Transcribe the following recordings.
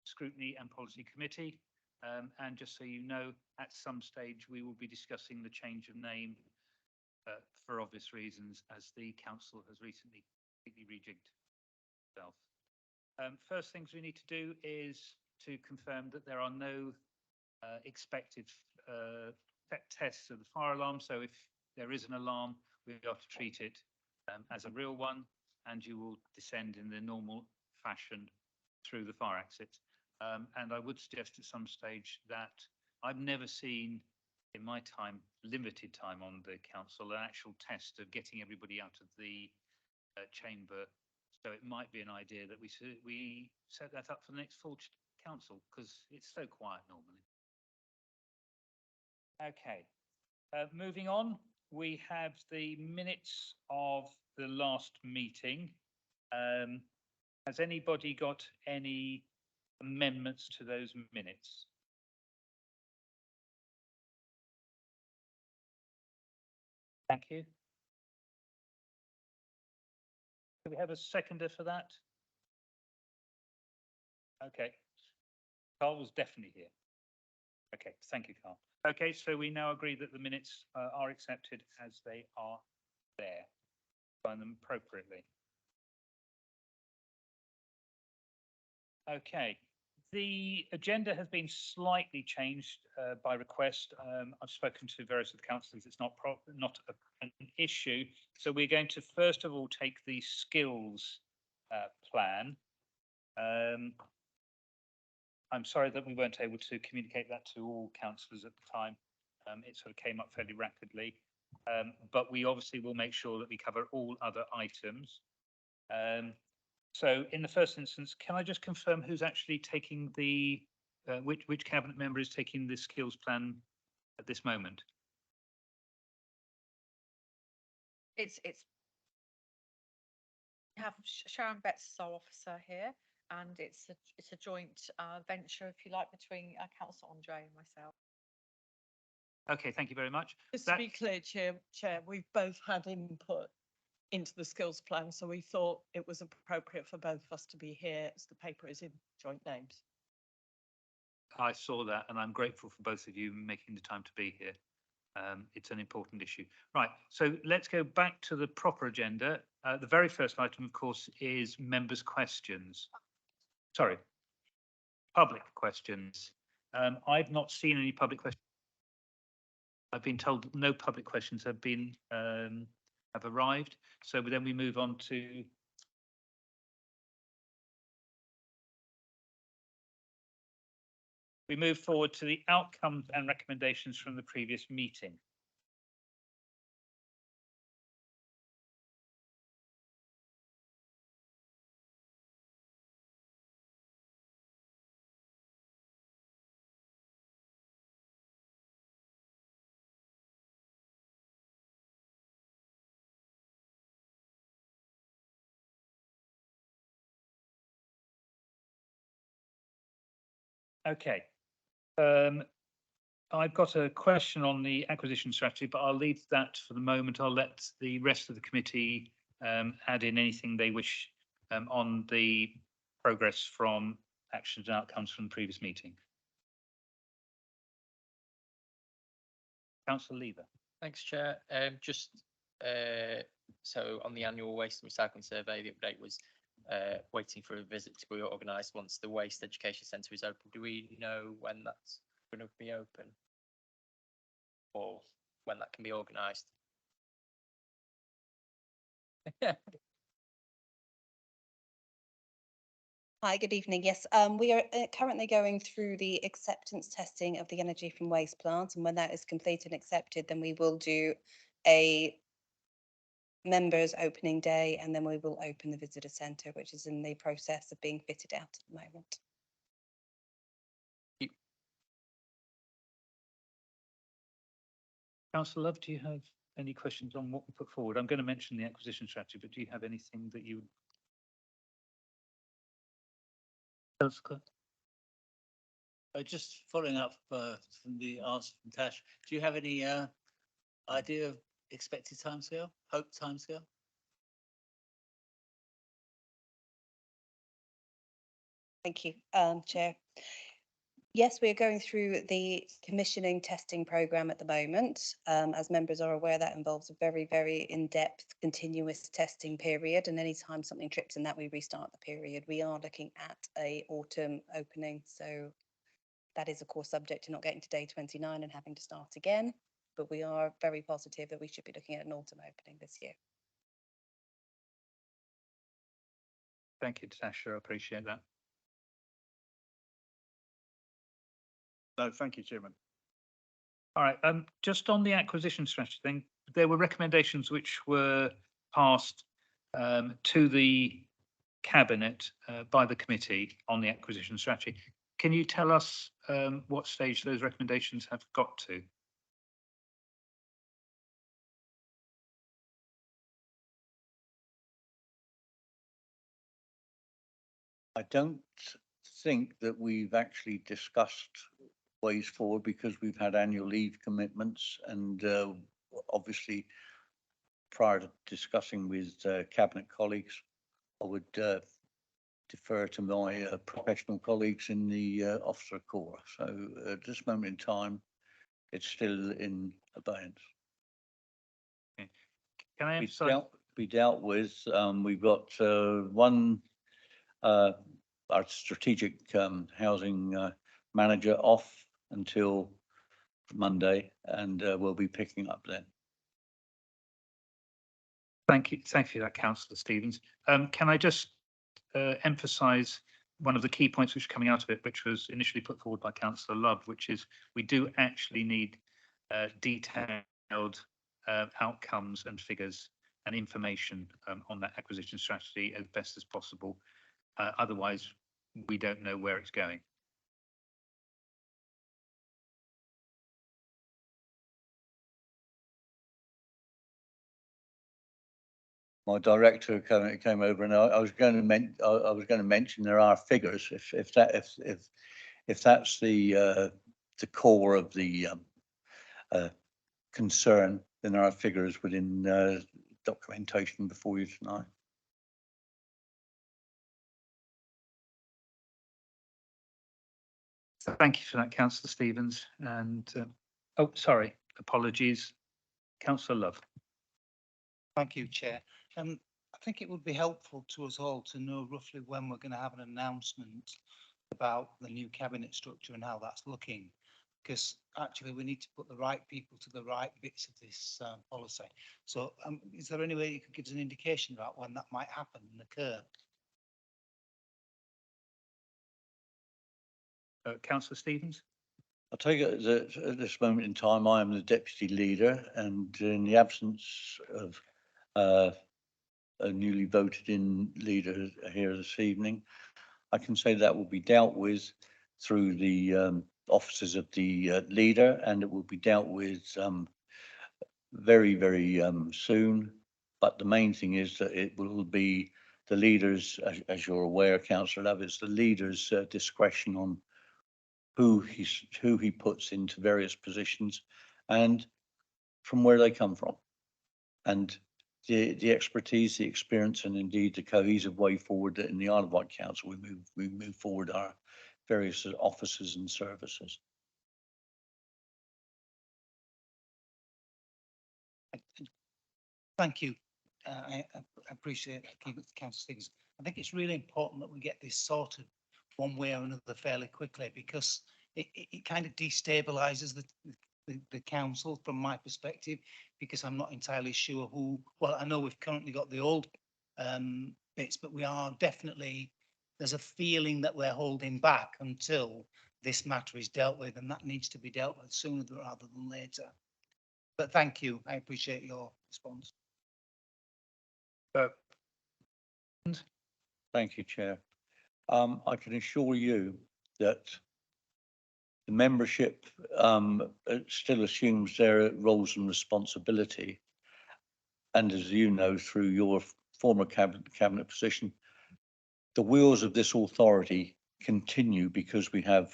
Scrutiny and Policy Committee. And just so you know, at some stage, we will be discussing the change of name for obvious reasons, as the council has recently completely rejigged itself. First things we need to do is to confirm that there are no expected tests of the fire alarm. So if there is an alarm, we have to treat it as a real one, and you will descend in the normal fashion through the fire exit. And I would suggest at some stage that I've never seen in my time, limited time on the council, an actual test of getting everybody out of the chamber. So it might be an idea that we set that up for the next full council, because it's so quiet normally. Okay, moving on, we have the minutes of the last meeting. Has anybody got any amendments to those minutes? Thank you. Do we have a seconder for that? Okay. Carl was definitely here. Okay, thank you, Carl. Okay, so we now agree that the minutes are accepted as they are there. Find them appropriately. Okay, the agenda has been slightly changed by request. I've spoken to various of the councillors. It's not an issue. So we're going to first of all take the skills plan. I'm sorry that we weren't able to communicate that to all councillors at the time. It sort of came up fairly rapidly, but we obviously will make sure that we cover all other items. So in the first instance, can I just confirm who's actually taking the, which cabinet member is taking the skills plan at this moment? It's we have Sharon Betts, our officer here, and it's a joint venture, if you like, between Councillor Andre and myself. Okay, thank you very much. Just to be clear, Chair, we've both had input into the skills plan, so we thought it was appropriate for both of us to be here, as the paper is in joint names. I saw that, and I'm grateful for both of you making the time to be here. It's an important issue. Right, so let's go back to the proper agenda. The very first item, of course, is members' questions. Sorry, public questions. I've not seen any public questions. I've been told that no public questions have been have arrived. So then we move on to we move forward to the outcomes and recommendations from the previous meeting. Okay. I've got a question on the acquisition strategy, but I'll leave that for the moment. I'll let the rest of the committee add in anything they wish on the progress from actions and outcomes from the previous meeting. Councillor Lever. Thanks, Chair. So on the annual waste and recycling survey, the update was waiting for a visit to be organised once the Waste Education Centre is open. Do we know when that's going to be open, or when that can be organised? Hi, good evening. Yes, we are currently going through the acceptance testing of the energy from waste plant, and when that is completed and accepted, then we will do a members opening day, and then we will open the visitor centre, which is in the process of being fitted out at the moment. Councillor Love, do you have any questions on what we put forward? I'm going to mention the acquisition strategy, but do you have anything that you? Just following up from the answer from Tash, do you have any idea of expected timescale, hope timescale? Thank you, Chair. Yes, we are going through the commissioning testing programme at the moment. As members are aware, that involves a very, very in-depth continuous testing period, and anytime something trips in that, we restart the period. We are looking at a autumn opening, so that is of course subject to not getting to day 29 and having to start again, but we are very positive that we should be looking at an autumn opening this year. Thank you, Natasha. I appreciate that. No, thank you, Chairman. All right, just on the acquisition strategy thing, there were recommendations which were passed to the cabinet by the committee on the acquisition strategy. Can you tell us what stage those recommendations have got to? I don't think that we've actually discussed ways forward because we've had annual leave commitments and obviously prior to discussing with cabinet colleagues, I would defer to my professional colleagues in the officer corps. So at this moment in time, it's still in abeyance. Can I We emphasize? dealt with, we've got one, our strategic housing manager off until Monday, and we'll be picking up then. Thank you for that, Councillor Stevens. Can I just emphasise one of the key points which are coming out of it, which was initially put forward by Councillor Love, which is we do actually need detailed outcomes and figures and information on that acquisition strategy as best as possible. Otherwise, we don't know where it's going. My director came over, and I was going to mention there are figures if that's the core of the concern, then there are figures within documentation before you tonight. Thank you for that, Councillor Stevens. And oh, sorry, apologies, Councillor Love. Thank you, Chair. I think it would be helpful to us all to know roughly when we're going to have an announcement about the new cabinet structure and how that's looking, because actually we need to put the right people to the right bits of this policy. So is there any way you could give us an indication about when that might happen and occur? Councillor Stevens? I'll take it that at this moment in time, I am the deputy leader, and in the absence of a newly voted in leader here this evening, I can say that will be dealt with through the offices of the leader, and it will be dealt with very, very soon. But the main thing is that it will be the leaders, as you're aware, Councillor Love, it's the leader's discretion on who he puts into various positions and from where they come from. And the expertise, the experience, and indeed the cohesive way forward in the Isle of Wight Council, we move forward our various offices and services. Thank you. I appreciate Councillor Stevens. I think it's really important that we get this sorted one way or another fairly quickly, because it kind of destabilizes the council from my perspective, because I'm not entirely sure who, well, I know we've currently got the old bits, but we are definitely, there's a feeling that we're holding back until this matter is dealt with, and that needs to be dealt with sooner rather than later. But thank you. I appreciate your response. Thank you, Chair. I can assure you that the membership still assumes their roles and responsibility. And as you know, through your former cabinet position, the wheels of this authority continue because we have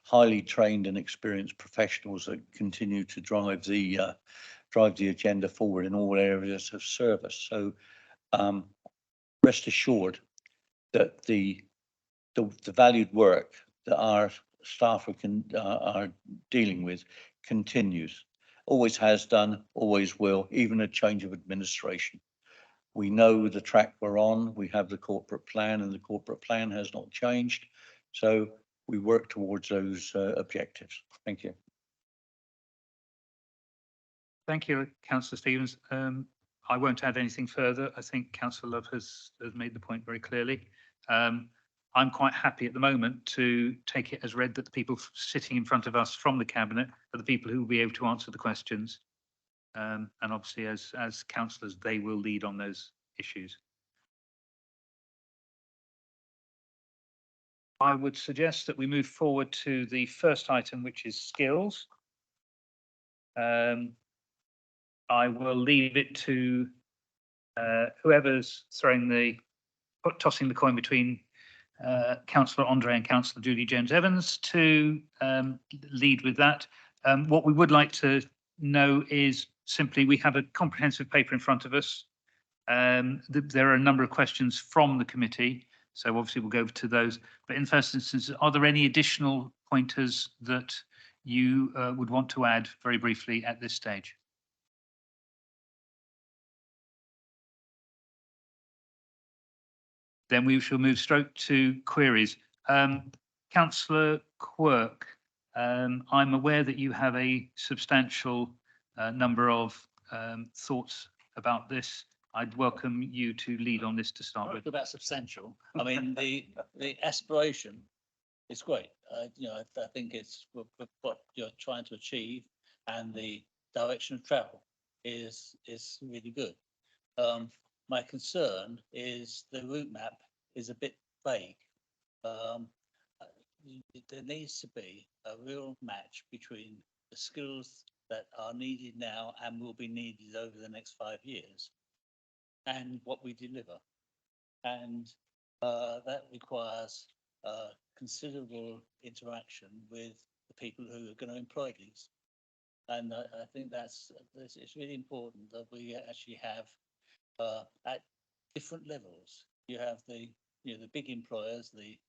highly trained and experienced professionals that continue to drive the agenda forward in all areas of service. So rest assured that the the valued work that our staff are dealing with continues. Always has done, always will, even a change of administration. We know the track we're on. We have the corporate plan, and the corporate plan has not changed. So we work towards those objectives. Thank you. Thank you, Councillor Stevens. I won't add anything further. I think Councillor Love has made the point very clearly. I'm quite happy at the moment to take it as read that the people sitting in front of us from the Cabinet are the people who will be able to answer the questions. And obviously, as councillors, they will lead on those issues. I would suggest that we move forward to the first item, which is skills. I will leave it to whoever's tossing the coin between Councillor Andre and Councillor Julie Jones-Evans to lead with that. What we would like to know is simply we have a comprehensive paper in front of us. There are a number of questions from the committee, so obviously we'll go to those. But in the first instance, are there any additional pointers that you would want to add very briefly at this stage? Then we shall move straight to queries. Councillor Quirk, I'm aware that you have a substantial number of thoughts about this. I'd welcome you to lead on this to start with. About substantial. I mean, the aspiration is great. I think it's what you're trying to achieve, and the direction of travel is really good. My concern is the route map is a bit vague. There needs to be a real match between the skills that are needed now and will be needed over the next 5 years and what we deliver. And that requires considerable interaction with the people who are going to employ these. And I think it's really important that we actually have at different levels. You have the big employers, the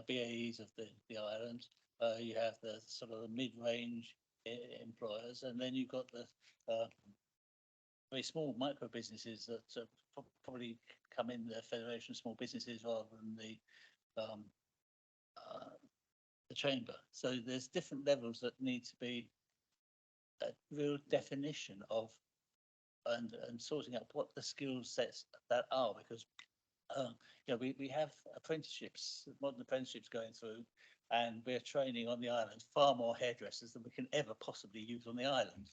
BAEs of the island. You have the sort of the mid-range employers, and then you've got the very small micro businesses that probably come in the Federation of Small Businesses rather than the chamber. So there's different levels that need to be a real definition of and sorting out what the skill sets that are, because we have apprenticeships, modern apprenticeships going through, and we're training on the island far more hairdressers than we can ever possibly use on the island.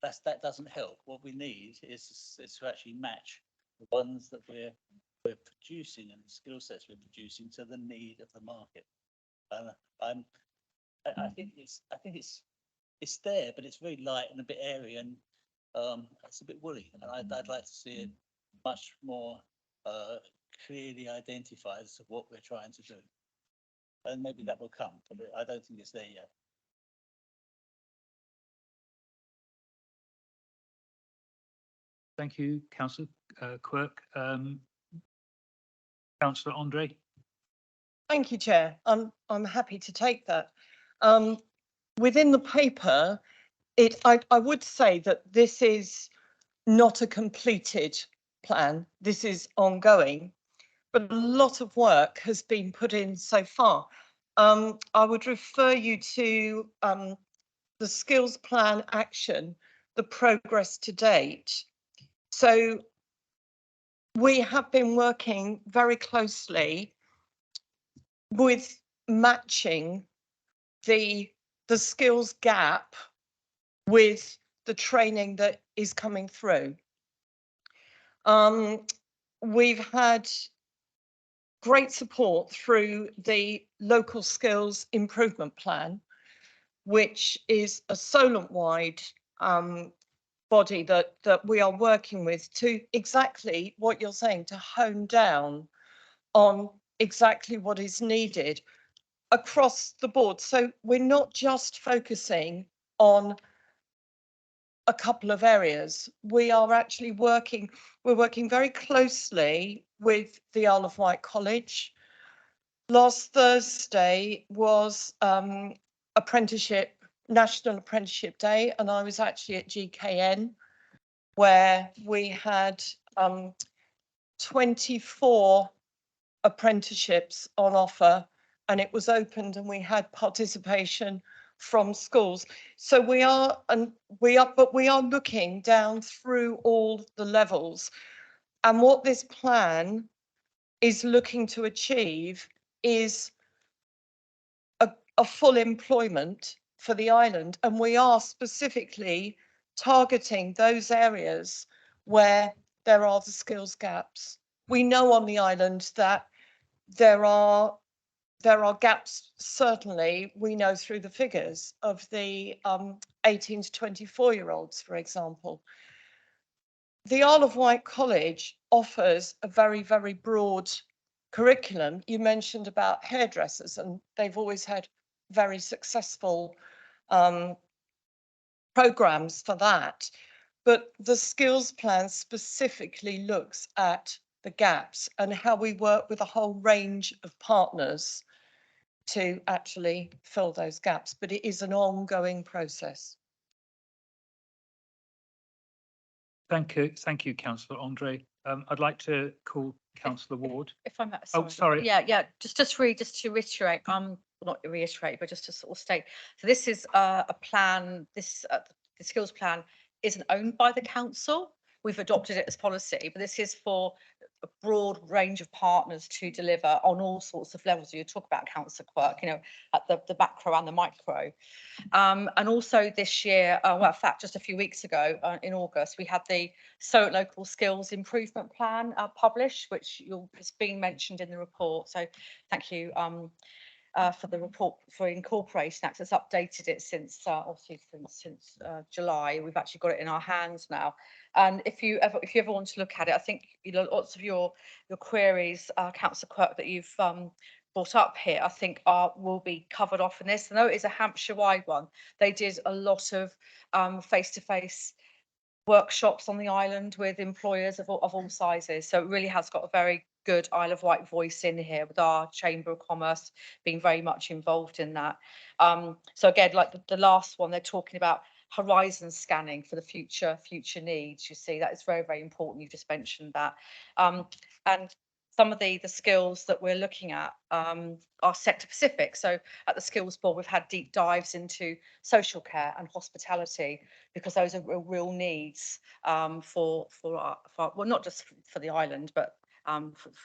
That doesn't help. What we need is to actually match the ones that we're producing and the skill sets we're producing to the need of the market. And I think it's there, but it's very light and a bit airy, and it's a bit woolly. And I'd like to see it much more clearly identified as to what we're trying to do. And maybe that will come, but I don't think it's there yet. Thank you, Councillor Quirk. Councillor Andre. Thank you, Chair. I'm happy to take that. Within the paper, I would say that this is not a completed plan. This is ongoing, but a lot of work has been put in so far. I would refer you to the skills plan action, the progress to date. So we have been working very closely with matching the skills gap with the training that is coming through. We've had great support through the local skills improvement plan, which is a Solent-wide body that we are working with to exactly what you're saying, to hone down on exactly what is needed across the board. So we're not just focusing on a couple of areas. We are actually working very closely with the Isle of Wight College, last Thursday was National Apprenticeship Day, and I was actually at GKN, where we had 24 apprenticeships on offer, and it was opened, and we had participation from schools. So we are looking down through all the levels, and what this plan is looking to achieve is a full employment for the island, and we are specifically targeting those areas where there are the skills gaps. We know on the island that there are gaps, certainly, we know through the figures of the 18 to 24-year-olds, for example. The Isle of Wight College offers a very, very broad curriculum. You mentioned about hairdressers, and they've always had very successful programs for that. But the skills plan specifically looks at the gaps and how we work with a whole range of partners to actually fill those gaps. But it is an ongoing process. Thank you, Councillor Andre. I'd like to call Councillor Ward. If I'm Oh, sorry. Yeah, just to reiterate, not reiterate, but just to sort of state. So this is a plan, the skills plan isn't owned by the council. We've adopted it as policy, but this is for a broad range of partners to deliver on all sorts of levels. You talk about Councillor Quirk, at the macro and the micro. And also this year, well, in fact, just a few weeks ago, in August, we had the Local Skills Improvement Plan published, which has been mentioned in the report. So thank you for the report for incorporating that. It's updated it since obviously since July. We've actually got it in our hands now. And if you ever want to look at it, I think lots of your queries, Councillor Quirk, that you've brought up here, I think will be covered off in this. I know it is a Hampshire-wide one. They did a lot of face-to-face workshops on the island with employers of all sizes. So it really has got a very good Isle of Wight voice in here, with our Chamber of Commerce being very much involved in that. So again, like the last one, they're talking about horizon scanning for the future needs. You see, that is very, very important. You just mentioned that. And some of the skills that we're looking at are sector specific. So at the skills board, we've had deep dives into social care and hospitality, because those are real needs for well, not just for the island, but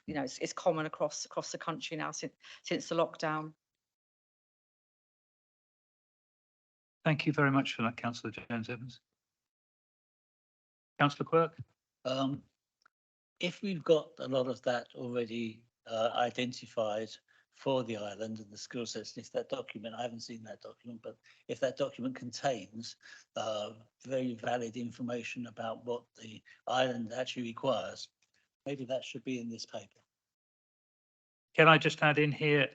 it's common across the country now since the lockdown. Thank you very much for that, Councillor Jones-Evans. Councillor Quirk? If we've got a lot of that already identified for the island and the skill sets, and if that document, I haven't seen that document, but if that document contains very valid information about what the island actually requires, maybe that should be in this paper. Can I just add in here,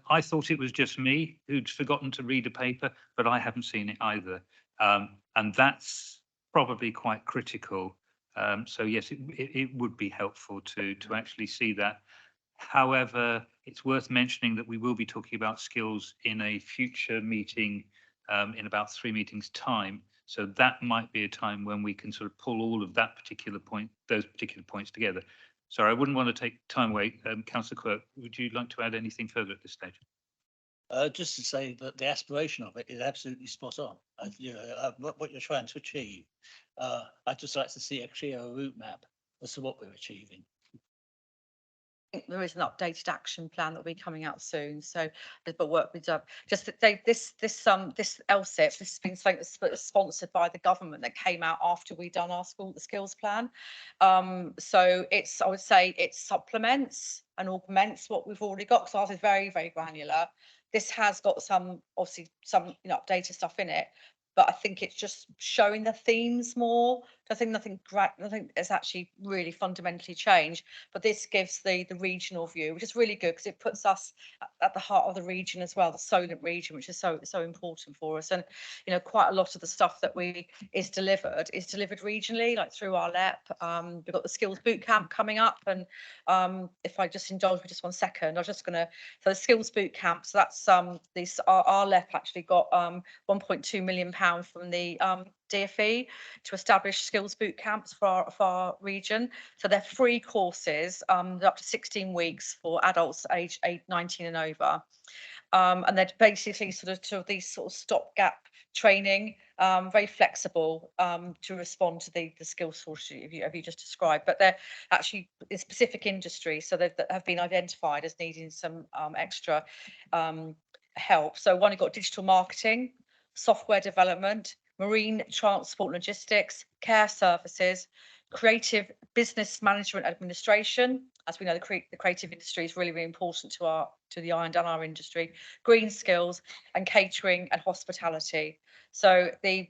I thought it was just me who'd forgotten to read a paper, but I haven't seen it either. And that's probably quite critical. So yes, it would be helpful to actually see that. However, it's worth mentioning that we will be talking about skills in a future meeting in about 3 meetings' time. So that might be a time when we can sort of pull all of those particular points together. Sorry, I wouldn't want to take time away. Councillor Quirk, would you like to add anything further at this stage? Just to say that the aspiration of it is absolutely spot on. What you're trying to achieve. I'd just like to see a clear route map as to what we're achieving. I think there is an updated action plan that will be coming out soon. So there's but work we've done. Just that this LSIP, this has been something that's sponsored by the government, that came out after we'd done our skills plan. So I would say it supplements and augments what we've already got, because ours is very, very granular. This has got obviously some updated stuff in it, but I think it's just showing the themes more I think nothing great, I think it's actually really fundamentally changed, but this gives the regional view, which is really good because it puts us at the heart of the region as well, the Solent region, which is so important for us. And, you know, quite a lot of the stuff that is delivered regionally, like through our LEP. We've got the skills bootcamp coming up, and if I just indulge me just 1 second, I was just gonna, so the skills bootcamp, so that's our LEP actually got 1.2 million pounds from the DFE to establish skills boot camps for our region. So they're free courses, they're up to 16 weeks for adults aged 19 and over. And they're basically sort of these sort of stopgap training, very flexible to respond to the skill shortage you just described. But they're actually in specific industries, so they have been identified as needing some extra help. So one, you've got digital marketing, software development, marine transport logistics, care services, creative business management administration. As we know, the creative industry is really, really important to the island and our industry, green skills, and catering and hospitality. So the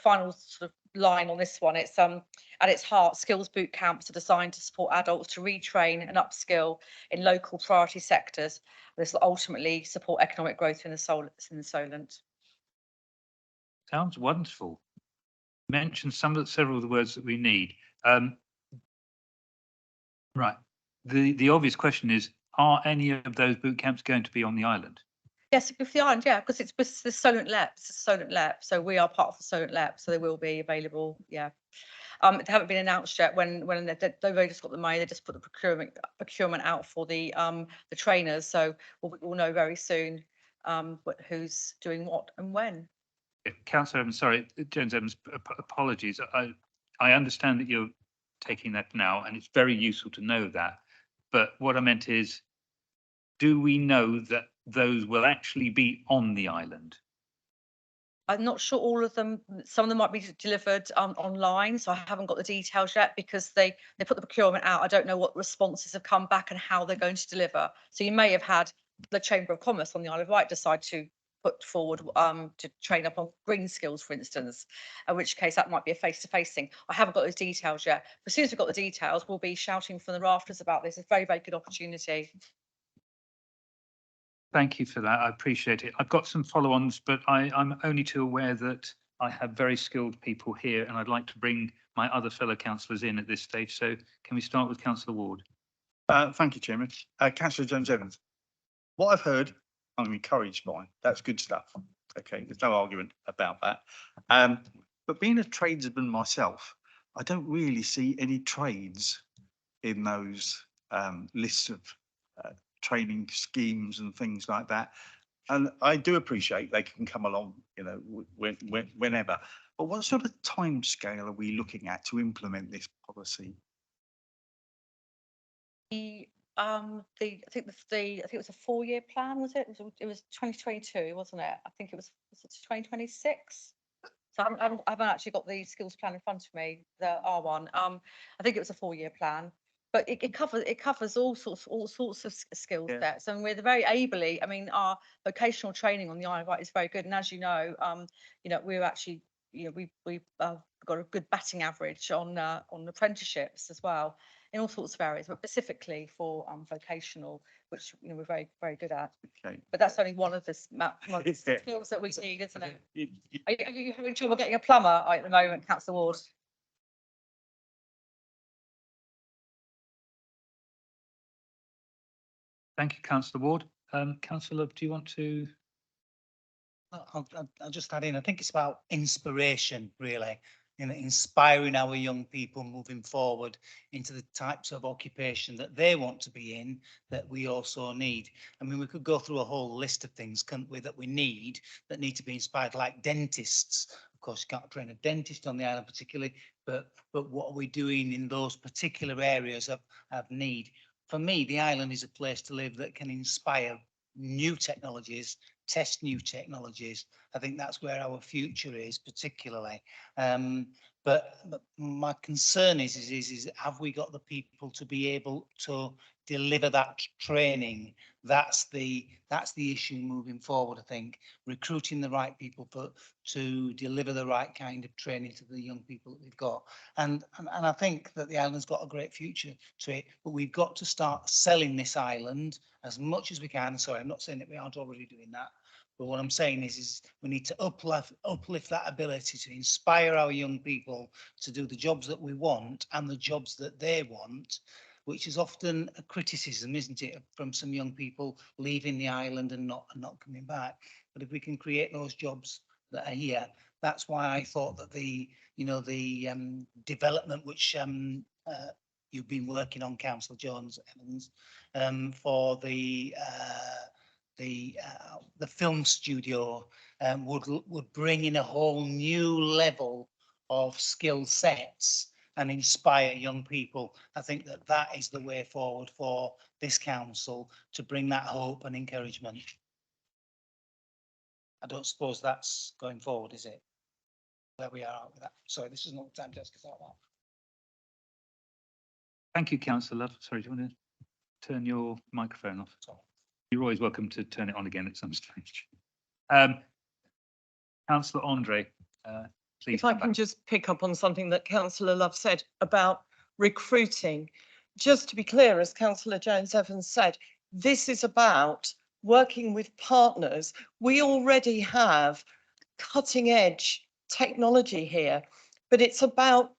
final sort of line on this one, it's at its heart, skills boot camps are designed to support adults to retrain and upskill in local priority sectors. This will ultimately support economic growth in the Solent. Sounds wonderful. Mention several of the words that we need. Right. The obvious question is, are any of those boot camps going to be on the island? Yes, with the island, yeah, because it's the Solent LEP, it's the Solent LEP, so we are part of the Solent LEP, so they will be available, yeah. They haven't been announced yet when they've only just got the money, they just put the procurement out for the trainers, so we'll know very soon who's doing what and when. Councillor Evans, sorry, Jones Evans, apologies. I understand that you're taking that now, and it's very useful to know that. But what I meant is, do we know that those will actually be on the island? I'm not sure all of them, some of them might be delivered online, so I haven't got the details yet because they put the procurement out. I don't know what responses have come back and how they're going to deliver. So you may have had the Chamber of Commerce on the Isle of Wight decide to put forward to train up on green skills, for instance, in which case that might be a face-to-face thing. I haven't got those details yet. But as soon as we've got the details, we'll be shouting from the rafters about this. It's a very, very good opportunity. Thank you for that. I appreciate it. I've got some follow-ons, but I'm only too aware that I have very skilled people here, and I'd like to bring my other fellow councillors in at this stage. So can we start with Councillor Ward? Thank you, Chairman. Councillor Jones Evans. What I've heard, I'm encouraged by. That's good stuff. Okay, there's no argument about that. But being a tradesman myself, I don't really see any trades in those lists of training schemes and things like that. And I do appreciate they can come along, you know, whenever. But what sort of time scale are we looking at to implement this policy? I think it was a 4-year plan, was it? It was 2022, wasn't it? I think it was it 2026? So I haven't actually got the skills plan in front of me, the R1. I think it was a 4-year plan, but it covers all sorts of skill Yeah. sets, and we're very ably. I mean, our vocational training on the Isle of Wight is very good, and as you know, we're actually, we've got a good batting average on apprenticeships as well in all sorts of areas, but specifically for vocational, which we're very, very good at. Okay. But that's only one of the Yeah. skills that we need, isn't it? You- Are you having trouble getting a plumber at the moment, Councillor Ward? Thank you, Councillor Ward. Councillor, do you want to? I'll just add in, I think it's about inspiration, really, in inspiring our young people moving forward into the types of occupation that they want to be in, that we also need. I mean, we could go through a whole list of things, couldn't we, that we need, that need to be inspired, like dentists. Of course, you can't train a dentist on the island particularly, but what are we doing in those particular areas of need? For me, the island is a place to live that can inspire new technologies, test new technologies. I think that's where our future is, particularly. But my concern is have we got the people to be able to deliver that training? That's the issue moving forward, I think. Recruiting the right people to deliver the right kind of training to the young people that we've got. And I think that the island's got a great future to it, but we've got to start selling this island as much as we can. Sorry, I'm not saying that we aren't already doing that. But what I'm saying is we need to uplift that ability to inspire our young people to do the jobs that we want and the jobs that they want, which is often a criticism, isn't it, from some young people leaving the island and not coming back. But if we can create those jobs that are here, that's why I thought that the development which you've been working on, Councillor Jones Evans, for the film studio would bring in a whole new level of skill sets and inspire young people. I think that is the way forward for this council to bring that hope and encouragement. I don't suppose that's going forward, is it? Where we are with that. Sorry, this is not the time to ask us that. Thank you, Councillor Love. Sorry, do you want to turn your microphone off? Sorry. You're always welcome to turn it on again at some stage. Councillor Andre, please. If I come can back. just pick up on something that Councillor Love said about recruiting. Just to be clear, as Councillor Jones Evans said, this is about working with partners. We already have cutting edge technology here, but it's about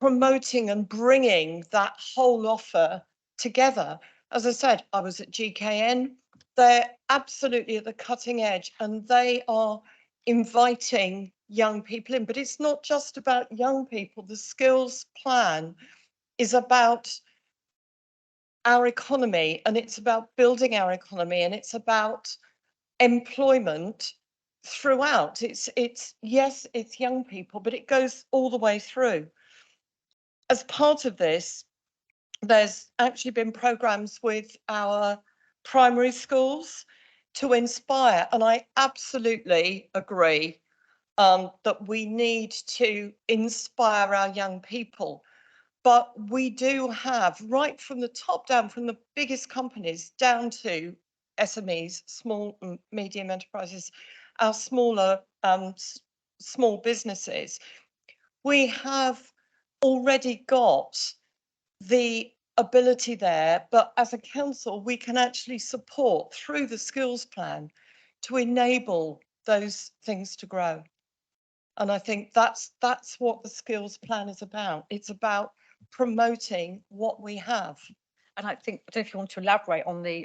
promoting and bringing that whole offer together. As I said, I was at GKN. They're absolutely at the cutting edge and they are inviting young people in, but it's not just about young people. The skills plan is about our economy and it's about building our economy and it's about employment throughout. Yes, it's young people, but it goes all the way through. As part of this, there's actually been programs with our primary schools to inspire, and I absolutely agree that we need to inspire our young people. But we do have, right from the top down, from the biggest companies down to SMEs, small and medium enterprises, our smaller small businesses, we have already got the ability there, but as a council, we can actually support through the skills plan to enable those things to grow. And I think that's what the skills plan is about. It's about promoting what we have. And I think, I don't know if you want to elaborate on the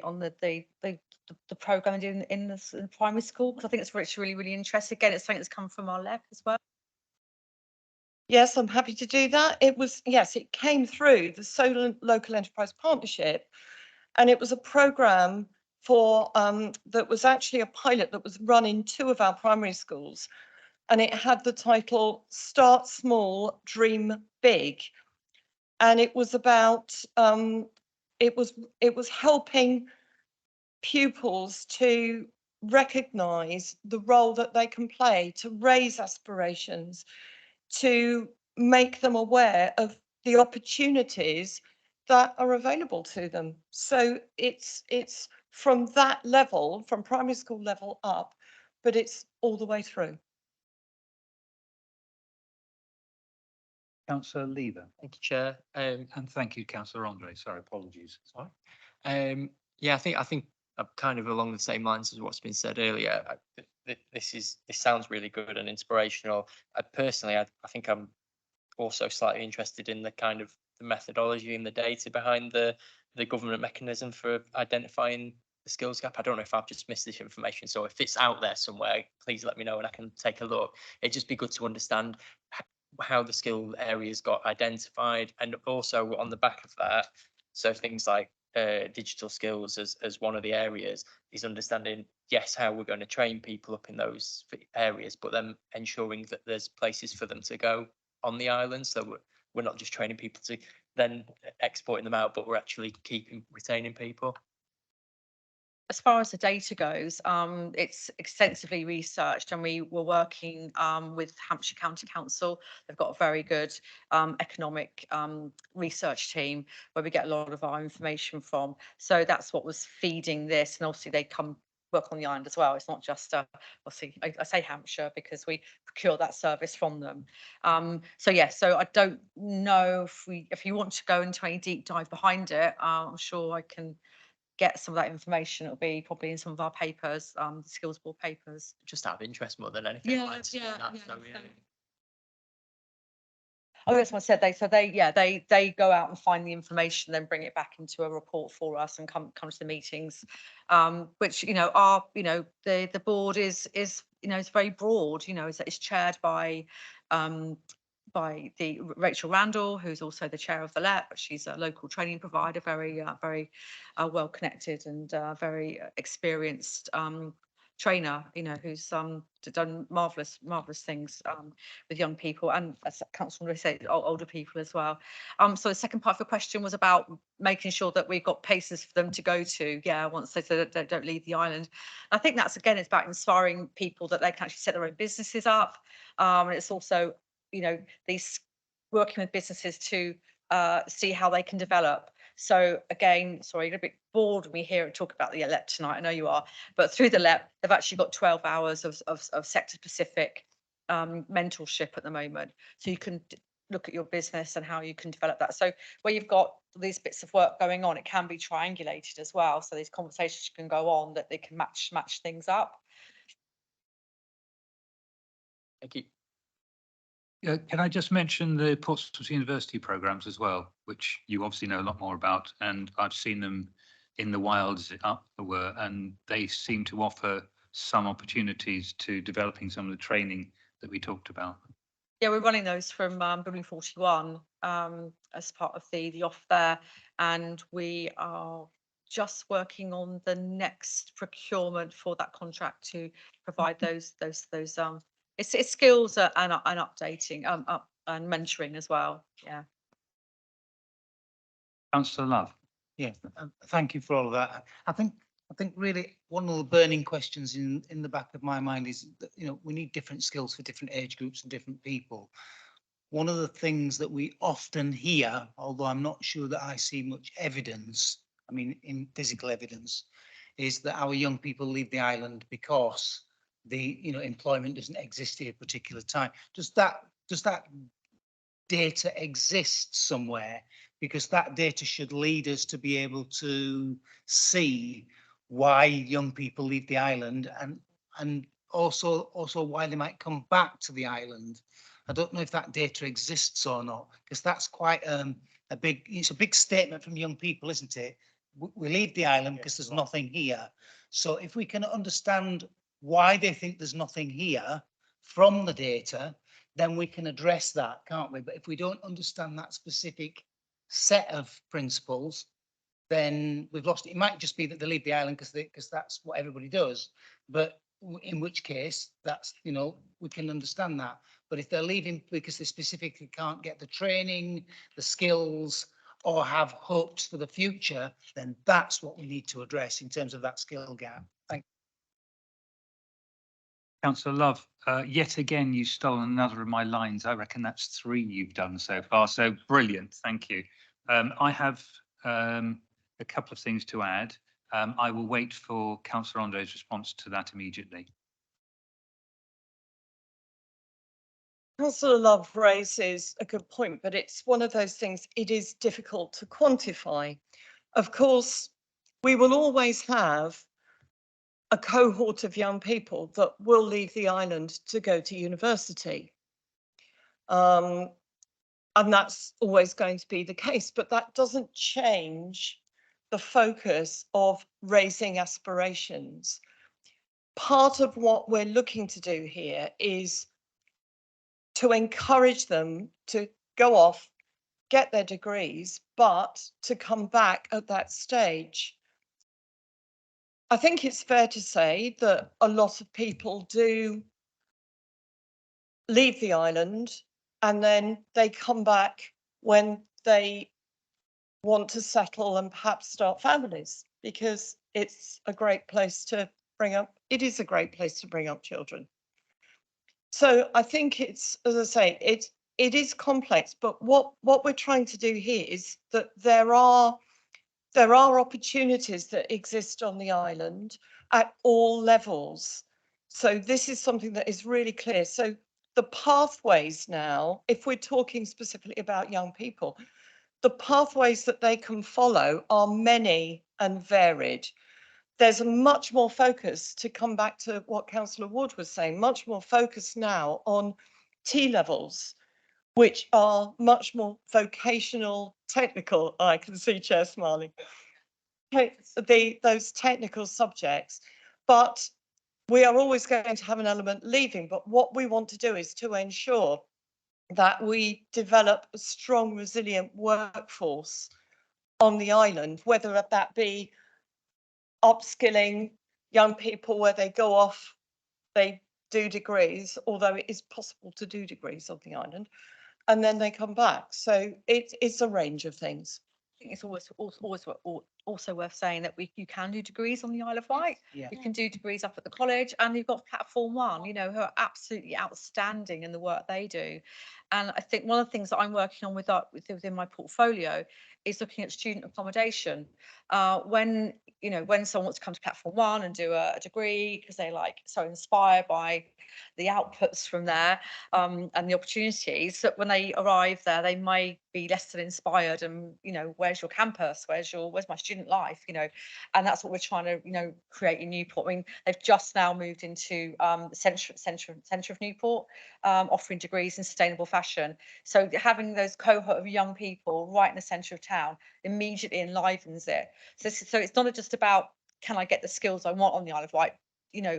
programme in the primary school, because I think it's really, really interesting. Again, it's something that's come from our LEC as well. Yes, I'm happy to do that. It came through the Solar Local Enterprise Partnership, and it was a programme for that was actually a pilot that was run in 2 of our primary schools, and it had the title Start Small, Dream Big, and it was about it was helping pupils to recognise the role that they can play to raise aspirations, to make them aware of the opportunities that are available to them. So it's from that level, from primary school level up, but it's all the way through. Councillor Lever, Thank you, Chair. and thank you, Councillor Andre. Sorry, apologies. Yeah, I think I'm kind of along the same lines as what's been said earlier. This sounds really good and inspirational. Personally, I think I'm also slightly interested in the kind of the methodology and the data behind the government mechanism for identifying the skills gap. I don't know if I've just missed this information, so if it's out there somewhere, please let me know and I can take a look. It'd just be good to understand how the skill areas got identified, and also on the back of that, so things like digital skills as one of the areas, is understanding, yes, how we're going to train people up in those areas, but then ensuring that there's places for them to go on the island, so we're not just training people to then exporting them out, but we're actually retaining people. as far as the data goes, it's extensively researched, and we were working with Hampshire County Council. They've got a very good economic research team where we get a lot of our information from. So that's what was feeding this, and obviously they come work on the island as well. It's not just obviously I say Hampshire because we procure that service from them. So yeah, so I don't know if you want to go into any deep dive behind it. I'm sure I can get some of that information. It'll be probably in some of our papers, the skills board papers. Just out of interest more than anything. Yeah, I'd like to see yeah, that, yeah, so, so- Oh, that's what I said. They go out and find the information, then bring it back into a report for us and come to the meetings. Which, the board is, it's very broad, it's chaired by the Rachel Randall, who's also the chair of the LEP. She's a local training provider, very well connected and very experienced trainer, who's done marvelous things with young people, and as Councillor said, older people as well. So the second part of the question was about making sure that we've got places for them to go to, once they don't leave the island. I think that's, again, it's about inspiring people that they can actually set their own businesses up. And it's also, these working with businesses to see how they can develop. So again, sorry, you're a bit bored when we hear and talk about the LEP tonight. I know you are, but through the LEP, they've actually got 12 hours of sector-specific mentorship at the moment. So you can look at your business and how you can develop that. So where you've got these bits of work going on, it can be triangulated as well. So these conversations can go on that they can match things up. Thank you. Can I just mention the Portsmouth University programs as well, which you obviously know a lot more about, and I've seen them in the wilds up the were, and they seem to offer some opportunities to developing some of the training that we talked about. Yeah, we're running those from Building 41 as part of the off there, and we are just working on the next procurement for that contract to provide those it's skills and updating and mentoring as well. Yeah. Councillor Love. Yeah, thank you for all of that. I think really one of the burning questions in the back of my mind is that, we need different skills for different age groups and different people. One of the things that we often hear, although I'm not sure that I see much evidence, in physical evidence, is that our young people leave the island because the employment doesn't exist at a particular time. Does that data exist somewhere? Because that data should lead us to be able to see why young people leave the island and also why they might come back to the island. I don't know if that data exists or not, because that's quite it's a big statement from young people, isn't it? We leave the island because there's nothing here. So if we can understand why they think there's nothing here from the data, then we can address that, can't we? But if we don't understand that specific set of principles, then we've lost it. It might just be that they leave the island because that's what everybody does. But in which case, that's, we can understand that. But if they're leaving because they specifically can't get the training, the skills, or have hopes for the future, then that's what we need to address in terms of that skill gap. Thank you. Councillor Love, yet again, you've stolen another of my lines. I reckon that's 3 you've done so far. So brilliant. Thank you. I have a couple of things to add. I will wait for Councillor Andre's response to that immediately. Councillor Love raises a good point, but it's one of those things, it is difficult to quantify. Of course, we will always have a cohort of young people that will leave the island to go to university. And that's always going to be the case, but that doesn't change the focus of raising aspirations. Part of what we're looking to do here is to encourage them to go off, get their degrees, but to come back at that stage. I think it's fair to say that a lot of people do leave the island and then they come back when they want to settle and perhaps start families. because it's a great place to bring up, it is a great place to bring up children. So I think it's, as I say, it is complex, but what we're trying to do here is that there are opportunities that exist on the island at all levels. So this is something that is really clear. So the pathways now, if we're talking specifically about young people, the pathways that they can follow are many and varied. There's a much more focus, to come back to what Councillor Ward was saying, much more focus now on T levels, which are much more vocational, technical. I can see Chair smiling. Those technical subjects, but we are always going to have an element leaving. But what we want to do is to ensure that we develop a strong, resilient workforce on the island, whether that be upskilling young people where they go off, they do degrees, although it is possible to do degrees on the island, and then they come back. So it's a range of things. I think it's also worth saying that you can do degrees on the Isle of Wight. Yeah. You can do degrees up at the college, and you've got Platform One, you know, who are absolutely outstanding in the work they do. And I think one of the things that I'm working on within my portfolio is looking at student accommodation. When someone wants to come to Platform One and do a degree because they like so inspired by the outputs from there and the opportunities, that when they arrive there, they may be less than inspired, and where's your campus, where's my student life, and that's what we're trying to create in Newport. I mean, they've just now moved into the centre of Newport, offering degrees in sustainable fashion. So having those cohort of young people right in the centre of town immediately enlivens it. So it's not just about, can I get the skills I want on the Isle of Wight?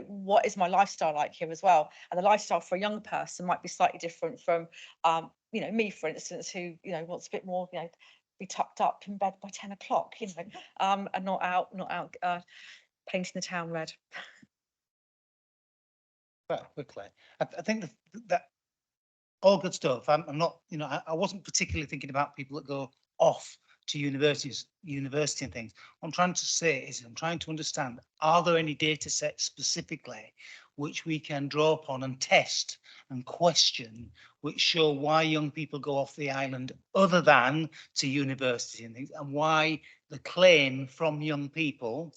What is my lifestyle like here as well? And the lifestyle for a young person might be slightly different from me, for instance, who wants a bit more, be tucked up in bed by 10 o'clock, and not out painting the town red. Quickly, I think that all good stuff. I'm not, I wasn't particularly thinking about people that go off to university and things. What I'm trying to say is, I'm trying to understand, are there any data sets specifically which we can draw upon and test and question, which show why young people go off the island other than to university and things, and why the claim from young people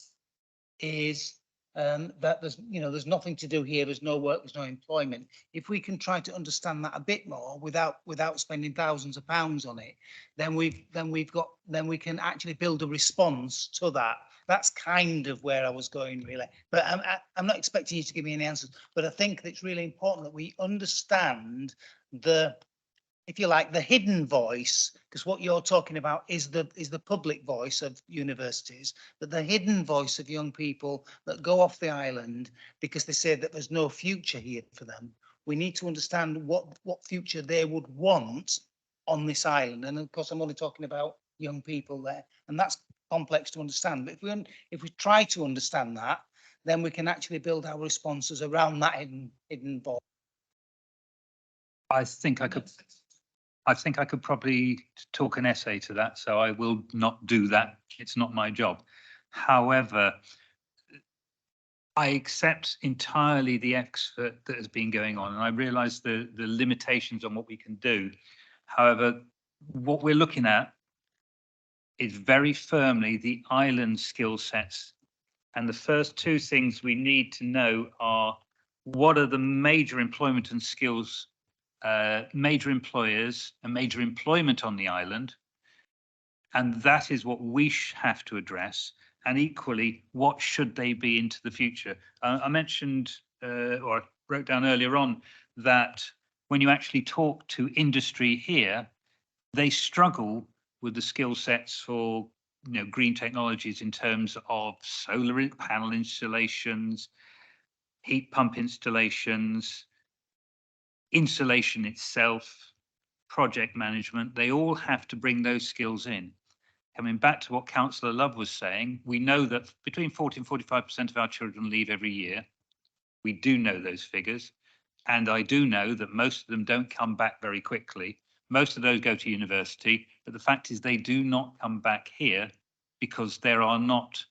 is that there's nothing to do here, there's no work, there's no employment. If we can try to understand that a bit more without spending thousands of pounds on it, then we can actually build a response to that. That's kind of where I was going, really. But I'm not expecting you to give me any answers, but I think that it's really important that we understand if you like, the hidden voice, because what you're talking about is the public voice of universities, but the hidden voice of young people that go off the island because they say that there's no future here for them. We need to understand what future they would want on this island. And of course, I'm only talking about young people there, and that's complex to understand. But if we try to understand that, then we can actually build our responses around that hidden voice. I think I could probably talk an essay to that, so I will not do that. It's not my job. However, I accept entirely the effort that has been going on, and I realise the limitations on what we can do. However, what we're looking at is very firmly the island skill sets. And the first two things we need to know are, what are the major employment and skills, major employers and major employment on the island? And that is what we have to address. And equally, what should they be into the future? I mentioned, or I wrote down earlier on, that when you actually talk to industry here, they struggle with the skill sets for green technologies in terms of solar panel installations, heat pump installations, insulation itself, project management. They all have to bring those skills in. Coming back to what Councillor Love was saying, we know that between 40 and 45% of our children leave every year. We do know those figures. And I do know that most of them don't come back very quickly. Most of those go to university, but the fact is they do not come back here because there are not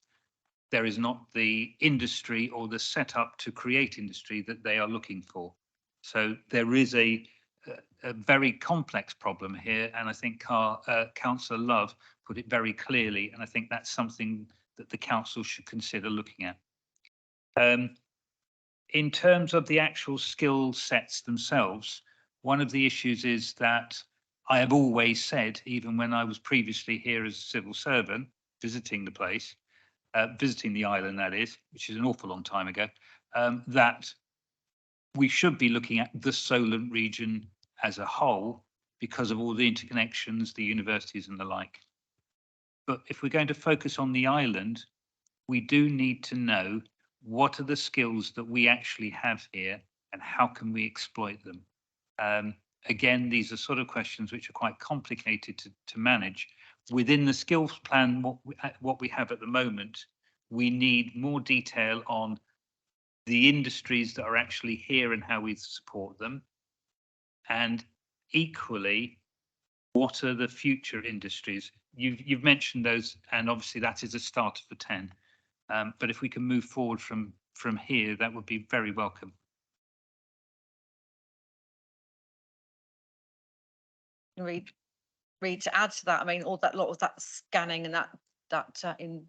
there is not the industry or the setup to create industry that they are looking for. So there is a very complex problem here, and I think Councillor Love put it very clearly, and I think that's something that the council should consider looking at. In terms of the actual skill sets themselves, one of the issues is that I have always said, even when I was previously here as a civil servant, visiting the place, visiting the island, that is, which is an awful long time ago, that we should be looking at the Solent region as a whole because of all the interconnections, the universities and the like. But if we're going to focus on the island, we do need to know what are the skills that we actually have here and how can we exploit them. Again, these are sort of questions which are quite complicated to manage. Within the skills plan, what we have at the moment, we need more detail on the industries that are actually here and how we support them. And equally, what are the future industries? You've mentioned those, and obviously that is a start for 10. But if we can move forward from here, that would be very welcome. Read to add to that, I mean, all that lot of that scanning and that in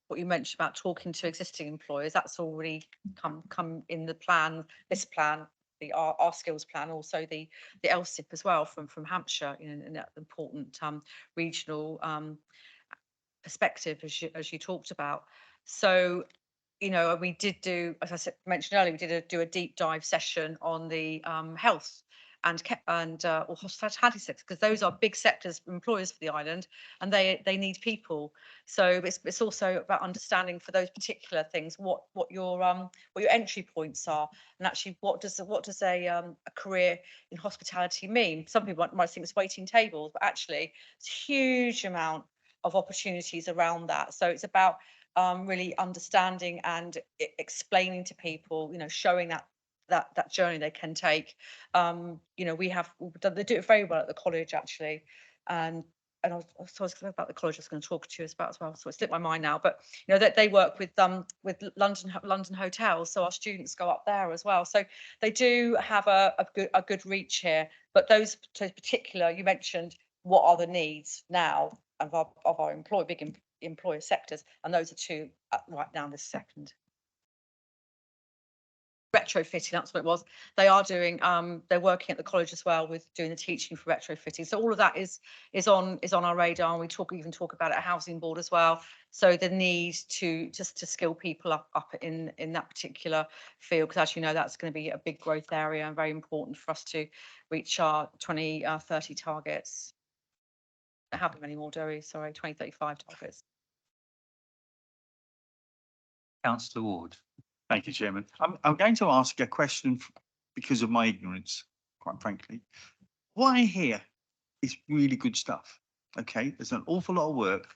what you mentioned about talking to existing employers, that's already come in the plan, this plan, our skills plan, also the LSIP as well from Hampshire, you know, and that important regional perspective as you talked about. So, you know, we did do, as I mentioned earlier, we did do a deep dive session on the health and or hospitality sector, because those are big sectors, employers for the island, and they need people. So it's also about understanding for those particular things what your entry points are, and actually what does a career in hospitality mean. Some people might think it's waiting tables, but actually it's a huge amount of opportunities around that. So it's about really understanding and explaining to people, you know, showing that journey they can take. You know, they do it very well at the college actually, and I was about the college I was going to talk to you about as well, so it slipped my mind now. But you know that they work with London hotels, so our students go up there as well. So they do have a good reach here. But those particular, you mentioned, what are the needs now of our big employer sectors, and those are two right now this second. Retrofitting, that's what it was. They are doing they're working at the college as well with doing the teaching for retrofitting. So all of that is on our radar, and we even talk about it at Housing Board as well. So the need to skill people up in that particular field, because as you know, that's going to be a big growth area and very important for us to reach our 2030 targets. I don't have them anymore, do we? Sorry, 2035 targets. Councillor Ward. Thank you, Chairman. I'm going to ask a question because of my ignorance, quite frankly. What I hear is really good stuff. Okay, there's an awful lot of work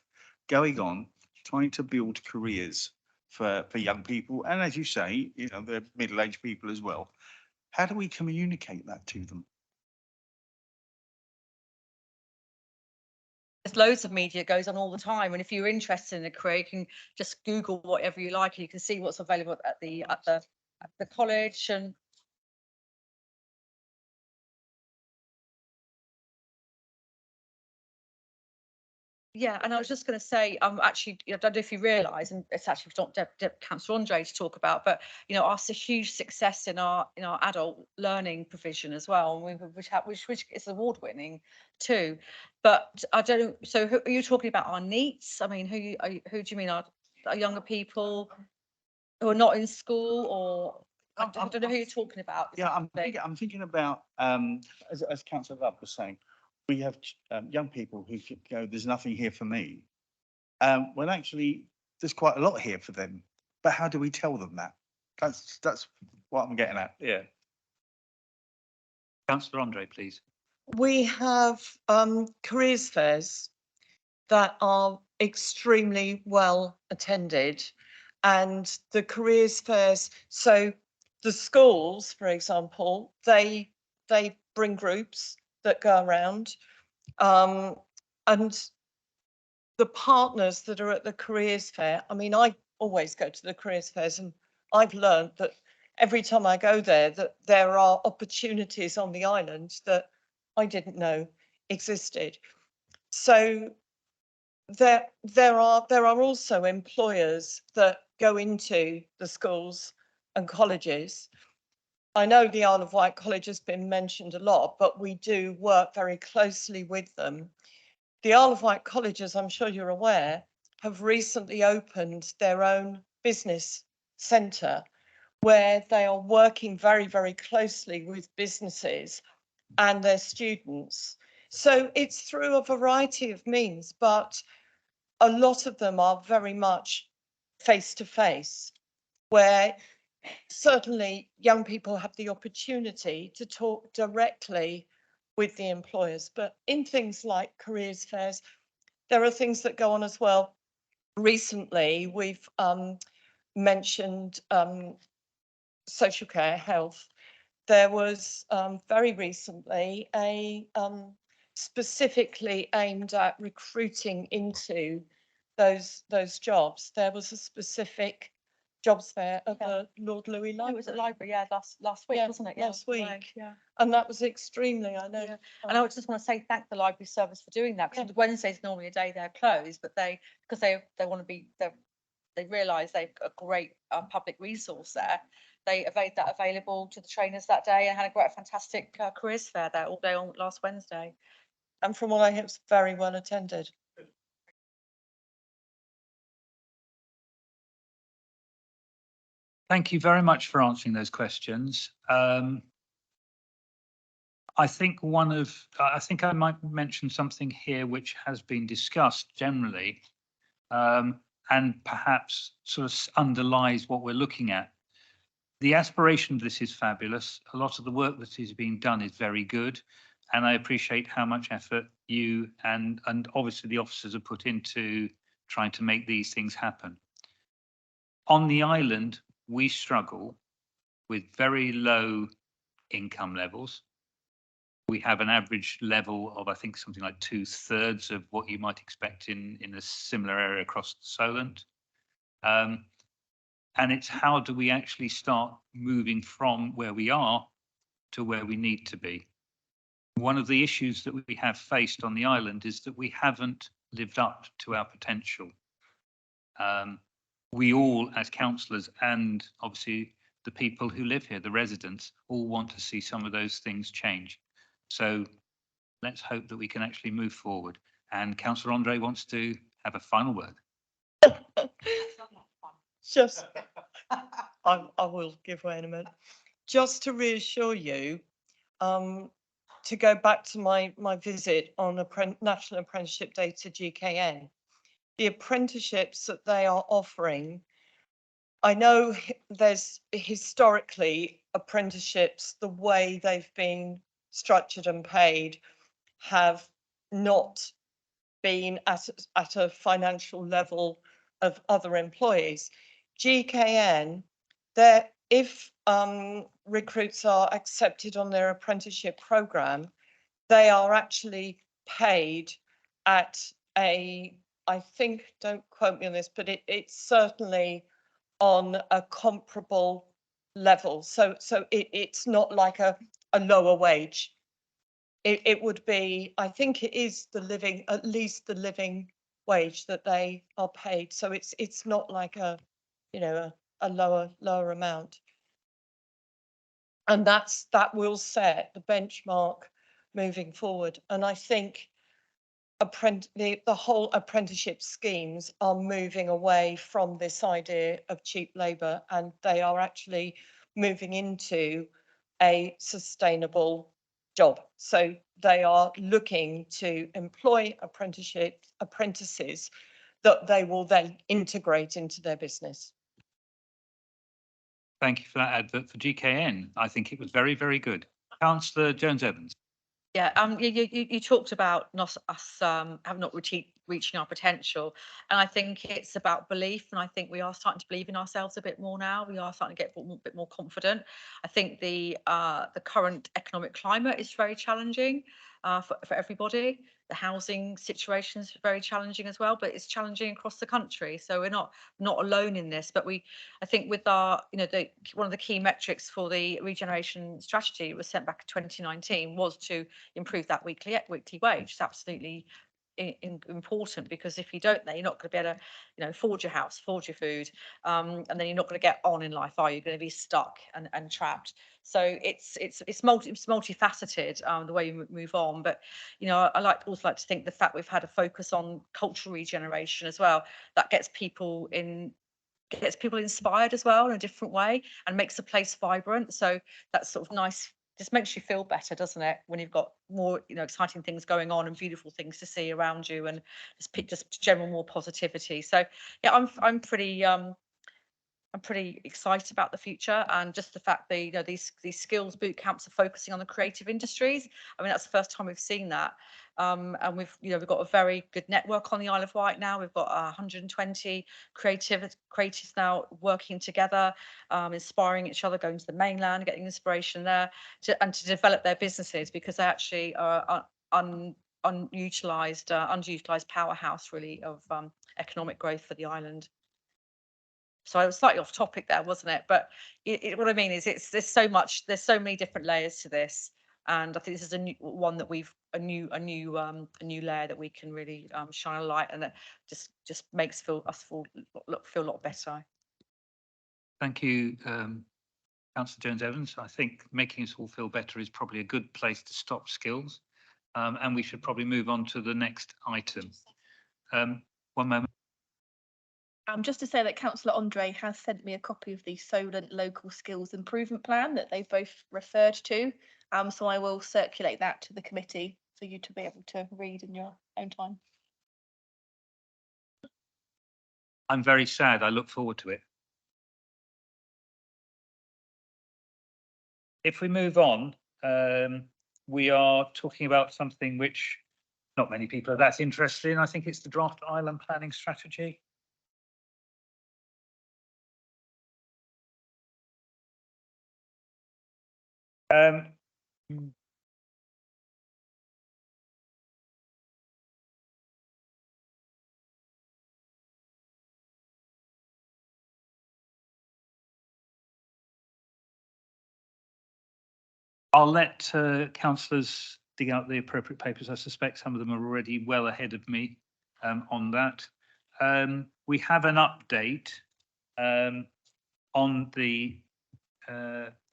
going on trying to build careers for young people, and as you say, you know, they're middle-aged people as well. How do we communicate that to them? There's loads of media goes on all the time, and if you're interested in a career, you can just Google whatever you like, and you can see what's available at the college. And yeah, and I was just going to say, actually, I don't know if you realise, and it's actually not Councillor Andre to talk about, but you know, our huge success in our adult learning provision as well, and which is award winning too. But I don't. So, who are you talking about? Our NEETs? I mean, who do you mean? Our younger people who are not in school, or I don't know who you're talking about. Yeah, I'm thinking about as Councillor Love was saying, we have young people who go, "There's nothing here for me." Well, actually, there's quite a lot here for them. But how do we tell them that? That's what I'm getting at. Yeah. Councillor Andre, please. We have careers fairs that are extremely well attended, and the careers fairs, so the schools, for example, they bring groups that go around, and the partners that are at the careers fair, I mean, I always go to the careers fairs, and I've learned that every time I go there, that there are opportunities on the island that I didn't know existed. So there are also employers that go into the schools and colleges. I know the Isle of Wight College has been mentioned a lot, but we do work very closely with them. The Isle of Wight College, as I'm sure you're aware, have recently opened their own business centre where they are working very, very closely with businesses and their students. So it's through a variety of means, but a lot of them are very much face to face, where certainly young people have the opportunity to talk directly with the employers. But in things like careers fairs, there are things that go on as well. Recently, we've mentioned social care, health. There was very recently a specifically aimed at recruiting into those jobs. There was a specific jobs fair at the Lord Louis It Library. was at the library, yeah, last week, Yeah, wasn't it? last Right, week. Yeah. And that was extremely, I know. Yeah. And I just want to say thank the library service for doing that, because Wednesday's normally a day they're closed, but because they want to be, they realise they've got a great public resource there. They made that available to the trainers that day and had a great, fantastic careers fair there all day on last Wednesday. And from what I hear, it's very well attended. Thank you very much for answering those questions. I think I think I might mention something here which has been discussed generally, and perhaps sort of underlies what we're looking at. The aspiration of this is fabulous. A lot of the work that is being done is very good, and I appreciate how much effort you and obviously the officers have put into trying to make these things happen. On the island, we struggle with very low income levels. We have an average level of, I think, something like 2/3 of what you might expect in a similar area across the Solent. And it's how do we actually start moving from where we are to where we need to be. One of the issues that we have faced on the island is that we haven't lived up to our potential. We all, as councillors, and obviously the people who live here, the residents, all want to see some of those things change. So let's hope that we can actually move forward. And Councillor Andre wants to have a final word. Just, I will give way in a minute. Just to reassure you, to go back to my visit on National Apprenticeship Day to GKN, the apprenticeships that they are offering, I know there's historically apprenticeships, the way they've been structured and paid have not been at a financial level of other employees. GKN, if recruits are accepted on their apprenticeship program, they are actually paid at I think, don't quote me on this, but it's certainly on a comparable level. So it's not like a lower wage. It would be, I think it is at least the living wage that they are paid. So it's not like a lower amount. And that will set the benchmark moving forward. And I think the whole apprenticeship schemes are moving away from this idea of cheap labour, and they are actually moving into a sustainable job. So they are looking to employ apprentices that they will then integrate into their business. Thank you for that advert for GKN. I think it was very, very good. Councillor Jones-Evans. Yeah, you talked about us have not reaching our potential, and I think it's about belief, and I think we are starting to believe in ourselves a bit more now. We are starting to get a bit more confident. I think the current economic climate is very challenging for everybody. the housing situation is very challenging as well, but it's challenging across the country. So we're not alone in this. But I think with our, one of the key metrics for the regeneration strategy was sent back in 2019 was to improve that weekly wage. It's absolutely important, because if you don't, then you're not going to be able to, afford your house, afford your food, and then you're not going to get on in life, are you? You're going to be stuck and trapped. So it's multifaceted, the way you move on. But I also like to think the fact we've had a focus on cultural regeneration as well, that gets people inspired as well in a different way and makes the place vibrant. So that's sort of nice, just makes you feel better, doesn't it, when you've got more exciting things going on and beautiful things to see around you, and just general more positivity. So yeah, I'm pretty excited about the future, and just the fact that these skills boot camps are focusing on the creative industries. I mean, that's the first time we've seen that, and we've got a very good network on the Isle of Wight now. We've got 120 creatives now working together, inspiring each other, going to the mainland, getting inspiration there, to develop their businesses, because they actually are underutilized powerhouse really of economic growth for the island. So I was slightly off topic there, wasn't it? But what I mean is, there's so many different layers to this, and I think this is a new layer that we can really shine a light, and that just makes us feel a lot better. Thank you, Councillor Jones-Evans. I think making us all feel better is probably a good place to stop skills, and we should probably move on to the next item. One moment. Just to say that Councillor Andre has sent me a copy of the Solent Local Skills Improvement Plan that they've both referred to. So I will circulate that to the committee for you to be able to read in your own time. I'm very sad. I look forward to it. If we move on, we are talking about something which not many people are that interested in. I think it's the draft island planning strategy. I'll let councillors dig out the appropriate papers. I suspect some of them are already well ahead of me on that. We have an update on the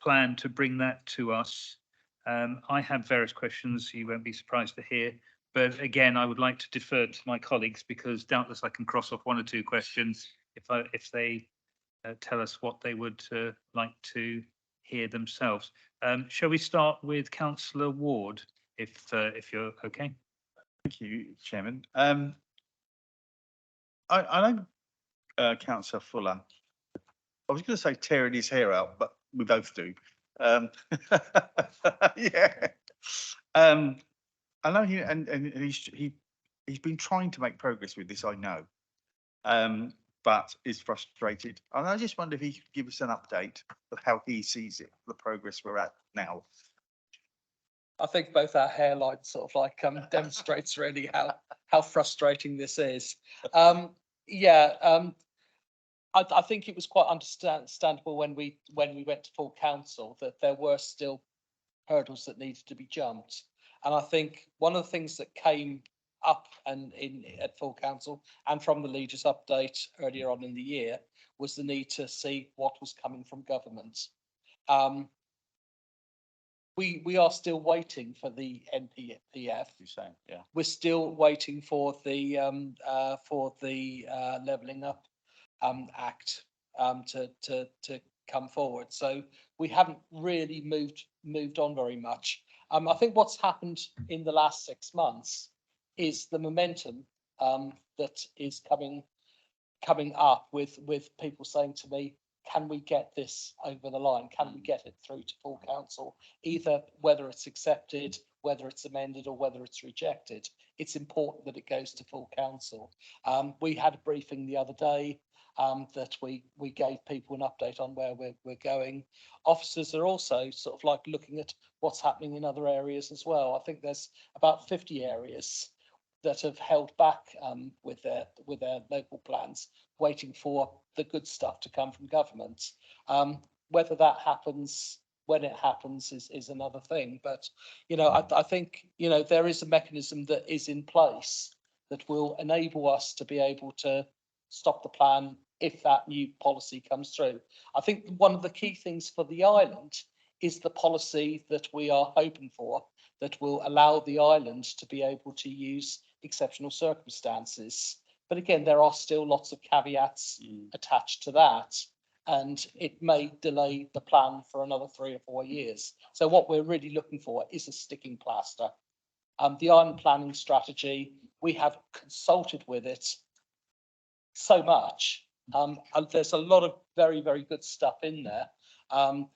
plan to bring that to us. I have various questions you won't be surprised to hear, but again, I would like to defer to my colleagues, because doubtless I can cross off one or two questions if they tell us what they would like to hear themselves. Shall we start with Councillor Ward, if you're okay? Thank you, Chairman. I know Councillor Fuller. I was going to say tearing his hair out, but we both do. Yeah. I know he and he's been trying to make progress with this, I know, but is frustrated. And I just wonder if he could give us an update of how he sees it, the progress we're at now. I think both our hairlines sort of like demonstrates really how frustrating this is. I think it was quite understandable when we went to full council that there were still hurdles that needed to be jumped. And I think one of the things that came up at full council and from the leaders' update earlier on in the year was the need to see what was coming from government. We are still waiting for the NPF. You're saying, yeah. We're still waiting for the Levelling Up Act to come forward. So we haven't really moved on very much. I think what's happened in the last 6 months is the momentum that is coming up with people saying to me, can we get this over the line? Can we get it through to full council? Either whether it's accepted, whether it's amended, or whether it's rejected. It's important that it goes to full council. We had a briefing the other day that we gave people an update on where we're going. Officers are also sort of like looking at what's happening in other areas as well. I think there's about 50 areas that have held back with their local plans, waiting for the good stuff to come from government. Whether that happens when it happens is another thing. But I think there is a mechanism that is in place that will enable us to be able to stop the plan if that new policy comes through. I think one of the key things for the island is the policy that we are hoping for, that will allow the island to be able to use exceptional circumstances. But again, there are still lots of caveats attached to that, and it may delay the plan for another 3 or 4 years. So what we're really looking for is a sticking plaster. The island planning strategy, we have consulted with it so much. And there's a lot of very, very good stuff in there.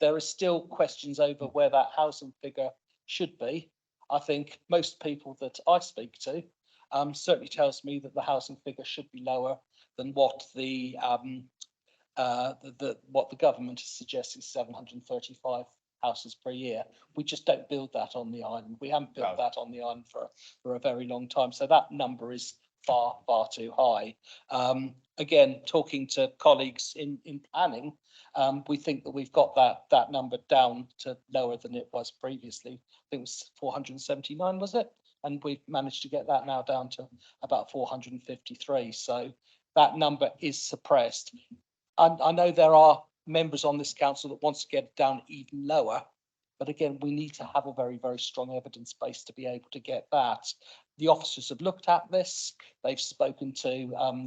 There are still questions over where that housing figure should be. I think most people that I speak to certainly tells me that the housing figure should be lower than what the government is suggesting, 735 houses per year. We just don't build that on the island. We haven't built that on the island for a very long time. So that number is far, far too high. Again, talking to colleagues in planning, we think that we've got that number down to lower than it was previously. I think it was 479, was it? And we've managed to get that now down to about 453. So that number is suppressed. I know there are members on this council that wants to get it down even lower, but again, we need to have a very, very strong evidence base to be able to get that. The officers have looked at this. They've spoken to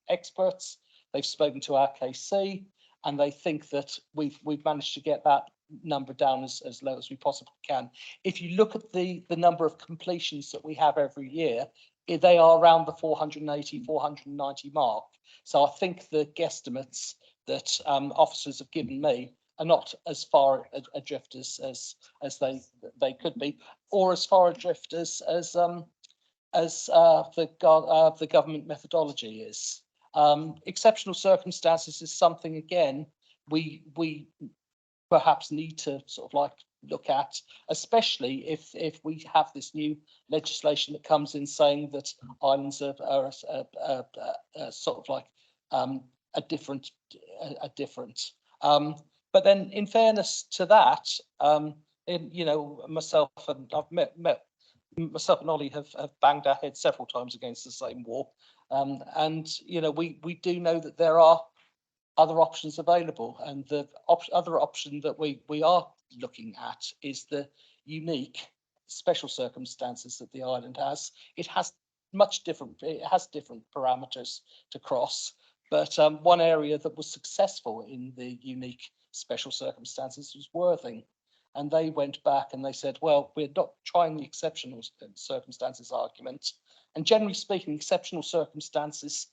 experts. They've spoken to our KC, and they think that we've managed to get that number down as low as we possibly can. If you look at the number of completions that we have every year, they are around the 480, 490 mark. So I think the guesstimates that officers have given me are not as far adrift as they could be, or as far adrift as the government methodology is. Exceptional circumstances is something, again, we perhaps need to sort of like look at, especially if we have this new legislation that comes in saying that islands are sort of like a different. But then, in fairness to that, myself and Ollie have banged our heads several times against the same wall, and we do know that there are other options available, and the other option that we are looking at is the unique special circumstances that the island has. It has different parameters to cross, but one area that was successful in the unique special circumstances was Worthing, and they went back and they said, well, we're not trying the exceptional circumstances argument, and generally speaking, exceptional circumstances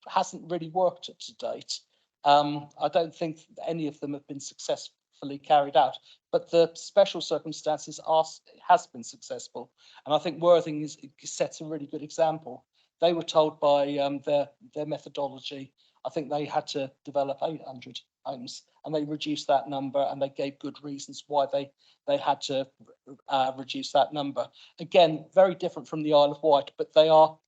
hasn't really worked up to date. I don't think any of them have been successfully carried out, but the special circumstances has been successful, and I think Worthing sets a really good example. They were told by their methodology, I think they had to develop 800 homes, and they reduced that number, and they gave good reasons why they had to reduce that number. Again, very different from the Isle of Wight, but they are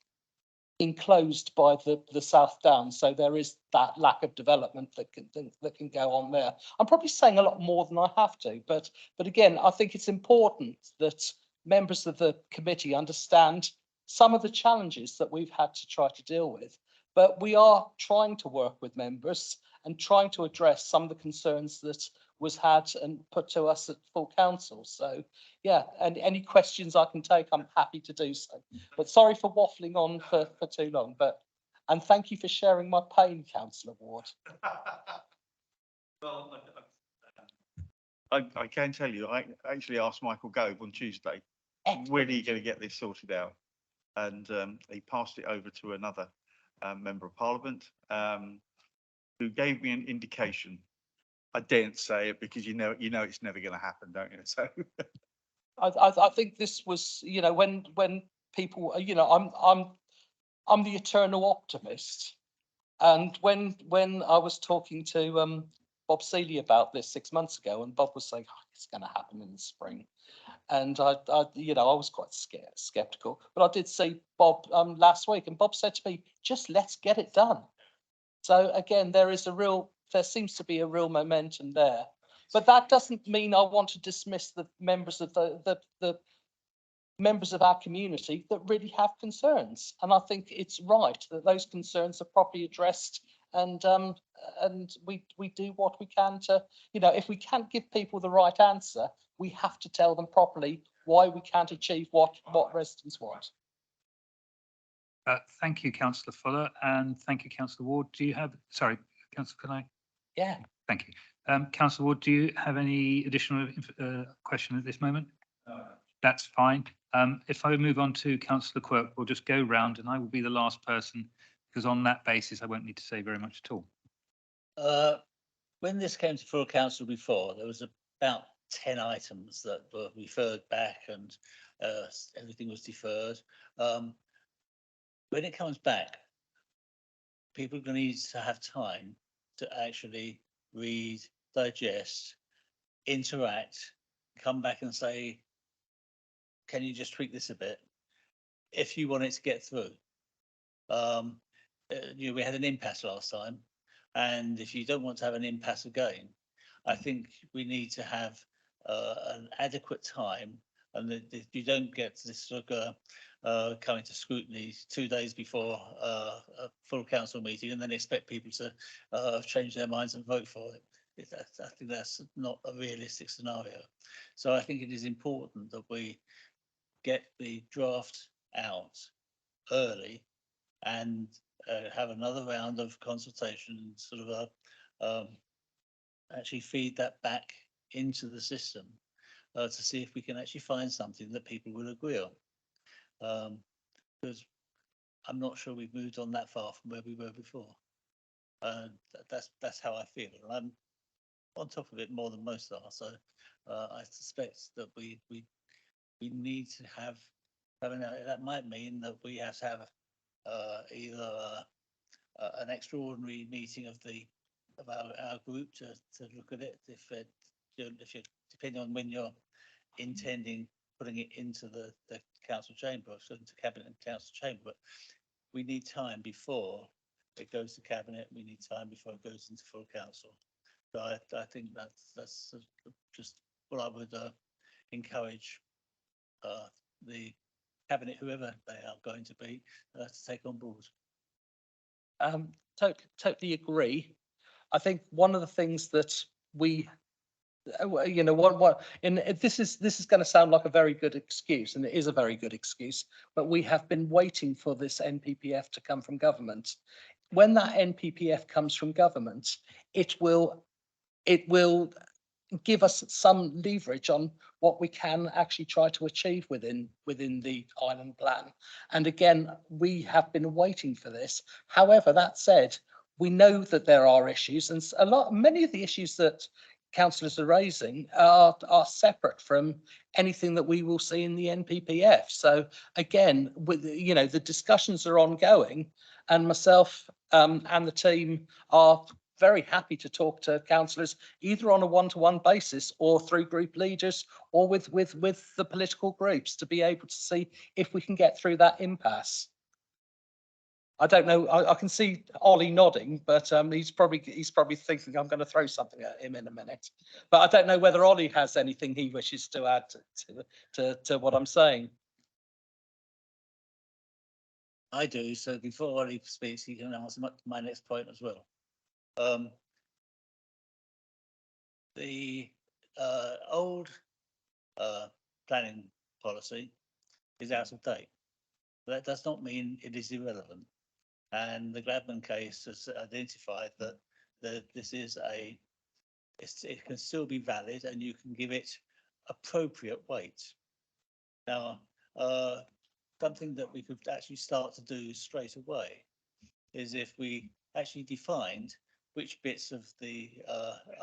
enclosed by the South Downs, so there is that lack of development that can go on there. I'm probably saying a lot more than I have to, but again, I think it's important that members of the committee understand some of the challenges that we've had to try to deal with, but we are trying to work with members and trying to address some of the concerns that was had and put to us at full council. So yeah, and any questions I can take, I'm happy to do so. But sorry for waffling on for too long, and thank you for sharing my pain, Councillor Ward. Well, I can tell you, I actually asked Michael Gove on Tuesday, when are you going to get this sorted out? And he passed it over to another member of Parliament, who gave me an indication. I daren't say it because you know it's never going to happen, don't you? So I think this was, when people, I'm the eternal optimist, and when I was talking to Bob Seeley about this 6 months ago, and Bob was saying, oh, it's going to happen in the spring, And you know, I was quite skeptical, but I did see Bob last week, and Bob said to me, just let's get it done. So again, there seems to be a real momentum there. But that doesn't mean I want to dismiss the members of the members of our community that really have concerns. And I think it's right that those concerns are properly addressed, and we do what we can to, you know, if we can't give people the right answer, we have to tell them properly why we can't achieve what residents want. Thank you, Councillor Fuller, and thank you, Councillor Ward. Do you have, sorry, Councillor, can I? Yeah. Thank you. Councillor Ward, do you have any additional question at this moment? No. That's fine. If I move on to Councillor Quirk, we'll just go round and I will be the last person, because on that basis, I won't need to say very much at all. When this came to full council before, there was about 10 items that were referred back, and everything was deferred. When it comes back, people are going to need to have time to actually read, digest, interact, come back and say, can you just tweak this a bit if you want it to get through? You know, we had an impasse last time, and if you don't want to have an impasse again, I think we need to have an adequate time, and that you don't get this sort of coming to scrutiny 2 days before a full council meeting and then expect people to change their minds and vote for it. I think that's not a realistic scenario. So I think it is important that we get the draft out early and have another round of consultation, sort of actually feed that back into the system to see if we can actually find something that people will agree on. Because I'm not sure we've moved on that far from where we were before. That's how I feel. And I'm on top of it more than most are. So I suspect that we need to have, I mean, that might mean that we have to have either an extraordinary meeting of our group to look at it, if you're depending on when you're intending putting it into the council chamber, so into cabinet and council chamber. But we need time before it goes to cabinet. We need time before it goes into full council. So I think that's just what I would encourage the cabinet, whoever they are going to be, to take on board. Totally agree. I think one of the things that we, you know, this is going to sound like a very good excuse, and it is a very good excuse, but we have been waiting for this NPPF to come from government. When that NPPF comes from government, it will give us some leverage on what we can actually try to achieve within the island plan. And again, we have been waiting for this. However, that said, we know that there are issues, and many of the issues that councillors are raising are separate from anything that we will see in the NPPF. So again, you know, the discussions are ongoing, and myself and the team are very happy to talk to councillors either on a one-to-one basis or through group leaders or with the political groups to be able to see if we can get through that impasse. I don't know. I can see Ollie nodding, but he's probably thinking I'm going to throw something at him in a minute. But I don't know whether Ollie has anything he wishes to add to what I'm saying. I do. So before Ollie speaks, he can answer my next point as well. The old planning policy is out of date. That does not mean it is irrelevant. And the Gladman case has identified that this is it can still be valid, and you can give it appropriate weight. Now, something that we could actually start to do straight away is if we actually defined which bits of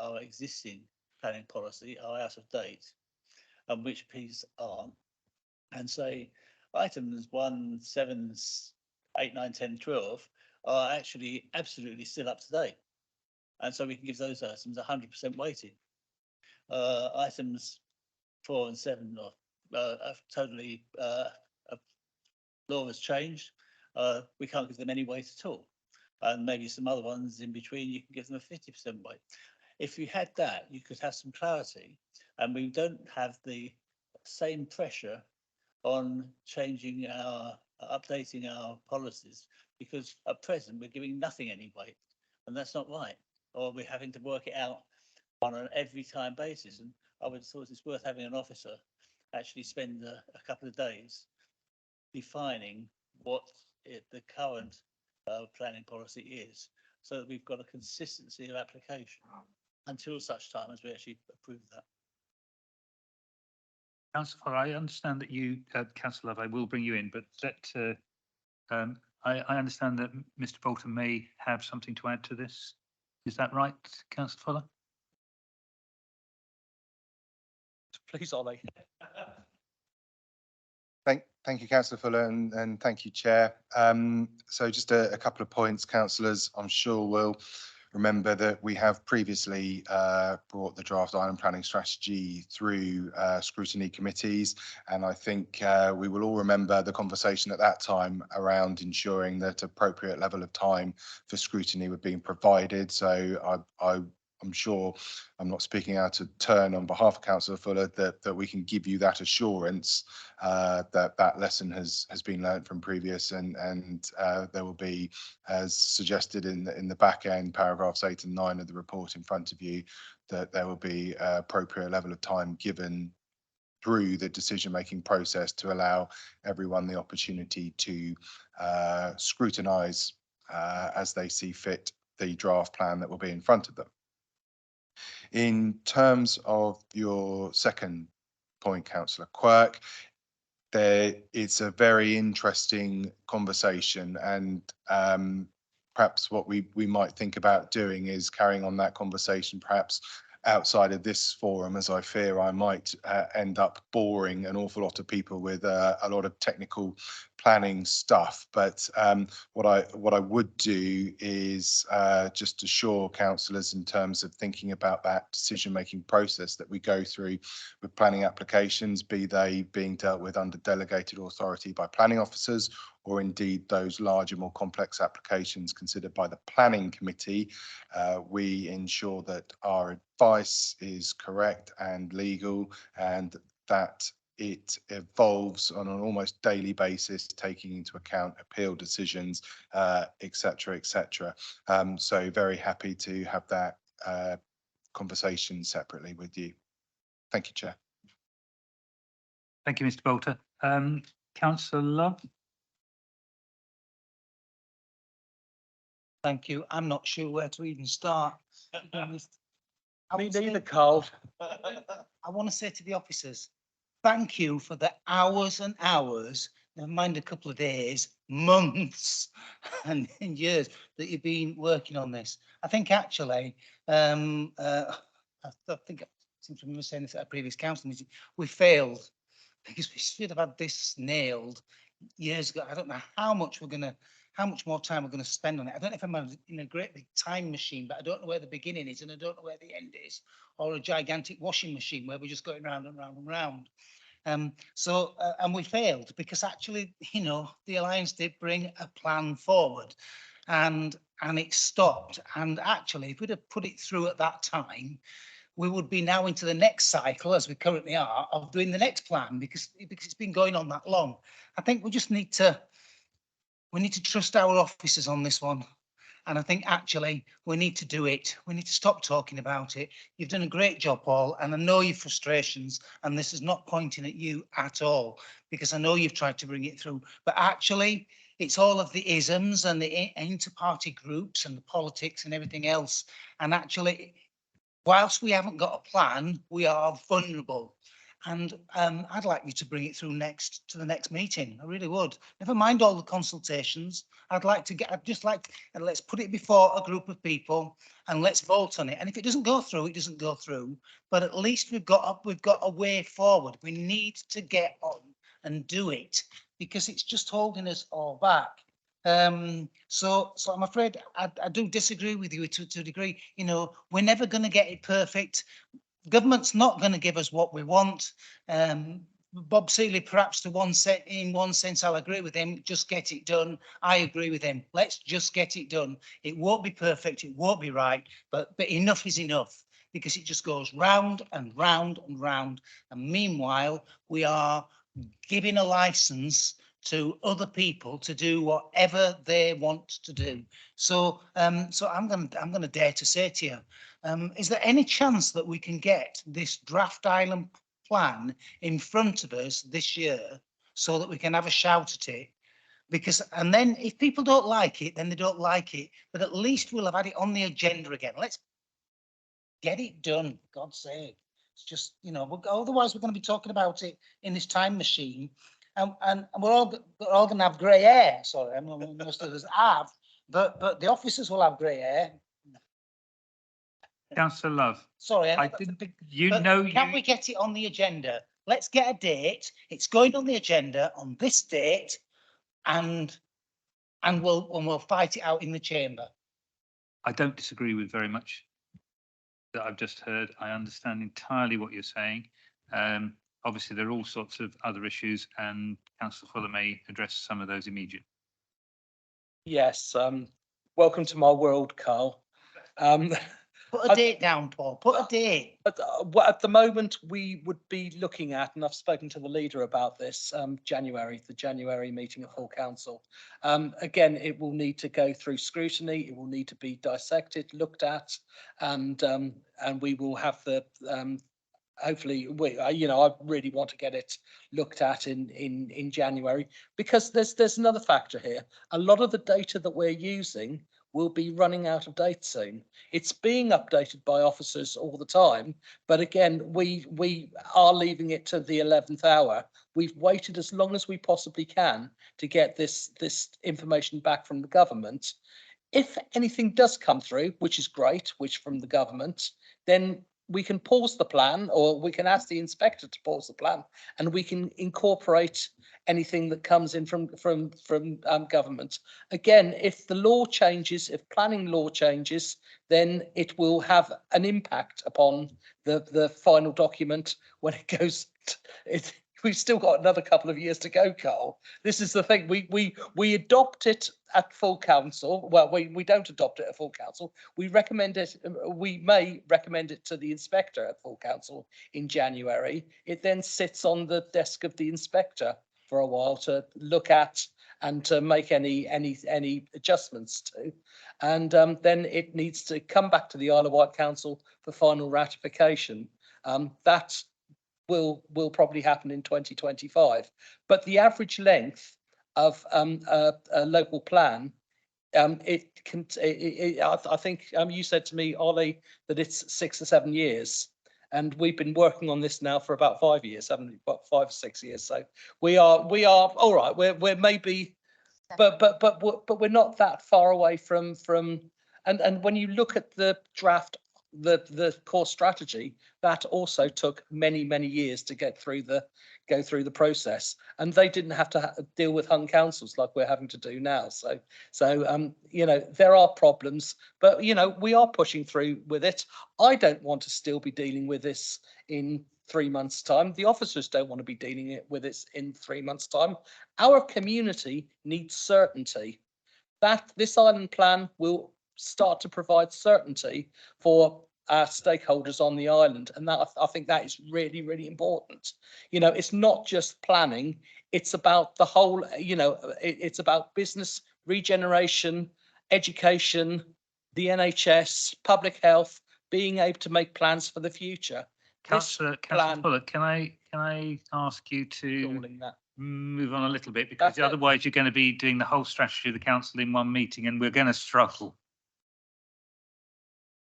our existing planning policy are out of date and which pieces aren't, and say items 1, 7, 8, 9, 10, 12 are actually absolutely still up to date. And so we can give those items 100% weighting. Items 4 and 7 or totally, law has changed, we can't give them any weight at all. And maybe some other ones in between, you can give them a 50% weight. If you had that, you could have some clarity, and we don't have the same pressure on changing updating our policies, because at present we're giving nothing any weight, and that's not right. Or we're having to work it out on an every time basis. And I would have thought it's worth having an officer actually spend a couple of days defining what the current planning policy is, so that we've got a consistency of application until such time as we actually approve that. Councillor, I understand that you, Councillor Love, I will bring you in, but I understand that Mr Bolton may have something to add to this. Is that right, Councillor Fuller? Please, Ollie. Thank you, Councillor Fuller, and thank you, Chair. So just a couple of points, councillors. I'm sure will remember that we have previously brought the draft island planning strategy through scrutiny committees, and I think we will all remember the conversation at that time around ensuring that appropriate level of time for scrutiny were being provided. So I'm sure I'm not speaking out of turn on behalf of Councillor Fuller that we can give you that assurance that lesson has been learnt from previous, and there will be, as suggested in the back end, paragraphs 8 and 9 of the report in front of you, that there will be appropriate level of time given through the decision-making process to allow everyone the opportunity to scrutinise as they see fit the draft plan that will be in front of them. In terms of your second point, Councillor Quirk, it's a very interesting conversation, and perhaps what we might think about doing is carrying on that conversation perhaps outside of this forum, as I fear I might end up boring an awful lot of people with a lot of technical planning stuff. But what I would do is just assure councillors, in terms of thinking about that decision-making process that we go through with planning applications, be they being dealt with under delegated authority by planning officers, or indeed those larger, more complex applications considered by the planning committee, we ensure that our advice is correct and legal, and that it evolves on an almost daily basis, taking into account appeal decisions, etc., etc. So very happy to have that conversation separately with you. Thank you, Chair. Thank you, Mr Bolter. Councillor Love? Thank you. I'm not sure where to even start. Me neither, Carl. I want to say to the officers, thank you for the hours and hours, never mind a couple of days, months and years that you've been working on this. I think actually, I think I seem to remember saying this at a previous council meeting, we failed because we should have had this nailed years ago. I don't know how much more time we're going to spend on it. I don't know if I'm in a great big time machine, but I don't know where the beginning is and I don't know where the end is, or a gigantic washing machine where we're just going round and round and round. And we failed because actually, the Alliance did bring a plan forward, and it stopped. And actually, if we'd have put it through at that time, we would be now into the next cycle, as we currently are, of doing the next plan, because it's been going on that long. I think we just need to trust our officers on this one. And I think actually we need to do it. We need to stop talking about it. You've done a great job, Paul, and I know your frustrations, and this is not pointing at you at all, because I know you've tried to bring it through, but actually it's all of the isms and the inter-party groups and the politics and everything else. And actually, whilst we haven't got a plan, we are vulnerable. And I'd like you to bring it through to the next meeting. I really would. Never mind all the consultations. Let's put it before a group of people and let's vote on it. And if it doesn't go through, it doesn't go through. But at least we've got a way forward. We need to get on and do it, because it's just holding us all back. So I'm afraid I do disagree with you to a degree. We're never going to get it perfect. Government's not going to give us what we want. Bob Seeley, perhaps in one sense, I'll agree with him, just get it done. I agree with him. Let's just get it done. It won't be perfect, it won't be right, but enough is enough, because it just goes round and round and round. And meanwhile, we are giving a license to other people to do whatever they want to do. So, so I'm gonna dare to say to you, is there any chance that we can get this draft island plan in front of us this year so that we can have a shout at it? Because, and then if people don't like it, then they don't like it, but at least we'll have had it on the agenda again. Let's get it done, God's sake. It's just, you know, otherwise we're going to be talking about it in this time machine, and we're all going to have grey hair. Sorry, most of us have, but the officers will have grey hair. Councillor Love, Sorry, I didn't, Can we get it on the agenda? Let's get a date. It's going on the agenda on this date, and we'll fight it out in the chamber. I don't disagree with very much that I've just heard. I understand entirely what you're saying. Obviously, there are all sorts of other issues, and Councillor Fuller may address some of those immediately. Yes, welcome to my world, Carl. Put a date down, Paul. Put a date. At the moment, we would be looking at, and I've spoken to the leader about this, the January meeting of full council. Again, it will need to go through scrutiny. It will need to be dissected, looked at, and we will have the hopefully, I really want to get it looked at in January, because there's another factor here. A lot of the data that we're using will be running out of date soon. It's being updated by officers all the time, but again, we are leaving it to the 11th hour. We've waited as long as we possibly can to get this information back from the government. If anything does come through, which is great, which from the government, then we can pause the plan, or we can ask the inspector to pause the plan, and we can incorporate anything that comes in from government. Again, if the law changes, if planning law changes, then it will have an impact upon the final document when it goes. We've still got another couple of years to go, Carl. This is the thing. We adopt it at full council. Well, we don't adopt it at full council. We recommend it. We may recommend it to the inspector at full council in January. It then sits on the desk of the inspector for a while to look at and to make any adjustments to, and then it needs to come back to the Isle of Wight Council for final ratification. That will probably happen in 2025, but the average length of a local plan, I think you said to me, Ollie, that it's 6 or 7 years, and we've been working on this now for about 5 years, haven't we? About 5 or 6 years. So we are all right. We're maybe, but we're not that far away from. And when you look at the draft, the core strategy, that also took many years to go through the process, and they didn't have to deal with hung councils like we're having to do now. So there are problems, but we are pushing through with it. I don't want to still be dealing with this in 3 months' time. The officers don't want to be dealing with this in 3 months' time. Our community needs certainty that this island plan will start to provide certainty for our stakeholders on the island, and that I think that is really important. It's not just planning, it's about the whole, it's about business, regeneration, education, the NHS, public health, being able to make plans for the future. Councillor Fuller, can I ask you to move on a little bit, because otherwise you're going to be doing the whole strategy of the council in one meeting, and we're going to struggle.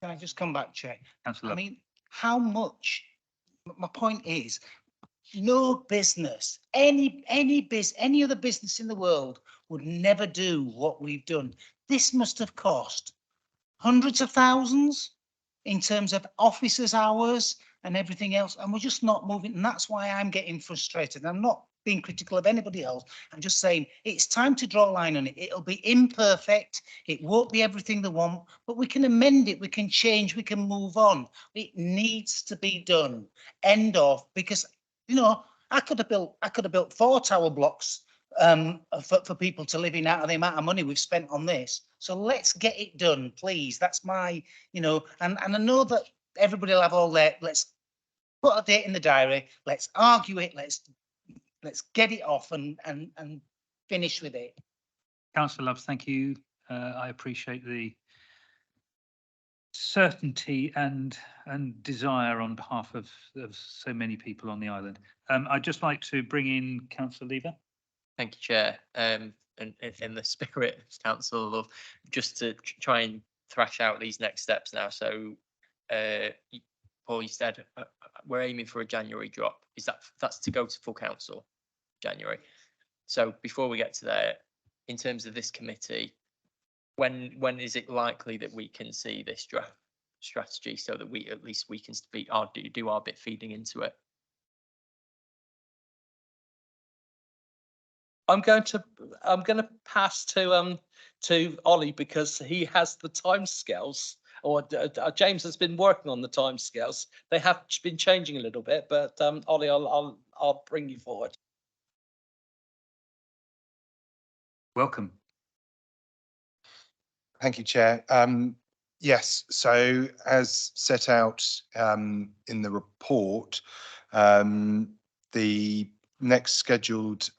Can I just come back, Chair? Councillor. I mean, how much? My point is, no business, any other business in the world would never do what we've done. This must have cost hundreds of thousands in terms of officers' hours and everything else, and we're just not moving. And that's why I'm getting frustrated. I'm not being critical of anybody else. I'm just saying it's time to draw a line on it. It'll be imperfect. It won't be everything they want, but we can amend it. We can change. We can move on. It needs to be done. End of. Because, I could have built 4 tower blocks for people to live in out of the amount of money we've spent on this. So let's get it done, please. That's my, and I know that everybody will have all their, let's put a date in the diary, let's argue it, let's get it off and finish with it. Councillor Loves, thank you. I appreciate the certainty and desire on behalf of so many people on the island. I'd just like to bring in Councillor Lever. Thank you, Chair. And in the spirit of Council Love, just to try and thrash out these next steps now. So, Paul, you said we're aiming for a January drop. That's to go to full council, January? So before we get to there, in terms of this committee, when is it likely that we can see this draft strategy so that we at least can do our bit feeding into it? I'm going to pass to Ollie because he has the timescales, or James has been working on the timescales. They have been changing a little bit, but Ollie, I'll bring you forward. Welcome. Thank you, Chair. Yes, so as set out in the report, the next scheduled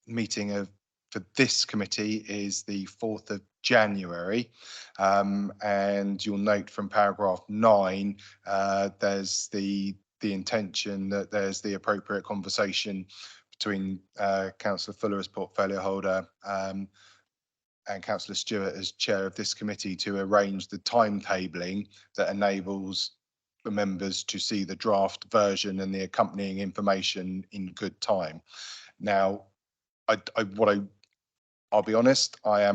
meeting for this committee is the 4th of January. And you'll note from paragraph 9, there's the intention that there's the appropriate conversation between Councillor Fuller as portfolio holder and Councillor Stewart as chair of this committee to arrange the timetabling that enables the members to see the draft version and the accompanying information in good time. Now, I'll be honest, I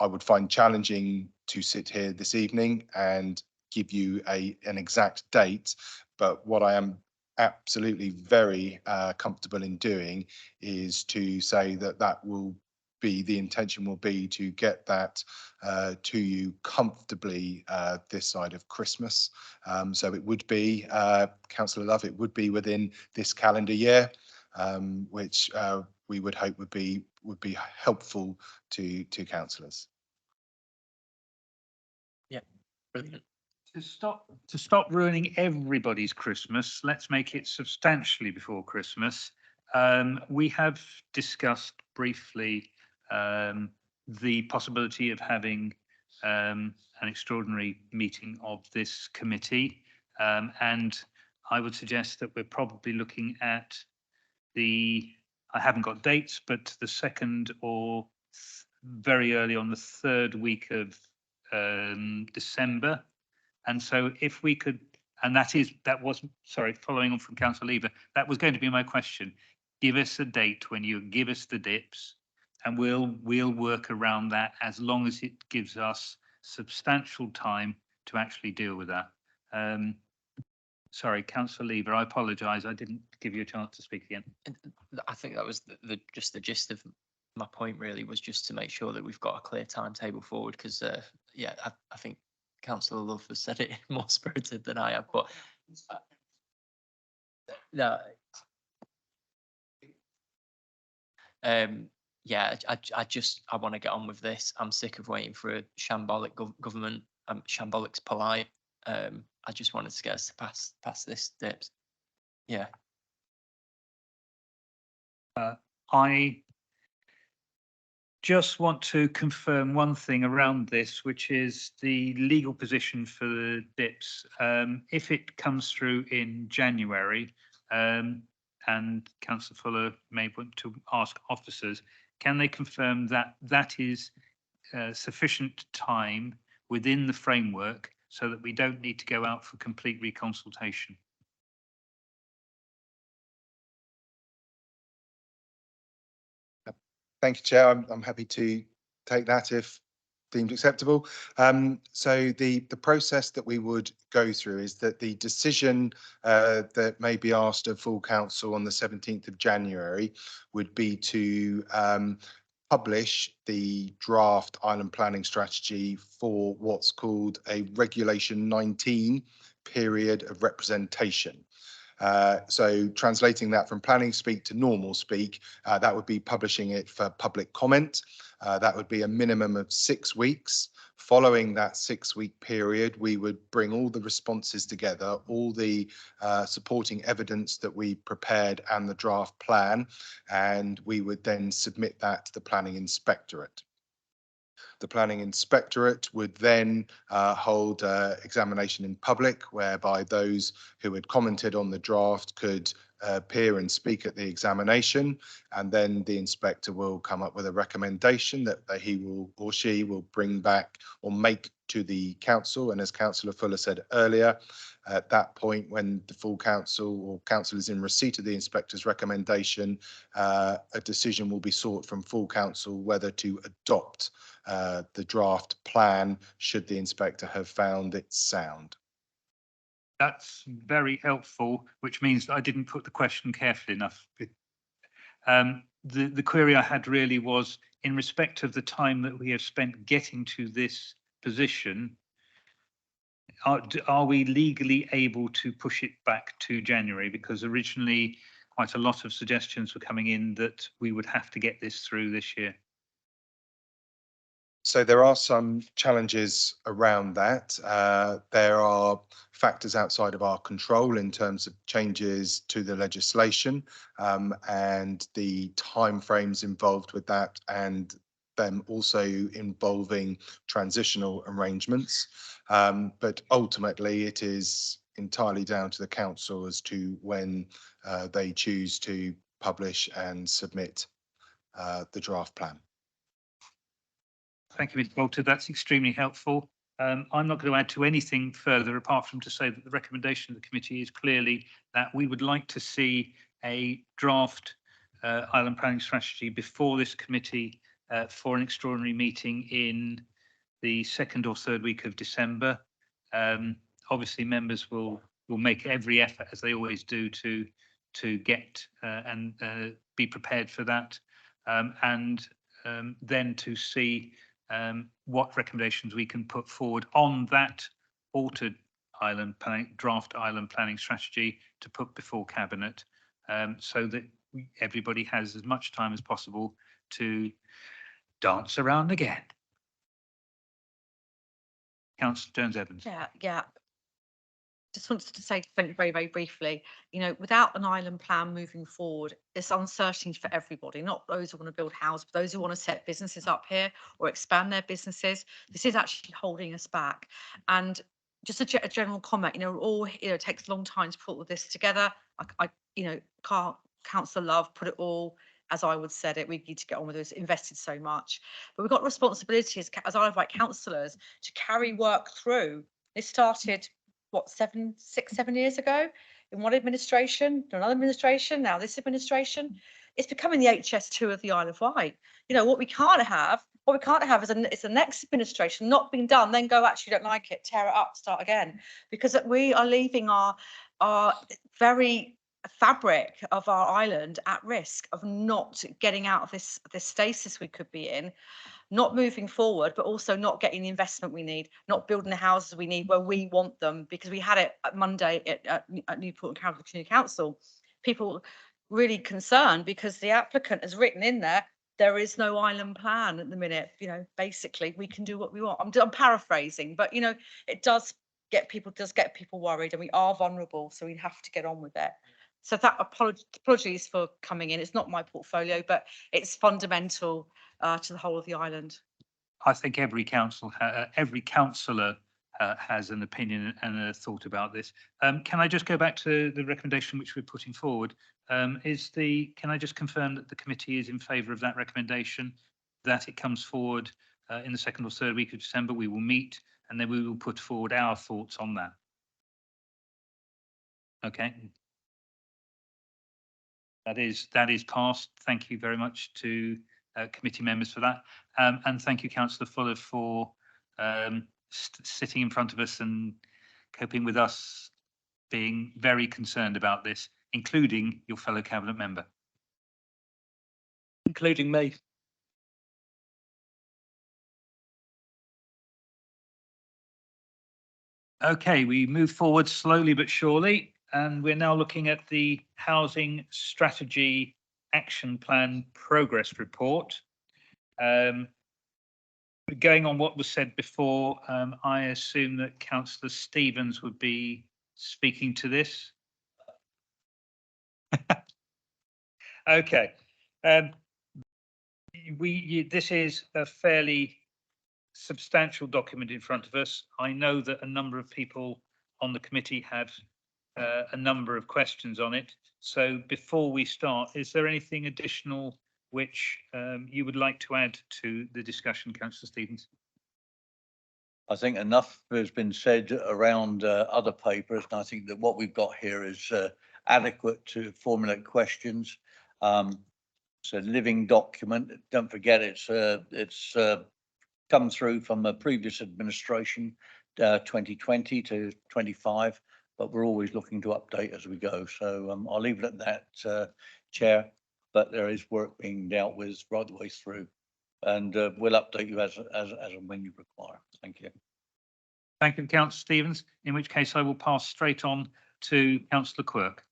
would find challenging to sit here this evening and give you an exact date, but what I am absolutely very comfortable in doing is to say that will be the intention will be to get that to you comfortably this side of Christmas. So it would be, Councillor Love, it would be within this calendar year, which we would hope would be helpful to councillors. Yeah, brilliant. To stop ruining everybody's Christmas, let's make it substantially before Christmas. We have discussed briefly the possibility of having an extraordinary meeting of this committee, and I would suggest that we're probably looking at I haven't got dates, but the 2nd or very early on the 3rd week of December. And so if we could, and following on from Councillor Lever, that was going to be my question. Give us a date when you give us the dips, and we'll work around that as long as it gives us substantial time to actually deal with that. Sorry, Councillor Lever, I apologise. I didn't give you a chance to speak again. I think that was just the gist of my point, really, was just to make sure that we've got a clear timetable forward, because yeah, I think Councillor Love has said it more spirited than I have, but no. Yeah, I want to get on with this. I'm sick of waiting for a shambolic government. Shambolic's polite. I just wanted to get us to pass this dips. Yeah. I just want to confirm one thing around this, which is the legal position for the dips. If it comes through in January, and Councillor Fuller may want to ask officers, can they confirm that that is sufficient time within the framework so that we don't need to go out for complete reconsultation? Thank you, Chair. I'm happy to take that if deemed acceptable. So the process that we would go through is that the decision that may be asked of full council on the 17th of January would be to publish the draft island planning strategy for what's called a Regulation 19 period of representation. So translating that from planning speak to normal speak, that would be publishing it for public comment. That would be a minimum of 6 weeks. Following that 6-week period, we would bring all the responses together, all the supporting evidence that we prepared and the draft plan, and we would then submit that to the planning inspectorate. The planning inspectorate would then hold examination in public, whereby those who had commented on the draft could appear and speak at the examination, and then the inspector will come up with a recommendation that he will or she will bring back or make to the council. And as Councillor Fuller said earlier, at that point, when the full council or council is in receipt of the inspector's recommendation, a decision will be sought from full council whether to adopt the draft plan should the inspector have found it sound. That's very helpful, which means that I didn't put the question carefully enough. The query I had really was in respect of the time that we have spent getting to this position. Are we legally able to push it back to January? Because originally quite a lot of suggestions were coming in that we would have to get this through this year. So there are some challenges around that. There are factors outside of our control in terms of changes to the legislation and the timeframes involved with that, and them also involving transitional arrangements. But ultimately, it is entirely down to the council as to when they choose to publish and submit the draft plan. Thank you, Mr. Bolter. That's extremely helpful. I'm not going to add to anything further apart from to say that the recommendation of the committee is clearly that we would like to see a draft island planning strategy before this committee for an extraordinary meeting in the 2nd or 3rd week of December. Obviously, members will make every effort, as they always do, to get and be prepared for that, and then to see what recommendations we can put forward on that altered island planning, draft island planning strategy to put before cabinet, so that everybody has as much time as possible to dance around again. Councillor Jones-Evans. Yeah. Just wanted to say something very, very briefly. You know, without an island plan moving forward, it's uncertainty for everybody, not those who want to build houses, but those who want to set businesses up here or expand their businesses. This is actually holding us back. And just a general comment, you know, all, you know, it takes a long time to put all this together. You know, Councillor Love put it all, as I would said it, we need to get on with this, invested so much. But we've got responsibility as Isle of Wight councillors to carry work through. This started, what, 7 years ago in one administration, another administration, now this administration. It's becoming the HS2 of the Isle of Wight. You know, what we can't have is the next administration not being done, then go, actually don't like it, tear it up, start again. Because we are leaving our very fabric of our island at risk of not getting out of this stasis we could be in, not moving forward, but also not getting the investment we need, not building the houses we need where we want them. Because we had it at Monday at Newport and Cardiff Community Council, people really concerned because the applicant has written in there is no island plan at the minute. You know, basically we can do what we want. I'm paraphrasing, but you know, it does get people worried, and we are vulnerable, so we have to get on with it. So that apologies for coming in. It's not my portfolio, but it's fundamental to the whole of the island. I think every councillor has an opinion and a thought about this. Can I just go back to the recommendation which we're putting forward? Can I just confirm that the committee is in favour of that recommendation, that it comes forward in the 2nd or 3rd week of December? We will meet and then we will put forward our thoughts on that. Okay. That is passed. Thank you very much to committee members for that. And thank you, Councillor Fuller, for sitting in front of us and coping with us being very concerned about this, including your fellow cabinet member. Including me. Okay, we move forward slowly but surely. And we're now looking at the Housing Strategy Action Plan Progress Report. Going on what was said before, I assume that Councillor Stevens would be speaking to this. Okay. This is a fairly substantial document in front of us. I know that a number of people on the committee had a number of questions on it. So before we start, is there anything additional which you would like to add to the discussion, Councillor Stevens? I think enough has been said around other papers, and I think that what we've got here is adequate to formulate questions. It's a living document. Don't forget, it's come through from a previous administration, 2020 to 25, but we're always looking to update as we go. So I'll leave it at that, Chair. But there is work being dealt with right the way through, and we'll update you as and when you require. Thank you. Thank you, Councillor Stevens. In which case, I will pass straight on to Councillor Quirk.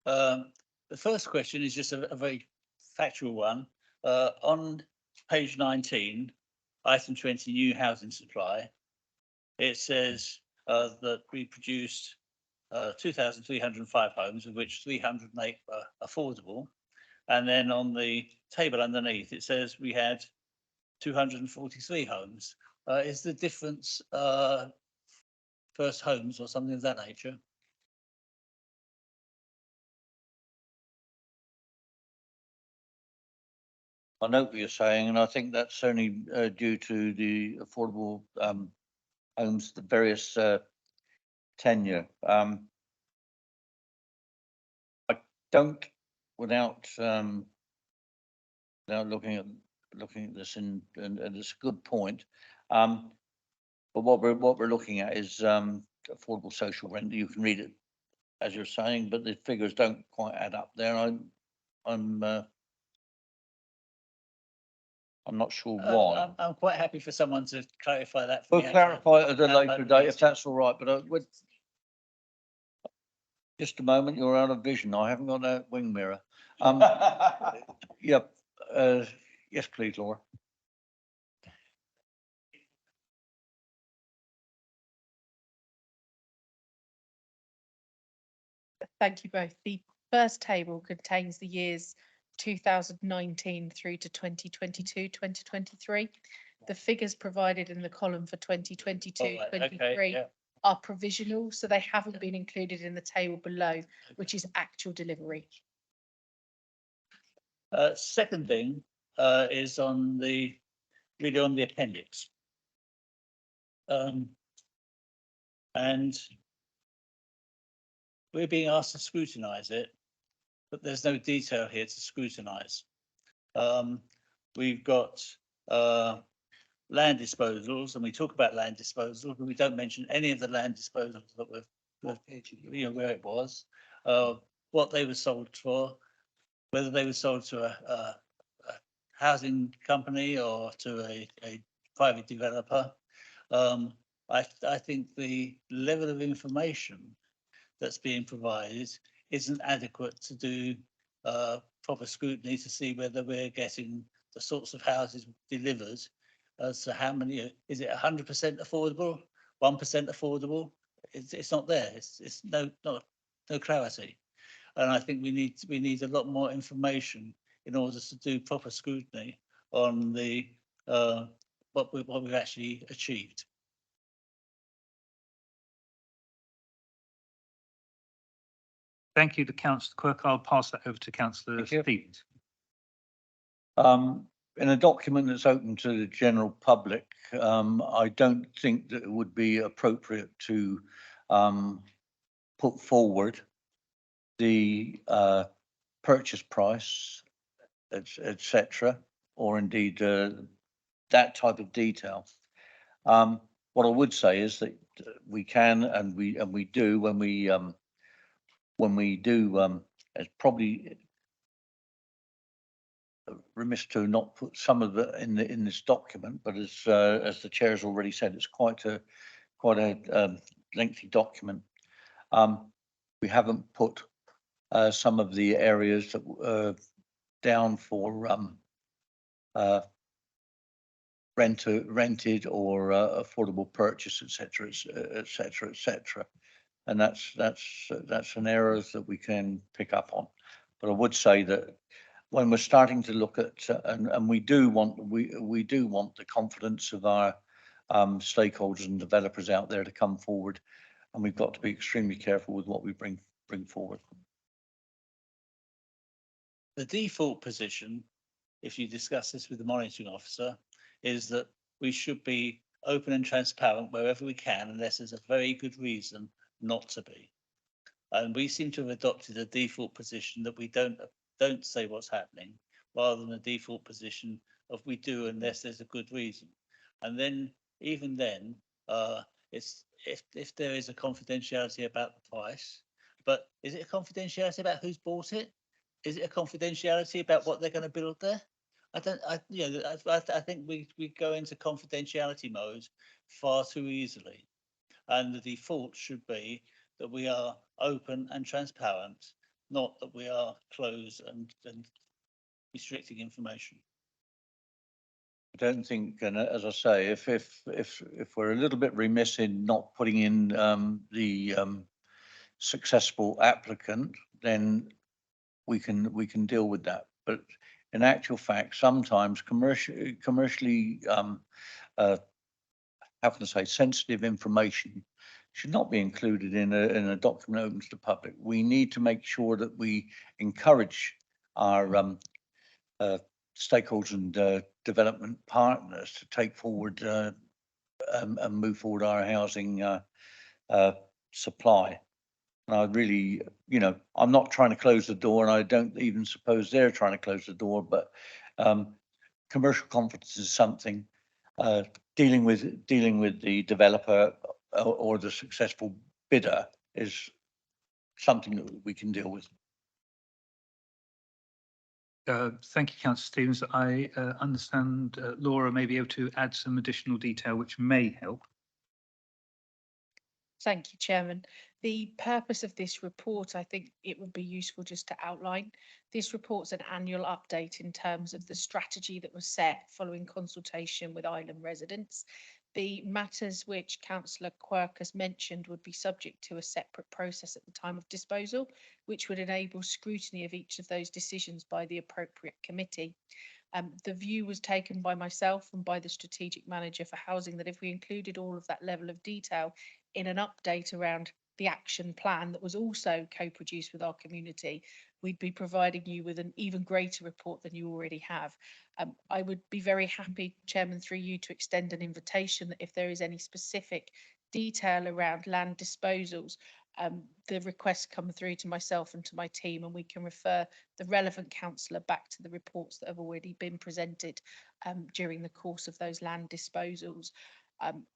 The first question is just a very factual one. On page 19, item 20, new housing supply, it says that we produced 2,305 homes, of which 308 were affordable. And then on the table underneath, it says we had 243 homes. Is the difference first homes or something of that nature? I know what you're saying, and I think that's only due to the affordable homes, the various tenure. I don't, without looking at this, and it's a good point. But what we're looking at is affordable social rent. You can read it as you're saying, but the figures don't quite add up there. I'm not sure why. I'm quite happy for someone to clarify that. For We'll me, clarify it at a later actually. date if that's all right, but I would. Just a moment, you're out of vision. I haven't got a wing mirror. Yep. Yes, please, Laura. Thank you both. The first table contains the years 2019 through to 2022, 2023. The figures provided in the column for 2022, 23 are provisional, so they haven't been included in the table below, which is actual delivery. Second thing is on the appendix. And we're being asked to scrutinise it, but there's no detail here to scrutinise. We've got land disposals, and we talk about land disposals, but we don't mention any of the land disposals that were, where it was, what they were sold for, whether they were sold to a housing company or to a private developer. I think the level of information that's being provided isn't adequate to do proper scrutiny to see whether we're getting the sorts of houses delivered as to how many. Is it 100% affordable, 1% affordable? It's not there. It's no clarity, and I think we need a lot more information in order to do proper scrutiny on the what we've actually achieved. Thank you to Councillor Quirk. I'll pass that over to Councillor Stevens. In a document that's open to the general public, I don't think that it would be appropriate to put forward the purchase price, etc., or indeed that type of detail. What I would say is that we can, and we do when we do, it's probably remiss to not put some of it in this document, but as the chair has already said, it's quite a lengthy document. We haven't put some of the areas that down for rented or affordable purchase, etc., etc., etc. And that's an area that we can pick up on. But I would say that when we're starting to look at and we do want the confidence of our stakeholders and developers out there to come forward, and we've got to be extremely careful with what we bring forward. The default position, if you discuss this with the monitoring officer, is that we should be open and transparent wherever we can, unless there's a very good reason not to be. And we seem to have adopted a default position that we don't say what's happening, rather than a default position of we do unless there's a good reason. And then, even then, it's if there is a confidentiality about the price, but is it a confidentiality about who's bought it? Is it a confidentiality about what they're going to build there? I think we go into confidentiality mode far too easily. And the default should be that we are open and transparent, not that we are closed and restricting information. I don't think, and as I say, if we're a little bit remiss in not putting in the successful applicant, then we can deal with that. But in actual fact, sometimes commercially, how can I say, sensitive information should not be included in a document open to the public. We need to make sure that we encourage our stakeholders and development partners to take forward and move forward our housing supply. And I really, I'm not trying to close the door, and I don't even suppose they're trying to close the door, but commercial confidence is something, dealing with the developer or the successful bidder is something that we can deal with. Thank you, Councillor Stevens. I understand Laura may be able to add some additional detail which may help. Thank you, Chairman. The purpose of this report, I think it would be useful just to outline. This report's an annual update in terms of the strategy that was set following consultation with island residents. The matters which Councillor Quirk has mentioned would be subject to a separate process at the time of disposal, which would enable scrutiny of each of those decisions by the appropriate committee. The view was taken by myself and by the strategic manager for housing that if we included all of that level of detail in an update around the action plan that was also co-produced with our community, we'd be providing you with an even greater report than you already have. I would be very happy, Chairman, through you, to extend an invitation that if there is any specific detail around land disposals, the requests come through to myself and to my team, and we can refer the relevant councillor back to the reports that have already been presented during the course of those land disposals.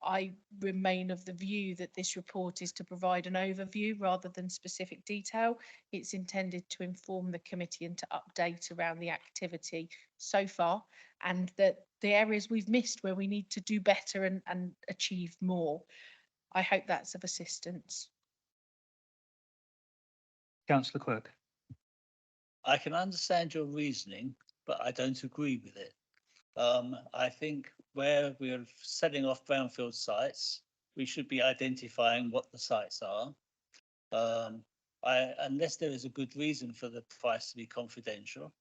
I remain of the view that this report is to provide an overview rather than specific detail. It's intended to inform the committee and to update around the activity so far, and that the areas we've missed where we need to do better and achieve more. I hope that's of assistance. Councillor Quirk. I can understand your reasoning, but I don't agree with it. I think where we're setting off brownfield sites, we should be identifying what the sites are. Unless there is a good reason for the price to be confidential,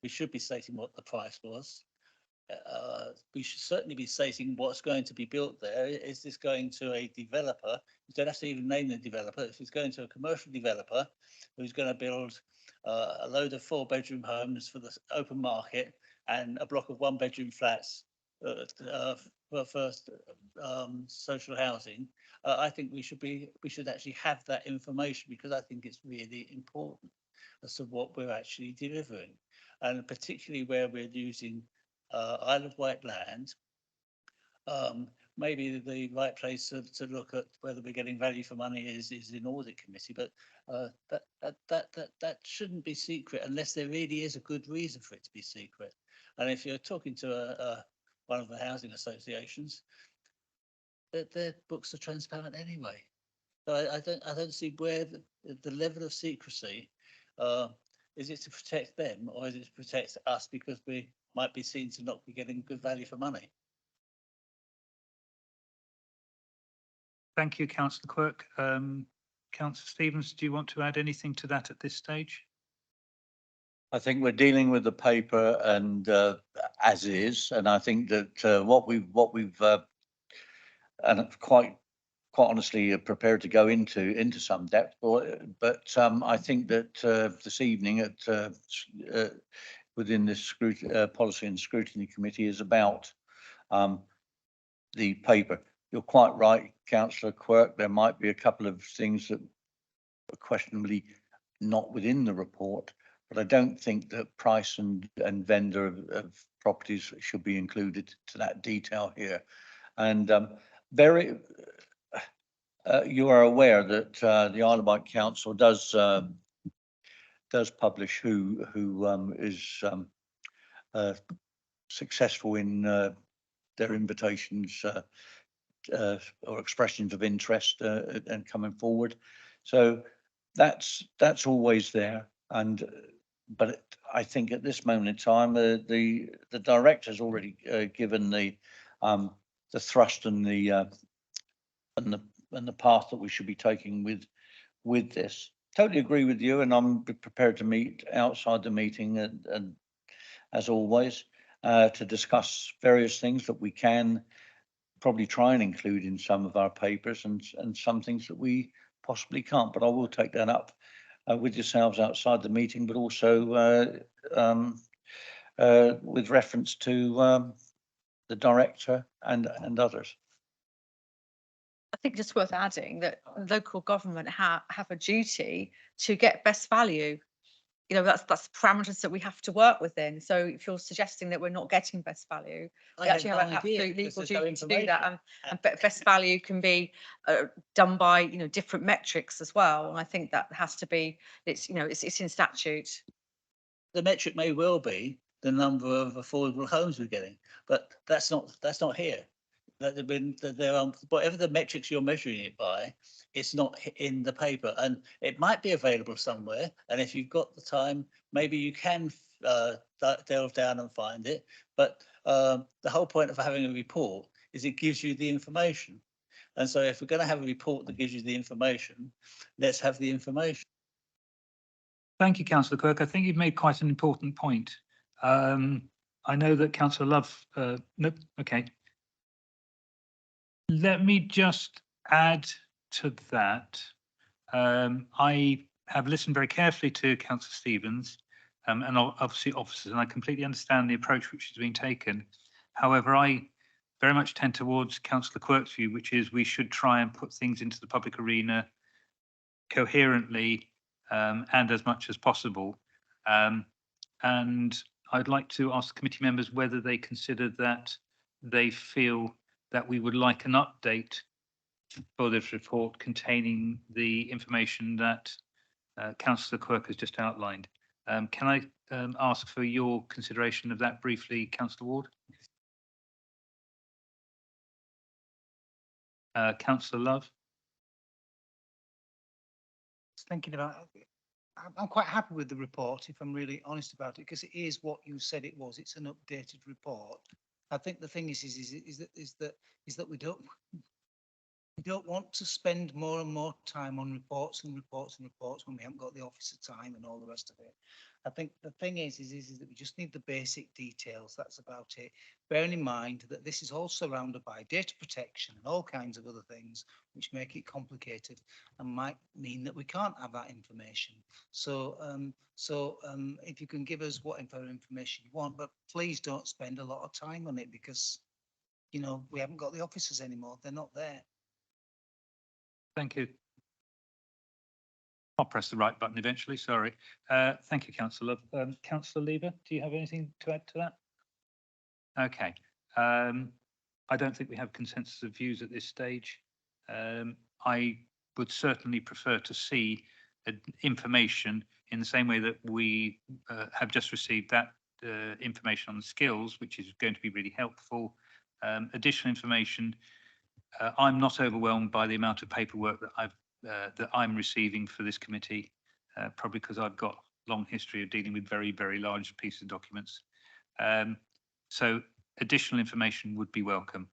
we should be stating what the price was. We should certainly be stating what's going to be built there. Is this going to a developer? You don't have to even name the developer. If it's going to a commercial developer who's going to build a load of 4-bedroom homes for the open market and a block of 1-bedroom flats for social housing, I think we should actually have that information, because I think it's really important as to what we're actually delivering, and particularly where we're using Isle of Wight land. Maybe the right place to look at whether we're getting value for money is in audit committee, but that shouldn't be secret unless there really is a good reason for it to be secret. And if you're talking to one of the housing associations, their books are transparent anyway. But I don't see where the level of secrecy, is it to protect them or is it to protect us because we might be seen to not be getting good value for money? Thank you, councillor Quirk. Councillor Stevens, do you want to add anything to that at this stage? I think we're dealing with the paper and as is, and I think that what we've and quite honestly prepared to go into some depth, but I think that this evening at within this policy and scrutiny committee is about the paper. You're quite right, councillor Quirk. There might be a couple of things that are questionably not within the report, but I don't think that price and vendor of properties should be included to that detail here. And you are aware that the Isle of Wight Council does publish who is successful in their invitations or expressions of interest and coming forward. So that's always there. And but I think at this moment in time, the director's already given the thrust and the path that we should be taking with this. Totally agree with you, and I'm prepared to meet outside the meeting and as always to discuss various things that we can probably try and include in some of our papers and some things that we possibly can't. But I will take that up with yourselves outside the meeting, but also with reference to the director and others. I think just worth adding that local government have a duty to get best value. You know, that's parameters that we have to work within. So if you're suggesting that we're not getting best value, we actually have an absolute legal duty to do that. And best value can be done by, you know, different metrics as well. And I think that has to be, it's, you know, it's in statute. The metric may well be the number of affordable homes we're getting, but that's not here. That there are whatever the metrics you're measuring it by, it's not in the paper, and it might be available somewhere. And if you've got the time, maybe you can delve down and find it. But the whole point of having a report is it gives you the information. And so if we're going to have a report that gives you the information, let's have the information. Thank you, councillor Quirk. I think you've made quite an important point. I know that councillor Love, no, okay. Let me just add to that. I have listened very carefully to councillor Stevens and obviously officers, and I completely understand the approach which is being taken. However, I very much tend towards councillor Quirk's view, which is we should try and put things into the public arena coherently and as much as possible. And I'd like to ask the committee members whether they consider that they feel that we would like an update for this report containing the information that councillor Quirk has just outlined. Can I ask for your consideration of that briefly, councillor Ward? Councillor Love? Thinking about, I'm quite happy with the report, if I'm really honest about it, because it is what you said it was. It's an updated report. I think the thing is that we don't want to spend more and more time on reports and reports and reports when we haven't got the officer time and all the rest of it. I think the thing is that we just need the basic details. That's about it. Bearing in mind that this is all surrounded by data protection and all kinds of other things which make it complicated and might mean that we can't have that information. So if you can give us whatever information you want, but please don't spend a lot of time on it because, you know, we haven't got the officers anymore. They're not there. Thank you. I'll press the right button eventually, sorry. Thank you, councillor. Councillor Lever, do you have anything to add to that? Okay. I don't think we have consensus of views at this stage. I would certainly prefer to see information in the same way that we have just received that information on the skills, which is going to be really helpful. Additional information. I'm not overwhelmed by the amount of paperwork that I've that I'm receiving for this committee, probably because I've got long history of dealing with very, very large pieces of documents. So additional information would be welcome.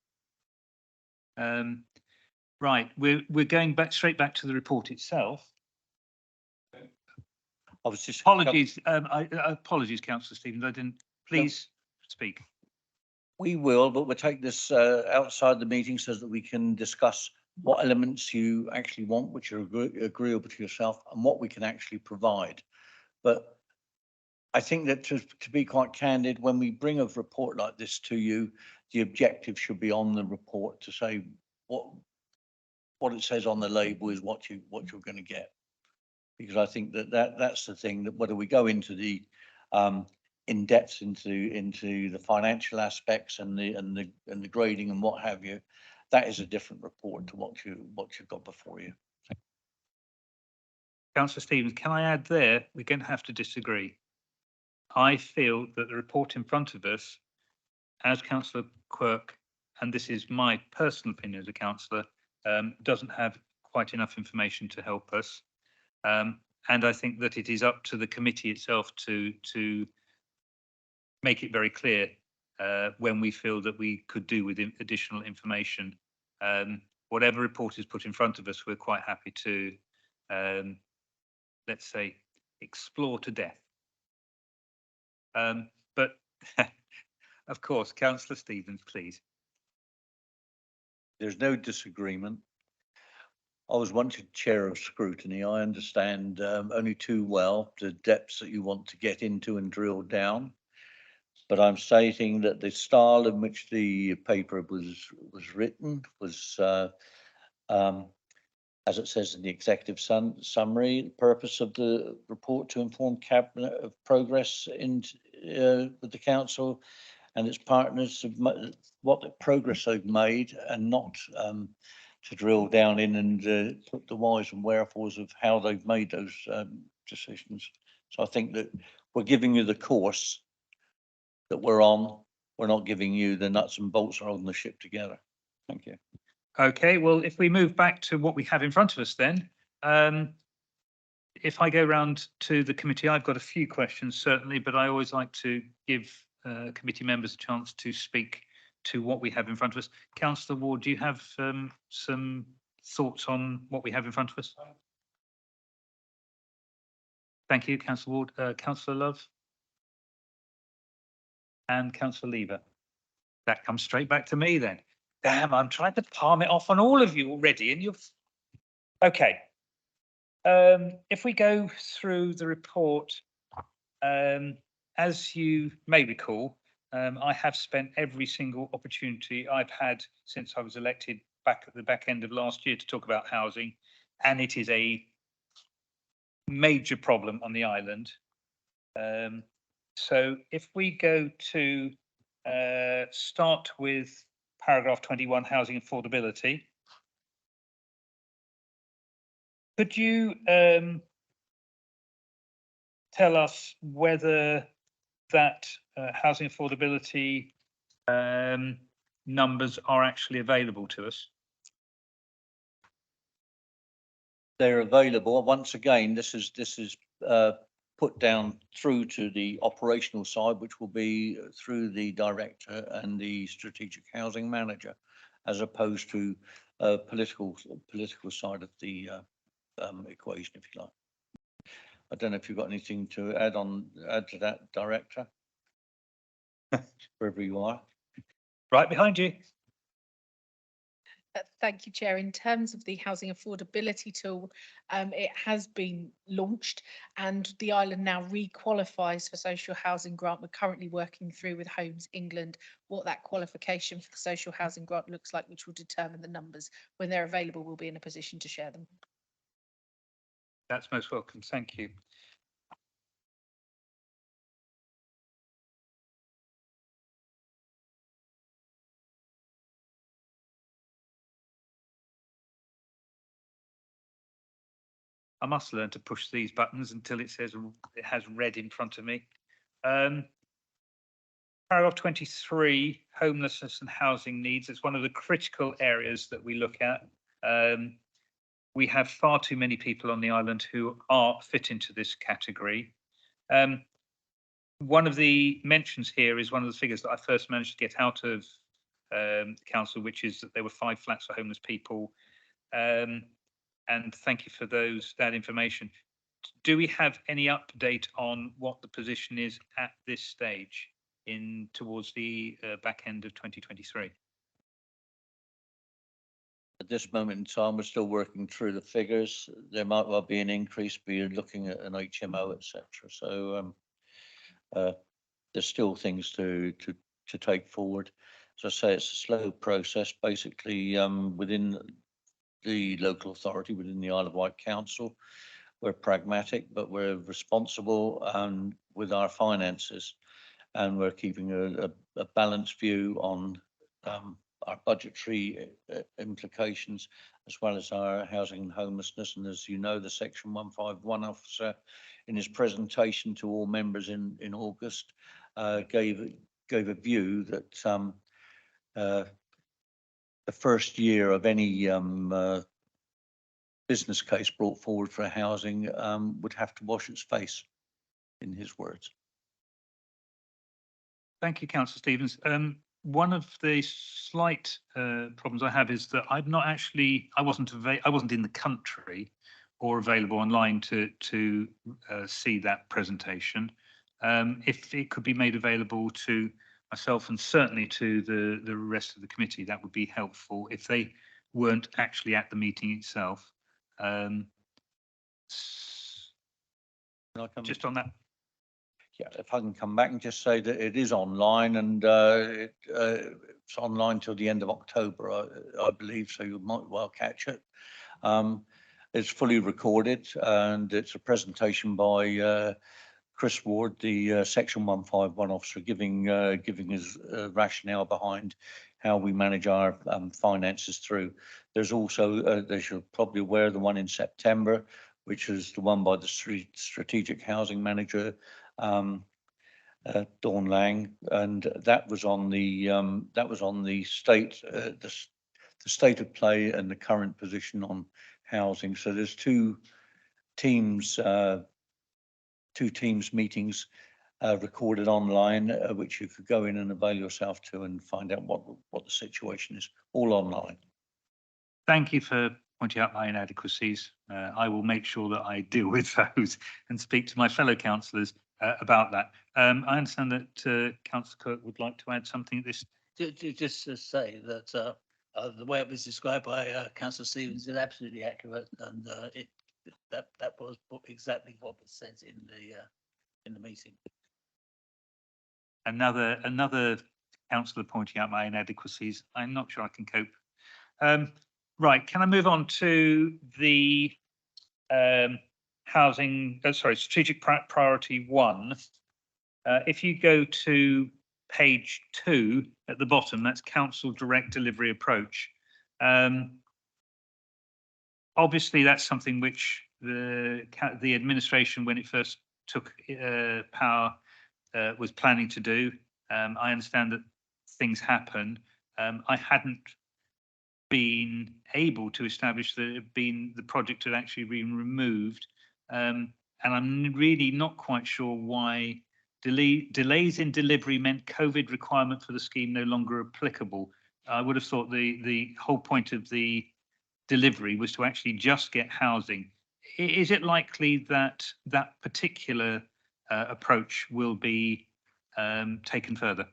Right, we're going straight back to the report itself. I was just. Apologies, apologies, Councillor Stevens, I didn't, please speak. We will, but we'll take this outside the meeting so that we can discuss what elements you actually want, which are agreeable to yourself, and what we can actually provide. But I think that to be quite candid, when we bring a report like this to you, the objective should be on the report to say what it says on the label is what you're going to get. Because I think that's the thing, that whether we go into the in depth into the financial aspects and the grading and what have you, that is a different report to what you've got before you. Councillor Stevens, can I add there, we're going to have to disagree. I feel that the report in front of us, as Councillor Quirk, and this is my personal opinion as a councillor, doesn't have quite enough information to help us. And I think that it is up to the committee itself to make it very clear when we feel that we could do with additional information. Whatever report is put in front of us, we're quite happy to, let's say, explore to death. But of course, Councillor Stevens, please. There's no disagreement. I was once chair of Scrutiny. I understand only too well the depths that you want to get into and drill down. But I'm stating that the style in which the paper was written was, as it says in the executive summary, the purpose of the report to inform Cabinet of progress with the council and its partners of what the progress they've made, and not to drill down in and put the whys and wherefores of how they've made those decisions. So I think that we're giving you the course that we're on. We're not giving you the nuts and bolts and holding the ship together. Thank you. Okay, well, if we move back to what we have in front of us then, if I go round to the committee, I've got a few questions certainly, but I always like to give committee members a chance to speak to what we have in front of us. Councillor Ward, do you have some thoughts on what we have in front of us? Thank you, Councillor Ward. Councillor Love? And Councillor Lever? That comes straight back to me then. Damn, I'm trying to palm it off on all of you already, and you're... Okay. If we go through the report, as you may recall, I have spent every single opportunity I've had since I was elected back at the back end of last year to talk about housing, and it is a major problem on the island. So if we go to start with paragraph 21, housing affordability. Could you tell us whether that housing affordability numbers are actually available to us? They're available. Once again, this is put down through to the operational side, which will be through the director and the strategic housing manager, as opposed to political side of the equation, if you like. I don't know if you've got anything to add to that, director, wherever you are. Right behind you. Thank you, Chair. In terms of the housing affordability tool, it has been launched and the island now re-qualifies for social housing grant. We're currently working through with Homes England what that qualification for the social housing grant looks like, which will determine the numbers. When they're available, we'll be in a position to share them. That's most welcome. Thank you. I must learn to push these buttons until it says it has red in front of me. Paragraph 23, homelessness and housing needs. It's one of the critical areas that we look at. we have far too many people on the island who are fit into this category. One of the mentions here is one of the figures that I first managed to get out of council, which is that there were 5 flats for homeless people. And thank you for that information. Do we have any update on what the position is at this stage towards the back end of 2023? At this moment in time, we're still working through the figures. There might well be an increase, be looking at an HMO, etc. So there's still things to take forward. As I say, it's a slow process. Basically, within the local authority, within the Isle of Wight Council, we're pragmatic, but we're responsible with our finances, and we're keeping a balanced view on our budgetary implications, as well as our housing and homelessness. And as you know, the Section 151 officer, in his presentation to all members in August, gave a view that the first year of any business case brought forward for housing would have to wash its face, in his words. Thank you, Councillor Stevens. One of the slight problems I have is that I wasn't in the country or available online to see that presentation. If it could be made available to myself and certainly to the rest of the committee, that would be helpful if they weren't actually at the meeting itself. Just on that. Yeah, if I can come back and just say that it is online, and it's online till the end of October, I believe, so you might well catch it. It's fully recorded, and it's a presentation by Chris Ward, the Section 151 officer, giving his rationale behind how we manage our finances through. There's also, as you're probably aware, the one in September, which is the one by the strategic housing manager, Dawn Lang, and that was on the state of play and the current position on housing. So there's two teams meetings recorded online, which you could go in and avail yourself to and find out what the situation is, all online. Thank you for pointing out my inadequacies. I will make sure that I deal with those and speak to my fellow councillors about that. I understand that Councillor Kirk would like to add something at this. Just to say that the way it was described by Councillor Stevens is absolutely accurate, and that was exactly what was said in the meeting. Another councillor pointing out my inadequacies. I'm not sure I can cope. Right, can I move on to the strategic priority 1? If you go to page 2 at the bottom, that's council direct delivery approach. Obviously, that's something which the administration, when it first took power, was planning to do. I understand that things happen. I hadn't been able to establish that the project had actually been removed, and I'm really not quite sure why delays in delivery meant COVID requirement for the scheme no longer applicable. I would have thought the whole point of the delivery was to actually just get housing. Is it likely that that particular approach will be taken further?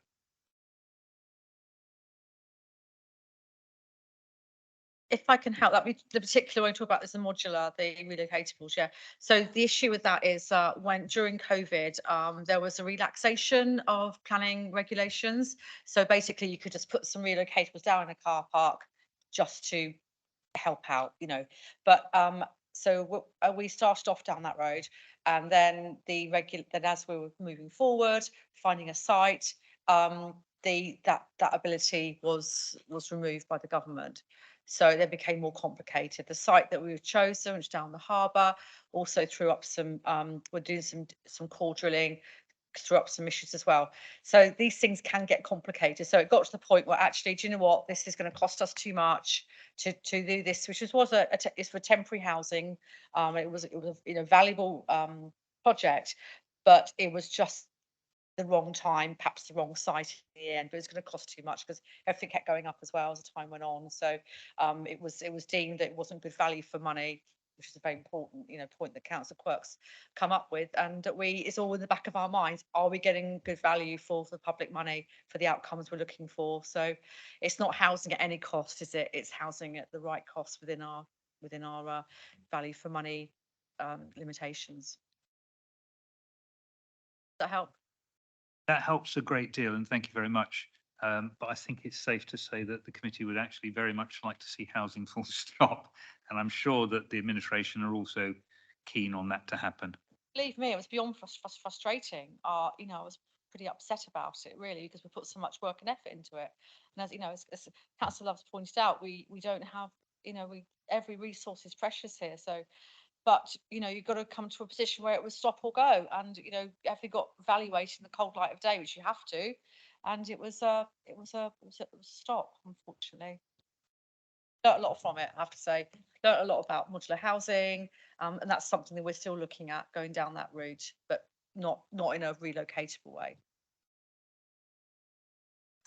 If I can help, the particular one to talk about is the modular, the relocatables, yeah. So the issue with that is when during COVID, there was a relaxation of planning regulations. So basically you could just put some relocatables down in a car park just to help out, But so we started off down that road, and then then as we were moving forward, finding a site, that ability was removed by the government. So they became more complicated. The site that we've chosen, which is down the harbour, also threw up some, we're doing some core drilling threw up some issues as well. So these things can get complicated. So it got to the point where actually, do you know what? This is going to cost us too much to do this, which was it's for temporary housing. It was valuable project, but it was just the wrong time, perhaps the wrong site in the end, but it's going to cost too much because everything kept going up as well as the time went on. So it was deemed that it wasn't good value for money, which is a very important point that Councillor Quirk's come up with, and that it's all in the back of our minds. Are we getting good value for the public money for the outcomes we're looking for? So it's not housing at any cost, is it? It's housing at the right cost within our value for money limitations. Does that help? That helps a great deal, and thank you very much. But I think it's safe to say that the committee would actually very much like to see housing full stop, and I'm sure that the administration are also keen on that to happen. Believe me, it was beyond frustrating. I was pretty upset about it, really, because we put so much work and effort into it. And as Councillor Love's pointed out, we don't have, every resource is precious here. So, but you've got to come to a position where it was stop or go. And have you got evaluated in the cold light of day, which you have to, and it was a stop, unfortunately. Learned a lot from it, I have to say. Learned a lot about modular housing, and that's something that we're still looking at, going down that route, but not in a relocatable way.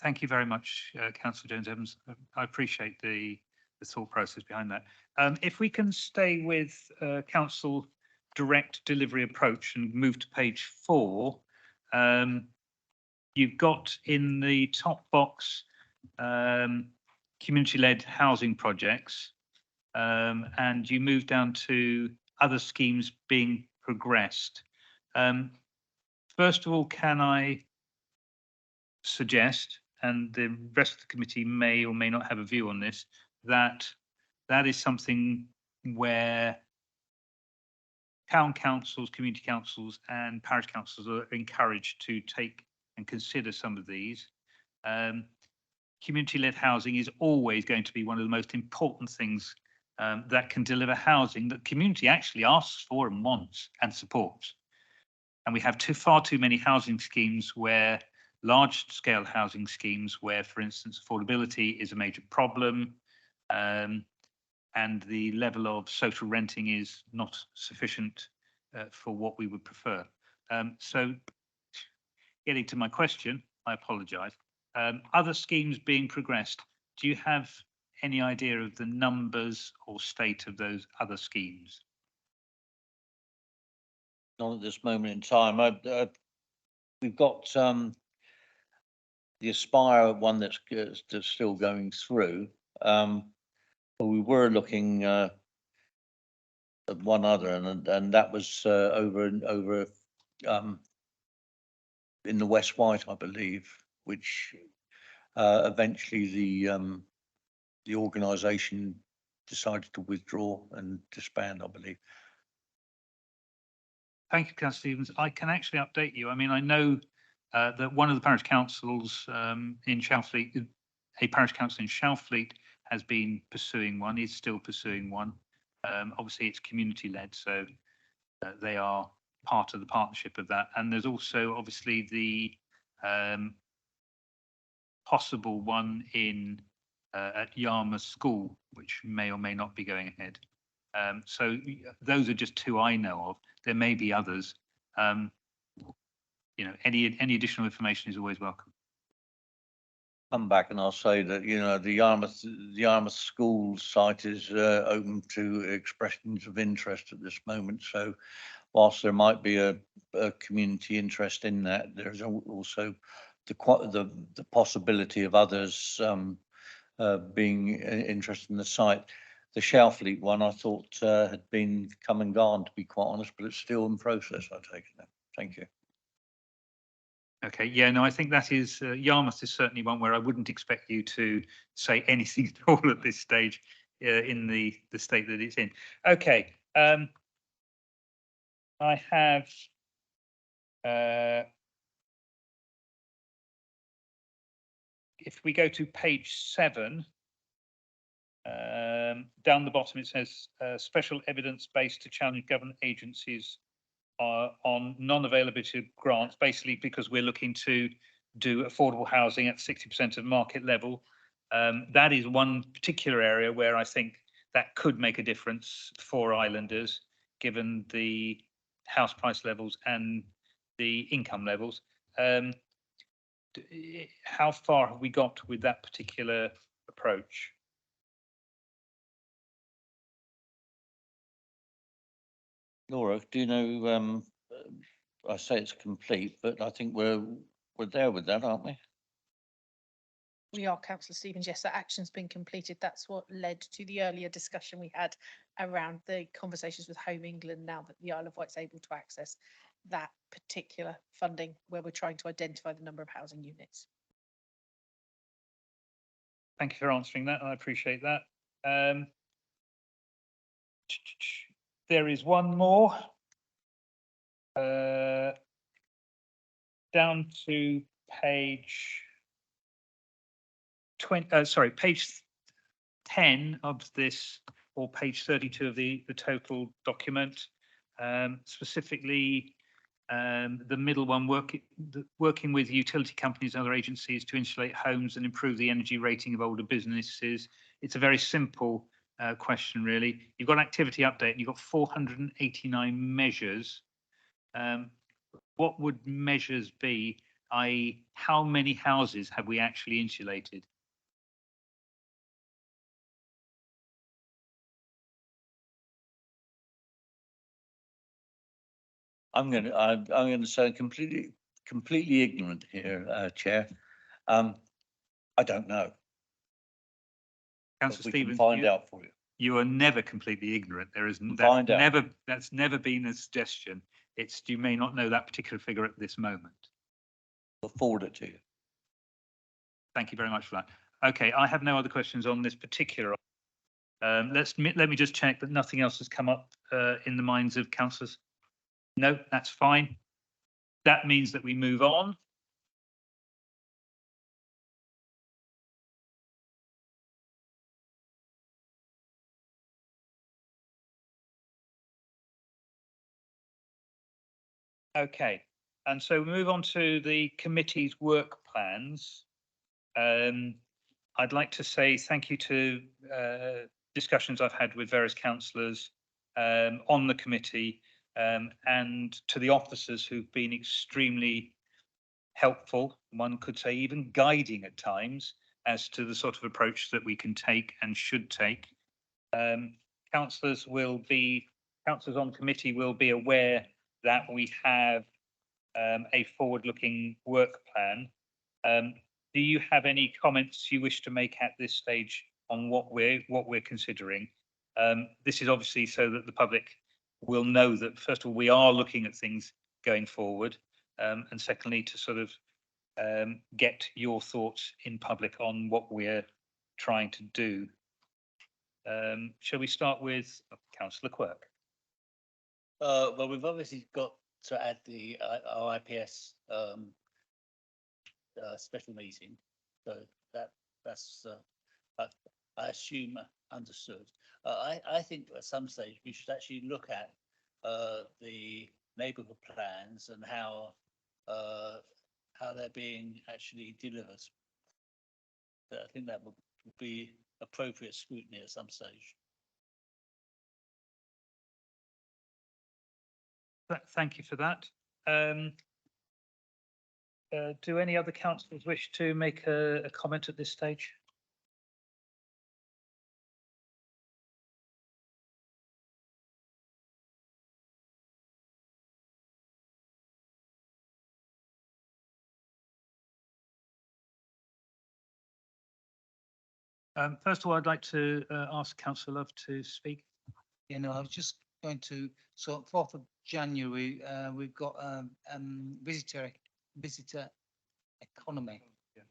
Thank you very much, Councillor Jones-Evans. I appreciate the thought process behind that. If we can stay with council direct delivery approach and move to page 4, you've got in the top box community-led housing projects, and you move down to other schemes being progressed. First of all, can I suggest, and the rest of the committee may or may not have a view on this, that is something where town councils, community councils and parish councils are encouraged to take and consider some of these. Community-led housing is always going to be one of the most important things that can deliver housing that community actually asks for and wants and supports. And we have far too many housing schemes where large-scale housing schemes where, for instance, affordability is a major problem, and the level of social renting is not sufficient for what we would prefer. So getting to my question, I apologise. Other schemes being progressed, do you have any idea of the numbers or state of those other schemes? Not at this moment in time. We've got the Aspire one that's still going through. But we were looking at one other, and that was over in the West Wight, I believe, which eventually the organisation decided to withdraw and disband, I believe. Thank you, Councillor Stevens. I can actually update you. I mean, I know that one of the parish councils in Shalfleet, a parish council in Shalfleet, has been pursuing one, is still pursuing one. Obviously, it's community-led, so they are part of the partnership of that. And there's also obviously the possible one in at Yarmouth School, which may or may not be going ahead. So those are just 2 I know of. There may be others. Any additional information is always welcome. Come back and I'll say that, the Yarmouth School site is open to expressions of interest at this moment. So whilst there might be a community interest in that, there's also the possibility of others being interested in the site. The Shalfleet one I thought had been come and gone, to be quite honest, but it's still in process, I take it now. Thank you. Okay, yeah, no, I think that is, Yarmouth is certainly one where I wouldn't expect you to say anything at all at this stage in the state that it's in. Okay, I have if we go to page 7, down the bottom it says special evidence based to challenge government agencies on non-availability of grants, basically because we're looking to do affordable housing at 60% of market level. That is one particular area where I think that could make a difference for islanders, given the house price levels and the income levels. How far have we got with that particular approach? Laura, do you know, I say it's complete, but I think we're there with that, aren't we? We are, Councillor Stevens. Yes, that action's been completed. That's what led to the earlier discussion we had around the conversations with Home England now that the Isle of Wight's able to access that particular funding where we're trying to identify the number of housing units. Thank you for answering that. I appreciate that. There is one more. Down to page 20, page 10 of this, or page 32 of the total document. Specifically, the middle one, working with utility companies and other agencies to insulate homes and improve the energy rating of older businesses. It's a very simple question, really. You've got an activity update and you've got 489 measures. What would measures be, i.e. how many houses have we actually insulated? I'm going to say completely ignorant here, Chair. I don't know. Councillor We can Stevens, find out for you. you are never completely ignorant. There is Find out. that's never been a suggestion. It's you may not know that particular figure at this moment. I'll forward it to you. Thank you very much for that. Okay, I have no other questions on this particular. Let me just check that nothing else has come up in the minds of councillors. No, that's fine. That means that we move on. Okay, and so we move on to the committee's work plans. I'd like to say thank you to discussions I've had with various councillors on the committee and to the officers who've been extremely helpful, one could say even guiding at times, as to the sort of approach that we can take and should take. Councillors on committee will be aware that we have a forward-looking work plan. Do you have any comments you wish to make at this stage on what we're considering? This is obviously so that the public will know that, first of all, we are looking at things going forward, and secondly, to sort of get your thoughts in public on what we're trying to do. Shall we start with Councillor Quirk? Well, we've obviously got to add the our IPS special meeting, so that's I assume understood. I think at some stage we should actually look at the neighbourhood plans and how they're being actually delivered. So I think that would be appropriate scrutiny at some stage. Thank you for that. Do any other councillors wish to make a comment at this stage? First of all, I'd like to ask Councillor Love to speak. You know, I was just going to, so 4th of January, we've got visitor economy.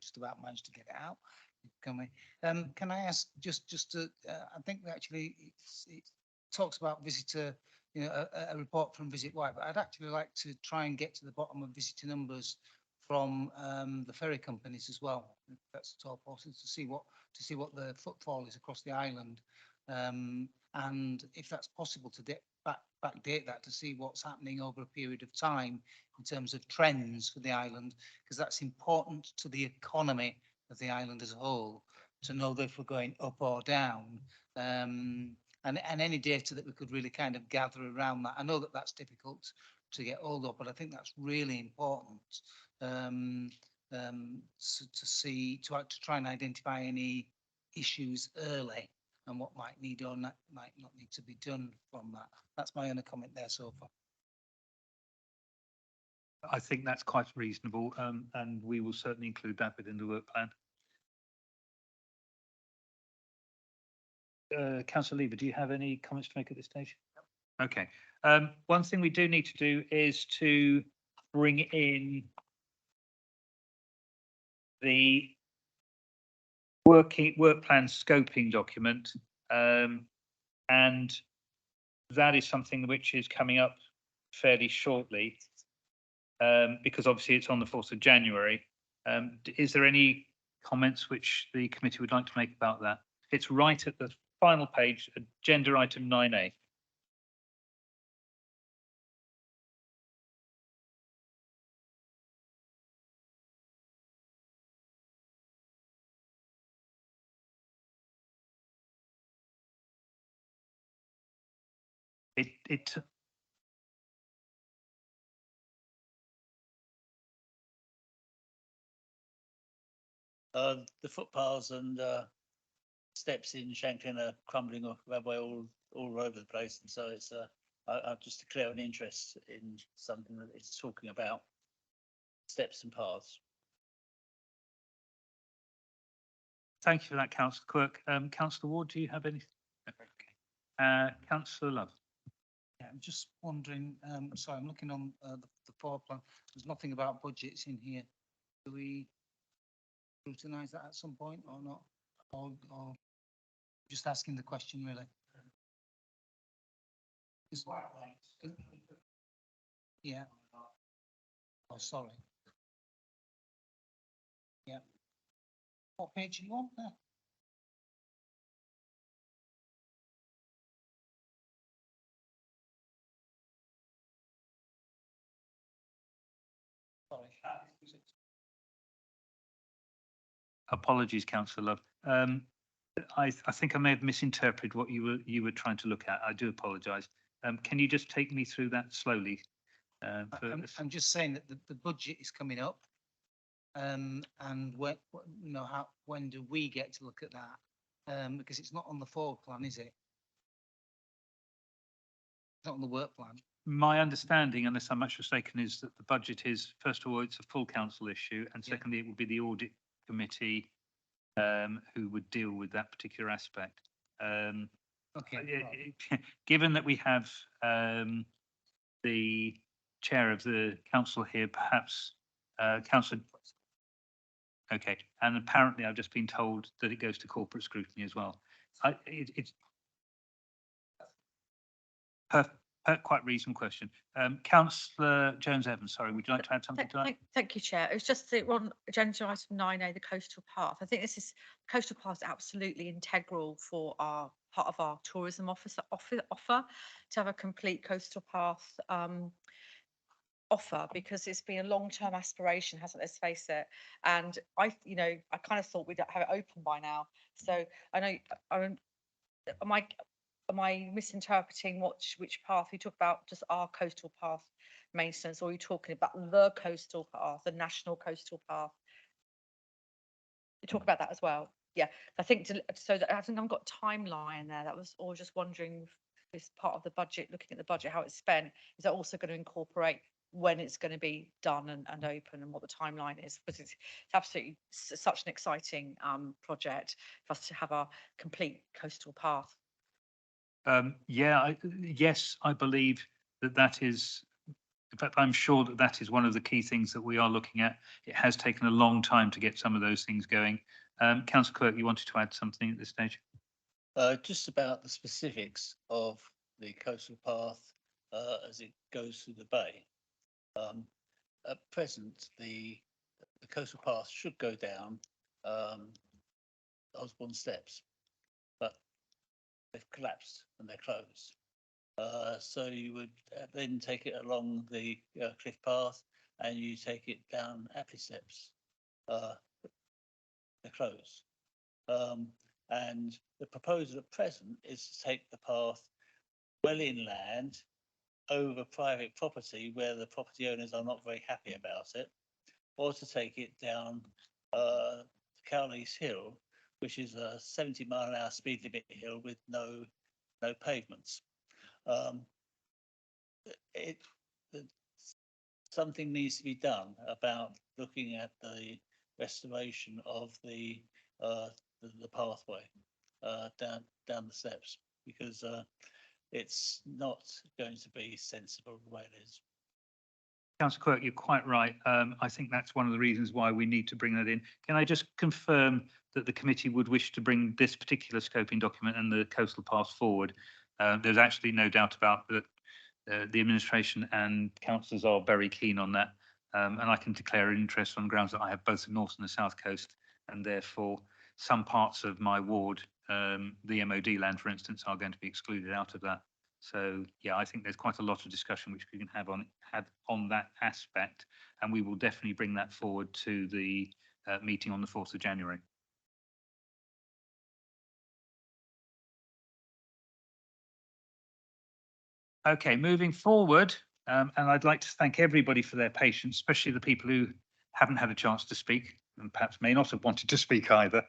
Just about managed to get it out. Can I ask just to, I think actually it talks about visitor, you know, a report from Visit Wight, but I'd actually like to try and get to the bottom of visitor numbers from the ferry companies as well. If that's at all possible, to see what the footfall is across the island. And if that's possible to backdate that to see what's happening over a period of time in terms of trends for the island, because that's important to the economy of the island as a whole, to know that if we're going up or down. And any data that we could really kind of gather around that. I know that that's difficult to get hold of, but I think that's really important. To see, to try and identify any issues early and what might need or might not need to be done from that. That's my only comment there so far. I think that's quite reasonable, and we will certainly include that within the work plan. Councillor Lever, do you have any comments to make at this stage? Okay. One thing we do need to do is to bring in the work plan scoping document, and that is something which is coming up fairly shortly, because obviously it's on the 4th of January. Is there any comments which the committee would like to make about that? It's right at the final page, agenda item 9A. It The footpaths and steps in Shanklin are crumbling off away all over the place, and so it's I've just declared an interest in something that it's talking about steps and paths. Thank you for that, Councillor Quirk. Councillor Ward, do you have any? Councillor Love. Yeah, I'm just wondering, sorry, I'm looking on the floor plan. There's nothing about budgets in here. Do we scrutinise that at some point or not? Or just asking the question really? Is- Yeah. Oh, sorry. Yeah. What page are you on there? Sorry. Apologies, Councillor Love. I think I may have misinterpreted what you were trying to look at. I do apologise. Can you just take me through that slowly? I'm just saying that the budget is coming up. And when, you know, when do we get to look at that? Because it's not on the forward plan, is it? It's not on the work plan. My understanding, unless I'm much mistaken, is that the budget is, first of all, it's a full council issue, and Yeah. secondly, it will be the audit committee who would deal with that particular aspect. Okay. Given that we have the chair of the council here, perhaps Councillor. Okay, and apparently I've just been told that it goes to corporate scrutiny as well. It's quite reasonable question. Councillor Jones-Evans, sorry, would you like to add something to that? Thank you, Chair. It was just that one agenda item 9A, the coastal path. I think this is coastal path is absolutely integral for our part of our tourism offer to have a complete coastal path offer, because it's been a long-term aspiration, hasn't it? Let's face it. And I kind of thought we'd have it open by now. So I know, am I misinterpreting which path we talk about? Just our coastal path maintenance, or are you talking about the coastal path, the national coastal path? You talk about that as well. Yeah, I think so. I think I've got a timeline there. That was, or just wondering if this part of the budget, looking at the budget, how it's spent, is that also going to incorporate when it's going to be done and open, and what the timeline is? Because it's absolutely such an exciting project for us to have our complete coastal path. Yes, I believe that is, in fact, I'm sure that is one of the key things that we are looking at. It has taken a long time to get some of those things going. Councillor Quirk, you wanted to add something at this stage? Just about the specifics of the coastal path as it goes through the bay. At present, the coastal path should go down Osborne Steps, but they've collapsed and they're closed. So you would then take it along the cliff path and you take it down Appley Steps. They're closed. And the proposal at present is to take the path well inland over private property where the property owners are not very happy about it, or to take it down Cowley's Hill, which is a 70-mile-an-hour speed limit hill with no pavements. Something needs to be done about looking at the restoration of the pathway down the steps, because it's not going to be sensible the way it is. Councillor Quirk, you're quite right. I think that's one of the reasons why we need to bring that in. Can I just confirm that the committee would wish to bring this particular scoping document and the coastal path forward? There's actually no doubt about that. The administration and councillors are very keen on that, and I can declare an interest on grounds that I have both the north and the south coast, and therefore some parts of my ward, the MOD land, for instance, are going to be excluded out of that. So yeah, I think there's quite a lot of discussion which we can have on that aspect, and we will definitely bring that forward to the meeting on the 4th of January. Okay, moving forward, and I'd like to thank everybody for their patience, especially the people who haven't had a chance to speak and perhaps may not have wanted to speak either.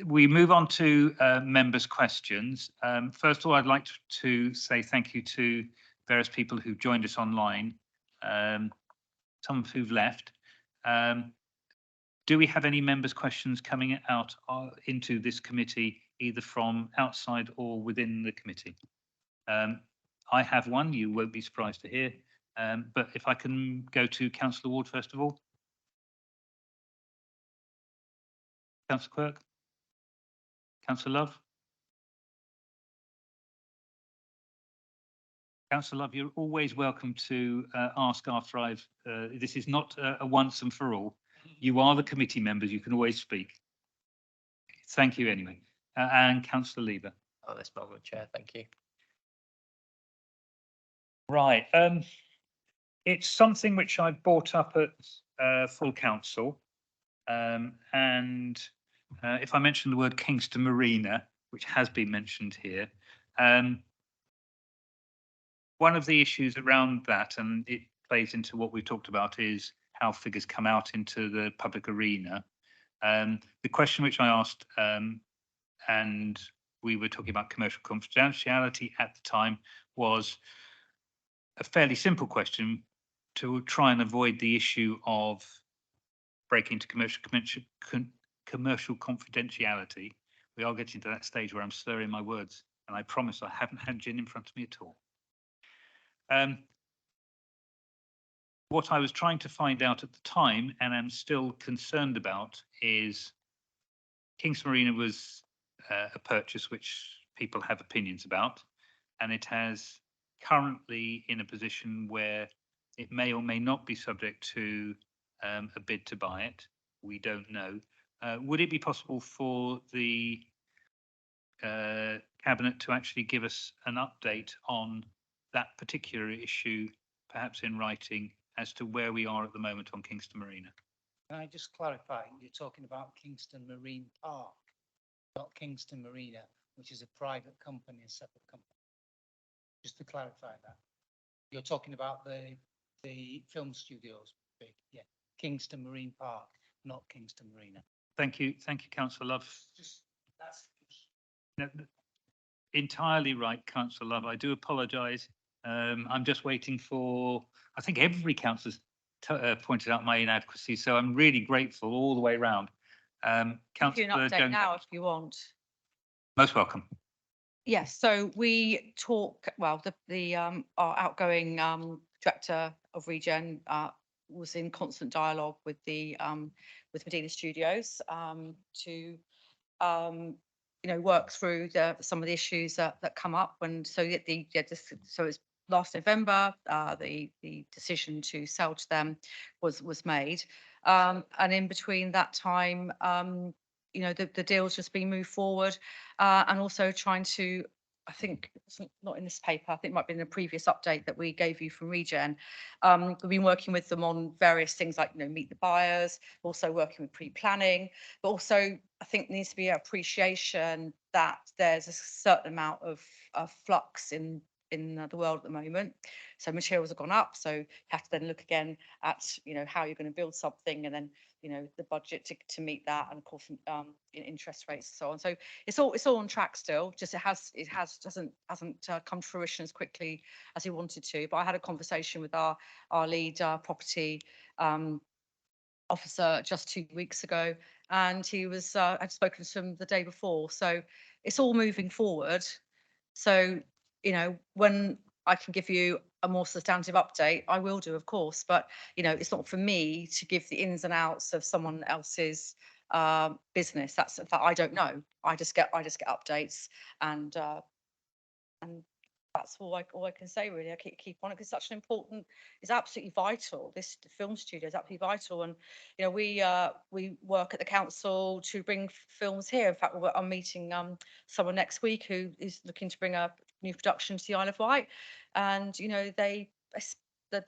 We move on to members' questions. First of all, I'd like to say thank you to various people who've joined us online, some of who've left. Do we have any members' questions coming out into this committee, either from outside or within the committee? I have one, you won't be surprised to hear, but if I can go to Councillor Ward first of all. Councillor Quirk? Councillor Love? Councillor Love, you're always welcome to ask after I've, this is not a once and for all. You are the committee members, you can always speak. Thank you anyway. And Councillor Lever. Oh, that's problem, Chair, thank you. Right, it's something which I brought up at full council, and if I mention the word Kingston Marina, which has been mentioned here, one of the issues around that, and it plays into what we've talked about, is how figures come out into the public arena. The question which I asked, and we were talking about commercial confidentiality at the time, was a fairly simple question to try and avoid the issue of breaking into commercial confidentiality. We are getting to that stage where I'm slurring my words, and I promise I haven't had gin in front of me at all. What I was trying to find out at the time, and I'm still concerned about, is Kingston Marina was a purchase which people have opinions about, and it has currently in a position where it may or may not be subject to a bid to buy it. We don't know. Would it be possible for the Cabinet to actually give us an update on that particular issue, perhaps in writing, as to where we are at the moment on Kingston Marina? Can I just clarify, you're talking about Kingston Marine Park, not Kingston Marina, which is a private company, a separate company. Just to clarify that. You're talking about the film studios, big, yeah. Kingston Marine Park, not Kingston Marina. Thank you, Councillor Love. Just, that's. No, entirely right, Councillor Love. I do apologise. I'm just waiting for, I think every councillor's pointed out my inadequacy, so I'm really grateful all the way round. Give you Councillor an update Jones, now if you want. most welcome. Yes, so we talk, well, our outgoing director of Regen was in constant dialogue with with Medina Studios to work through some of the issues that come up. And so so it's last November, the decision to sell to them was made. And in between that time, you know, the deal's just been moved forward, and also trying to, I think, it's not in this paper, I think it might be in the previous update that we gave you from Regen. We've been working with them on various things like, you know, meet the buyers, also working with pre-planning, but also I think there needs to be an appreciation that there's a certain amount of flux in the world at the moment. So materials have gone up, so you have to then look again at, you know, how you're going to build something, and then, you know, the budget to meet that, and of course interest rates and so on. So it's all on track still, just hasn't come to fruition as quickly as we wanted to. But I had a conversation with our lead property officer just 2 weeks ago, and he was I'd spoken to him the day before, so it's all moving forward. So, you know, when I can give you a more substantive update, I will do, of course, but, you know, it's not for me to give the ins and outs of someone else's business. That's that I don't know. I just get updates, and that's all I can say, really. I keep on it, because it's such an important, it's absolutely vital. This film studio is absolutely vital, and, you know, we work at the council to bring films here. In fact, I'm meeting someone next week who is looking to bring a new production to the Isle of Wight, and, you know, the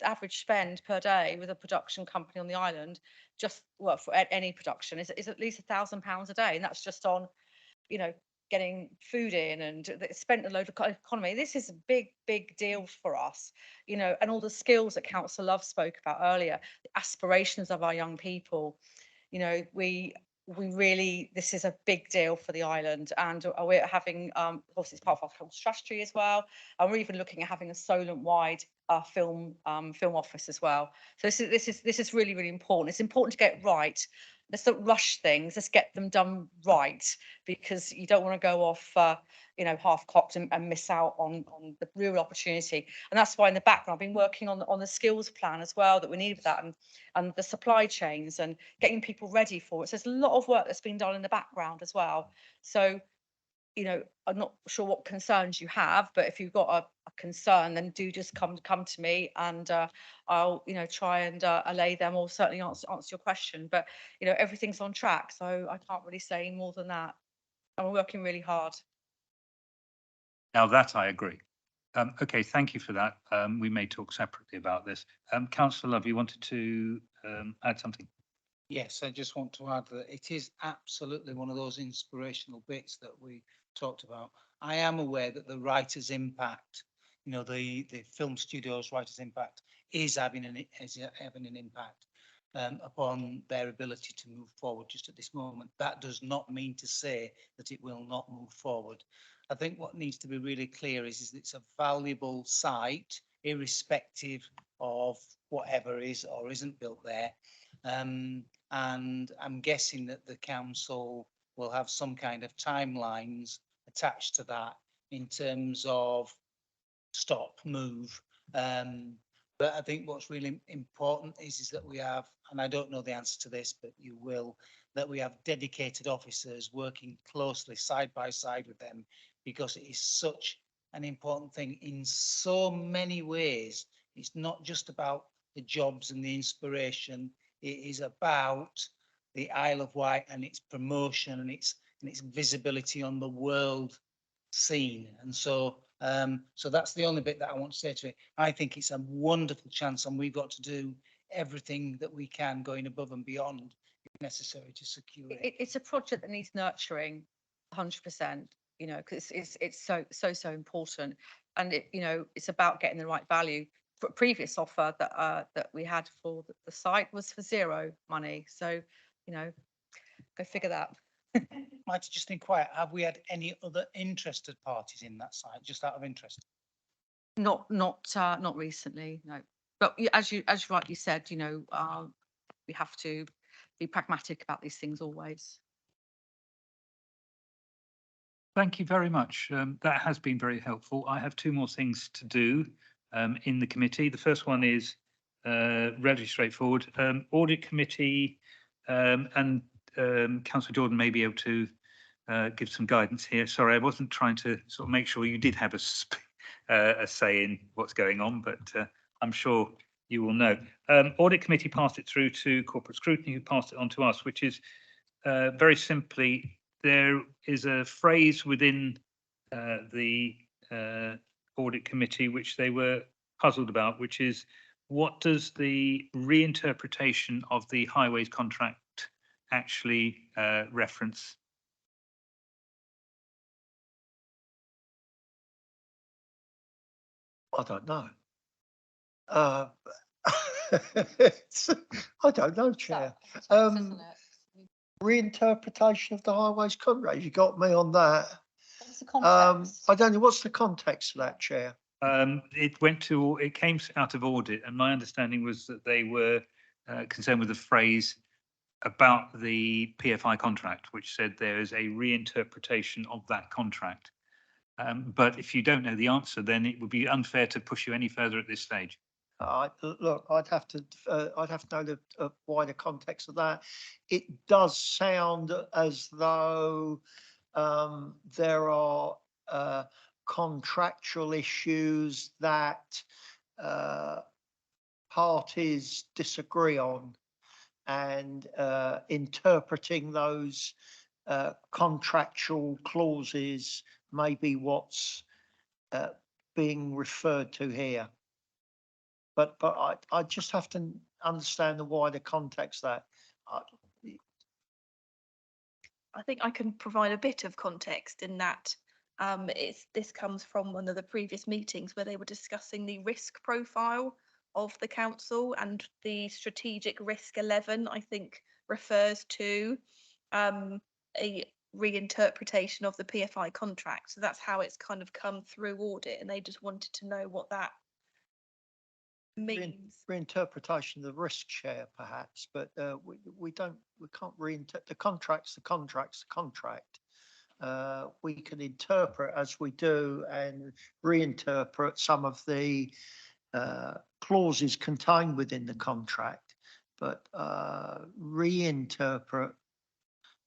average spend per day with a production company on the island, just for any production, is at least £1,000 a day, and that's just on, you know, getting food in, and it's spent a load of economy. This is a big deal for us, you know, and all the skills that Councillor Love spoke about earlier, the aspirations of our young people. You know, we really, this is a big deal for the island, and we're having, obviously it's part of our film strategy as well, and we're even looking at having a Solent-wide film office as well. So this is really important. It's important to get right. Let's not rush things. Let's get them done right, because you don't want to go off, you know, half-cocked and miss out on the real opportunity. And that's why in the background I've been working on the skills plan as well that we need for that, and the supply chains and getting people ready for it. So there's a lot of work that's been done in the background as well. So, you know, I'm not sure what concerns you have, but if you've got a concern, then do just come to me, and I'll, you know, try and allay them, or certainly answer your question. But, you know, everything's on track, so I can't really say more than that. And we're working really hard. Now that I agree. Okay, thank you for that. We may talk separately about this. Councillor Love, you wanted to add something? Yes, I just want to add that it is absolutely one of those inspirational bits that we talked about. I am aware that the writer's impact, you know, the film studio's writer's impact is having an impact upon their ability to move forward just at this moment. That does not mean to say that it will not move forward. I think what needs to be really clear is it's a valuable site, irrespective of whatever is or isn't built there. And I'm guessing that the council will have some kind of timelines attached to that in terms of stop, move. But I think what's really important is that we have, and I don't know the answer to this, but you will, that we have dedicated officers working closely side by side with them, because it is such an important thing in so many ways. It's not just about the jobs and the inspiration. It is about the Isle of Wight and its promotion and its visibility on the world scene. And so so that's the only bit that I want to say to it. I think it's a wonderful chance, and we've got to do everything that we can, going above and beyond if necessary, to secure it. It's a project that needs nurturing 100%, you know, because it's so important. And it, you know, it's about getting the right value. Previous offer that we had for the site was for zero money. So, you know, go figure that. Might I just inquire, have we had any other interested parties in that site, just out of interest? Not recently, no. But as you rightly said, you know, we have to be pragmatic about these things always. Thank you very much. That has been very helpful. I have two more things to do in the committee. The first one is relatively straightforward. Audit committee, and Councillor Jordan may be able to give some guidance here. Sorry, I wasn't trying to sort of make sure you did have a say in what's going on, but I'm sure you will know. Audit committee passed it through to corporate scrutiny, who passed it on to us, which is very simply, there is a phrase within the audit committee which they were puzzled about, which is what does the reinterpretation of the highways contract actually reference? I don't know. I don't know, Chair. Reinterpretation of the highways contract. You got me on that. What's the context? I don't know. What's the context of that, Chair? It came out of audit, and my understanding was that they were concerned with the phrase about the PFI contract, which said there is a reinterpretation of that contract. But if you don't know the answer, then it would be unfair to push you any further at this stage. Look, I'd have to know the wider context of that. It does sound as though there are contractual issues that parties disagree on, and interpreting those contractual clauses may be what's being referred to here. But I just have to understand the wider context of that. I think I can provide a bit of context in that this comes from one of the previous meetings where they were discussing the risk profile of the council, and the strategic risk 11, I think, refers to a reinterpretation of the PFI contract. So that's how it's kind of come through audit, and they just wanted to know what that means. Reinterpretation of the risk share, perhaps, but we can't reinterpret the contract's the contract. We can interpret as we do and reinterpret some of the clauses contained within the contract, but reinterpret,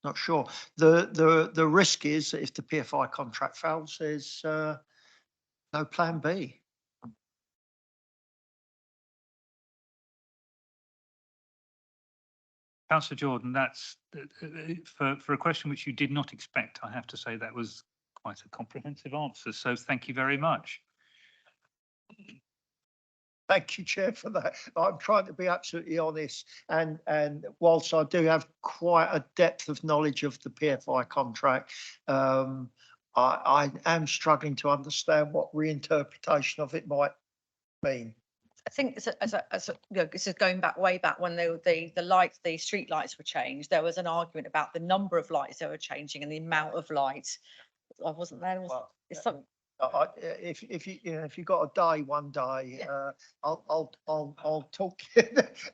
not sure. The risk is that if the PFI contract fails, there's no plan B. Councillor Jordan, that's for a question which you did not expect. I have to say that was quite a comprehensive answer. So thank you very much. Thank you, Chair, for that. I'm trying to be absolutely honest, and whilst I do have quite a depth of knowledge of the PFI contract, I am struggling to understand what reinterpretation of it might mean. I think this is going back way back when the street lights were changed. There was an argument about the number of lights they were changing and the amount of lights. I wasn't there. It's something. If you got a day one day, Yeah. I'll talk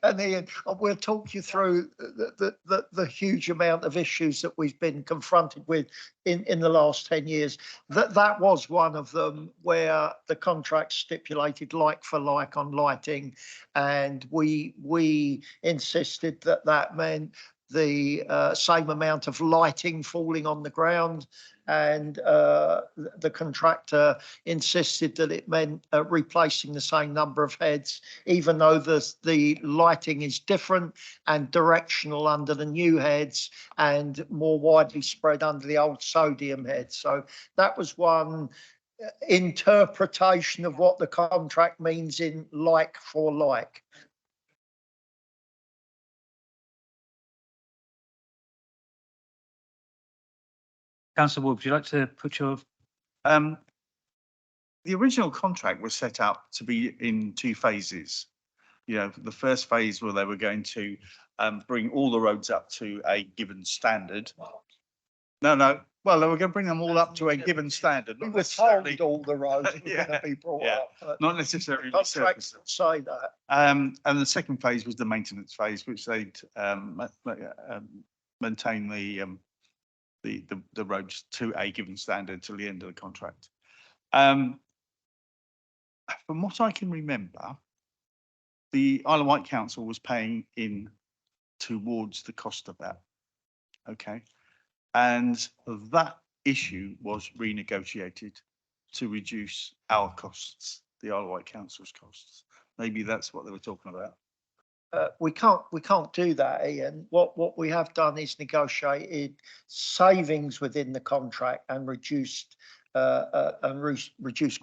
and then we'll talk you through the huge amount of issues that we've been confronted with in the last 10 years. That was one of them, where the contract stipulated like for like on lighting, and we insisted that meant the same amount of lighting falling on the ground, and the contractor insisted that it meant replacing the same number of heads, even though the lighting is different and directional under the new heads and more widely spread under the old sodium heads. So that was one interpretation of what the contract means in like for like. Councillor Wood, would you like to put your? The original contract was set up to be in two phases. You know, the first phase where they were going to bring all the roads up to a given standard. No. Well, they were going to bring them all up to a given standard. We were told all the roads were going to be brought yeah. up. But Not necessarily. contracts say that. And the second phase was the maintenance phase, which they'd maintain the roads to a given standard till the end of the contract. From what I can remember, the Isle of Wight Council was paying in towards the cost of that. Okay. And that issue was renegotiated to reduce our costs, the Isle of Wight Council's costs. Maybe that's what they were talking about. we can't do that, Ian. What we have done is negotiated savings within the contract and reduced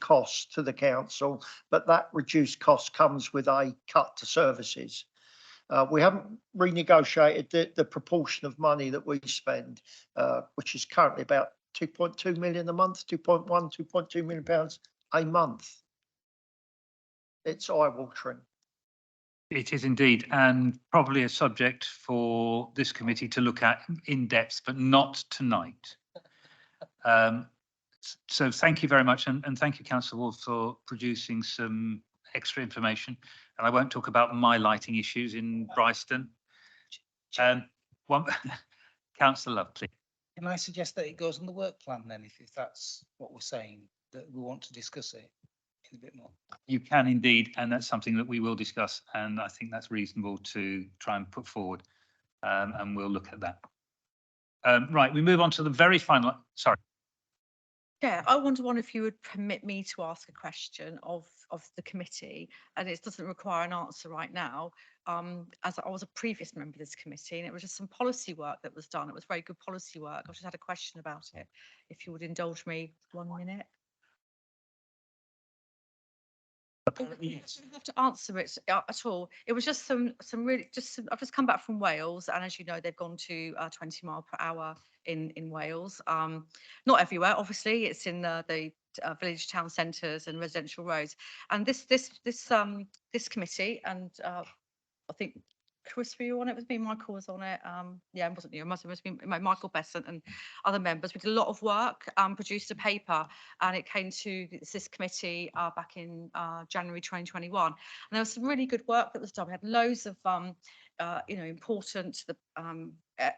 costs to the council, but that reduced cost comes with a cut to services. We haven't renegotiated the proportion of money that we spend, which is currently about 2.2 million a month, 2.2 million pounds a month. It's eye-watering. It is indeed, and probably a subject for this committee to look at in depth, but not tonight. So thank you very much, and thank you, Councillor Wolf, for producing some extra information. And I won't talk about my lighting issues in Bryston. One, Councillor Love, please. Can I suggest that it goes on the work plan then, if that's what we're saying, that we want to discuss it in a bit more? You can indeed, and that's something that we will discuss, and I think that's reasonable to try and put forward, and we'll look at that. Right, we move on to the very final, sorry. Yeah, I wonder if you would permit me to ask a question of the committee, and it doesn't require an answer right now. As I was a previous member of this committee, and it was just some policy work that was done. It was very good policy work. I just had a question about it. If you would indulge me 1 minute. You don't have to answer it at all. It was just some really I've just come back from Wales, and as you know, they've gone to 20 mile per hour in Wales. Not everywhere, obviously. It's in the village town centres and residential roads. And this committee, and I think Chris, were you on it with me? Michael was on it. Yeah, it wasn't you. It must have been Michael Besant and other members. We did a lot of work, produced a paper, and it came to this committee back in January 2021. And there was some really good work that was done. We had loads of important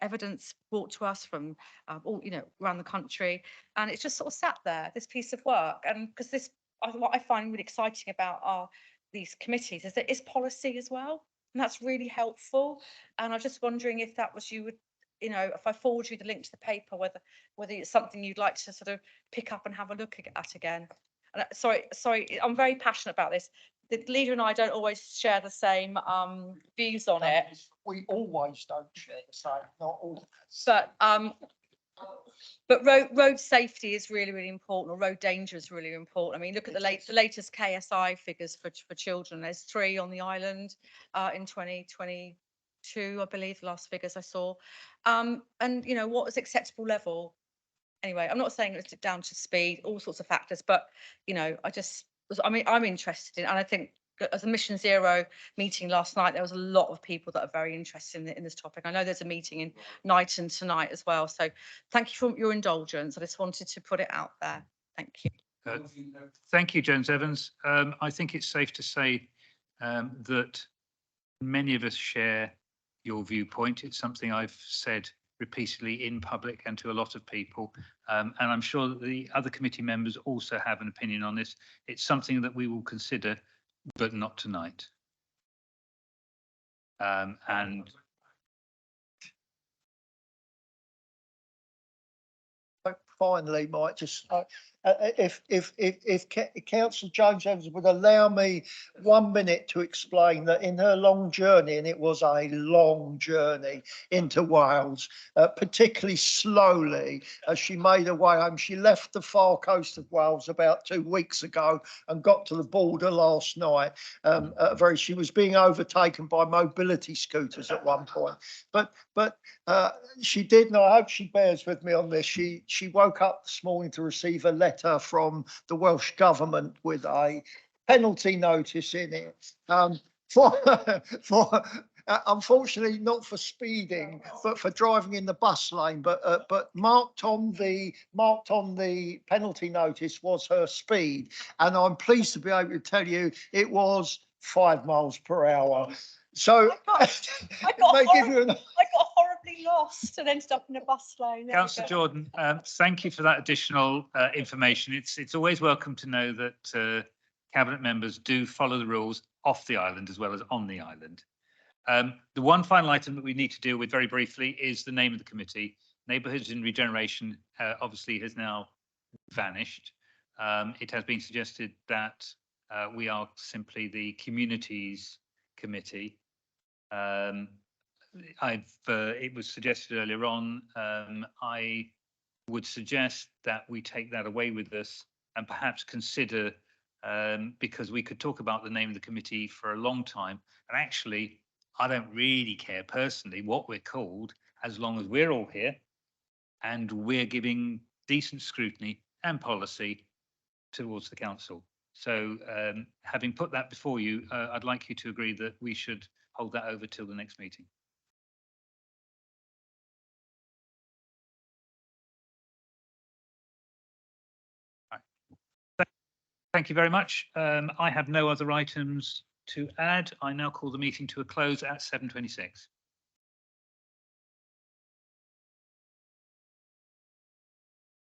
evidence brought to us from all around the country, and it's just sort of sat there, this piece of work. And because what I find really exciting about these committees is that it's policy as well. And that's really helpful. And I'm just wondering if that was if I forward you the link to the paper, whether it's something you'd like to sort of pick up and have a look at again. And sorry, I'm very passionate about this. The leader and I don't always share the same views on it. We always don't share the same, not all. But road safety is really, really important, or road danger is really important. I mean, look at the latest KSI figures for children. There's 3 on the island in 2022, I believe, the last figures I saw. And what is acceptable level? Anyway, I'm not saying it's down to speed, all sorts of factors, but I'm interested in, and I think as a Mission Zero meeting last night, there was a lot of people that are very interested in this topic. I know there's a meeting in Knighton tonight as well. So thank you for your indulgence. I just wanted to put it out there. Thank you. Thank you, Jones Evans. I think it's safe to say that many of us share your viewpoint. It's something I've said repeatedly in public and to a lot of people. And I'm sure that the other committee members also have an opinion on this. It's something that we will consider, but not tonight. And finally, Mike, just if Councillor Jones Evans would allow me 1 minute to explain that in her long journey, and it was a long journey into Wales, particularly slowly as she made her way home. She left the far coast of Wales about 2 weeks ago and got to the border last night. She was being overtaken by mobility scooters at one point, but she did, and I hope she bears with me on this. She woke up this morning to receive a letter from the Welsh Government with a penalty notice in it for unfortunately not for speeding, but for driving in the bus lane. But marked on the penalty notice was her speed, and I'm pleased to be able to tell you it was 5 miles per hour. So I got horribly lost and ended up in a bus lane. Councillor Jordan, thank you for that additional information. It's always welcome to know that cabinet members do follow the rules off the island as well as on the island. The one final item that we need to deal with very briefly is the name of the committee. Neighbourhoods and Regeneration obviously has now vanished. It has been suggested that we are simply the Communities Committee. It was suggested earlier on, I would suggest that we take that away with us and perhaps consider, because we could talk about the name of the committee for a long time. And actually, I don't really care personally what we're called, as long as we're all here and we're giving decent scrutiny and policy towards the council. So having put that before you, I'd like you to agree that we should hold that over till the next meeting. Thank you very much. I have no other items to add. I now call the meeting to a close at 7:26.